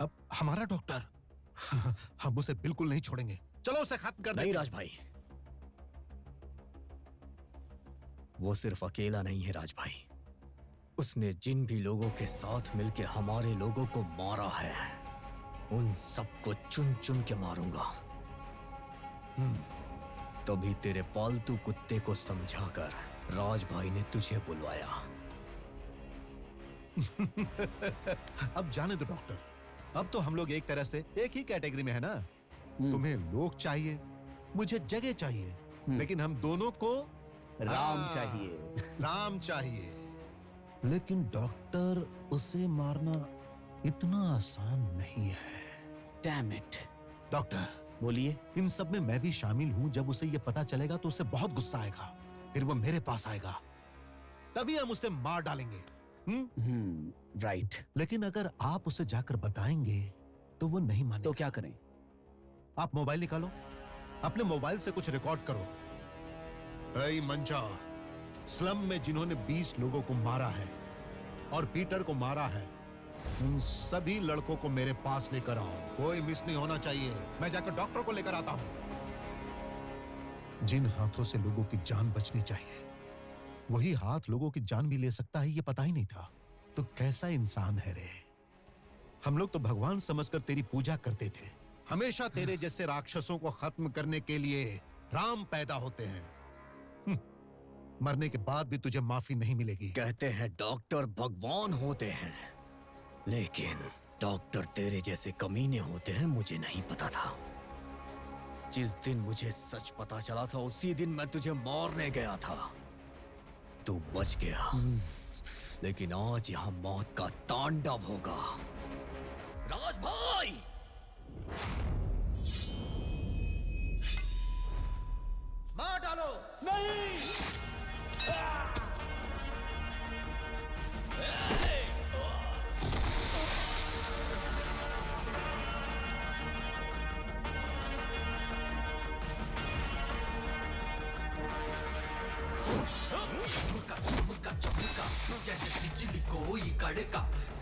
अब हमारा डॉक्टर हम उसे बिल्कुल नहीं छोड़ेंगे। चलो उसे खत्म कर
नहीं राज भाई, वो सिर्फ अकेला नहीं है राज भाई। उसने जिन भी लोगों के साथ मिलकर हमारे लोगों को मारा है, उन सबको चुन चुन के मारूंगा। तभी तेरे पालतू कुत्ते को समझाकर राज भाई ने तुझे बुलवाया।
अब जाने दो डॉक्टर, अब तो हम लोग एक तरह से एक ही कैटेगरी में है ना। तुम्हें लोग चाहिए, मुझे जगह चाहिए, लेकिन हम दोनों को
राम चाहिए।
राम चाहिए। लेकिन डॉक्टर, उसे मारना इतना आसान नहीं है।
Damn it।
डॉक्टर
बोलिए।
इन सब में मैं भी शामिल हूं। जब उसे ये पता चलेगा तो उसे बहुत गुस्सा आएगा, फिर वो मेरे पास आएगा, तभी हम उसे मार डालेंगे।
राइट।
लेकिन अगर आप उसे जाकर बताएंगे तो वो नहीं मानेगा।
तो क्या करें?
आप मोबाइल निकालो, अपने मोबाइल से कुछ रिकॉर्ड करो। ऐ मंजा, स्लम में जिन्होंने 20 लोगों को मारा है और पीटर को मारा है, उन सभी लड़कों को मेरे पास लेकर आओ। कोई मिस नहीं होना चाहिए। मैं जाकर डॉक्टर को लेकर आता हूं। जिन हाथों से लोगों की जान बचनी चाहिए, वही हाथ लोगों की जान भी ले सकता है, ये पता ही नहीं था। तो कैसा इंसान है रे। हम लोग तो भगवान समझकर तेरी पूजा करते थे। हमेशा तेरे जैसे राक्षसों को खत्म करने के लिए राम पैदा होते हैं। मरने के बाद भी तुझे माफी नहीं मिलेगी।
कहते हैं डॉक्टर भगवान होते हैं, लेकिन डॉक्टर तेरे जैसे कमीने होते हैं, मुझे नहीं पता था। जिस दिन मुझे सच पता चला था, उसी दिन मैं तुझे मारने गया था। तू बच गया, लेकिन आज यहाँ मौत का तांडव होगा। राज भाई!
मार डालो।
नहीं।
जैसे बिजली कोई कड़का,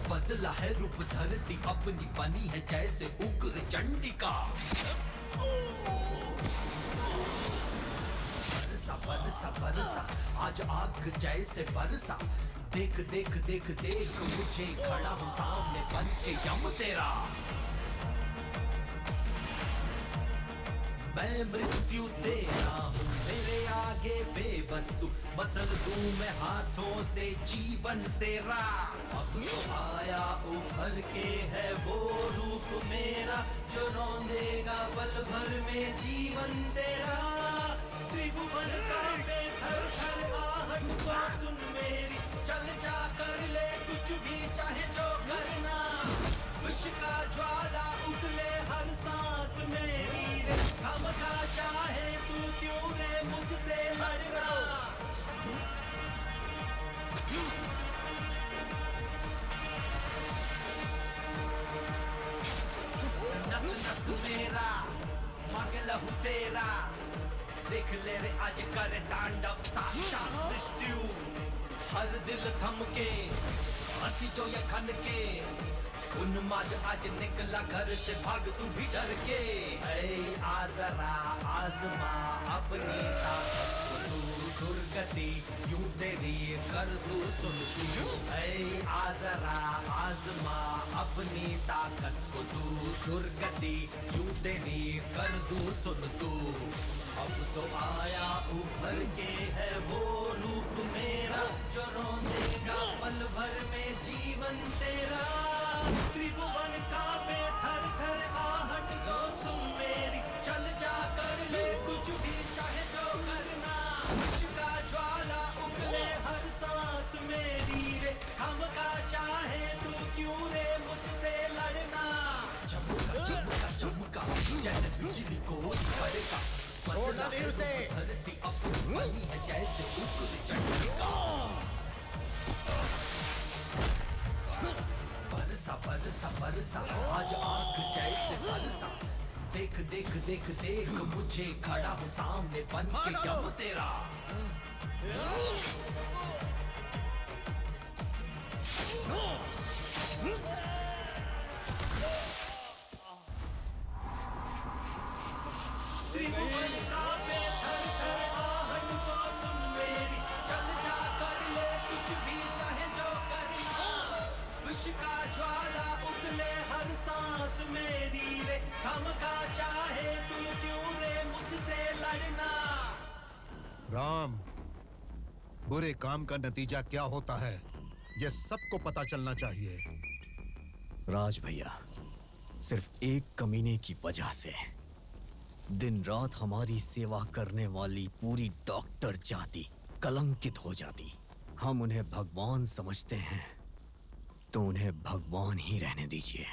बदला है रूप धरती अपनी, बनी है जैसे उग्र चंडिका। बरसा बरसा बरसा, आज आग जैसे बरसा। देख देख देख देख, मुझे खड़ा हूँ सामने बन के यम तेरा। मैं मृत्यु तेरा हूँ, मेरे आगे बेबस तू, मसल दूं मैं हाथों से जीवन तेरा। अब तो आया उभर के है वो रूप मेरा, जो रौंदेगा पल भर में जीवन तेरा। त्रिभुवन का बेथर थर आहट को सुन मेरी, चल जा कर ले कुछ भी चाहे जो करना। विष का ज्वाला उगले हर सांस मेरी रे, थम का चाहे तू क्यों रे मुझसे लड़ना। नस नस मेरा, मांगे लहू तेरा। देख ले रे आज करे तांडव साक्षात मृत्यु। हर दिल थम के हंसी जो ये खन के, उन्माद आज निकला घर से, भाग तू भी डर के। ऐ आजरा आजमा अपनी ताकत को, तू दुर्गति यूं तेरी कर दू सुन तू। ऐ आजरा आजमा अपनी ताकत को, तू दुर्गति यूं तेरी कर दू सुन तू। अब तो आया उभर के है वो रूप मेरा, जो रौंदेगा पल भर में जीवन तेरा। त्रिभुवन का बेथर थर आहट को सुन मेरी, चल जा कर ले कुछ भी चाहे जो करना। विष का ज्वाला उगले मेरी रे हम का चाहे तू क्यों रे मुझसे लड़ना चमका चमका चमका जैसे बिजली को कड़का
छोड़ना नहीं उसे।
धरती अफवाही है जैसे उगल चंडिका बरसा बरसा बरसा आज आग जैसे बरसा देख देख देख देख मुझे खड़ा हूँ सामने बन के जब तेरा त्रिभुवन कांपे थर थर आहट को सुन मेरी चल जा कर ले कुछ भी चाहे जो करना विष का ज्वाला उगले हर सांस मेरी रे हम का चाहे तू क्यों रे मुझसे लड़ना
राम, बुरे काम का नतीजा क्या होता है ये सबको पता चलना चाहिए।
राज भैया, सिर्फ एक कमीने की वजह से दिन रात हमारी सेवा करने वाली पूरी डॉक्टर जाति कलंकित हो जाती। हम उन्हें भगवान समझते हैं तो उन्हें भगवान ही रहने दीजिए।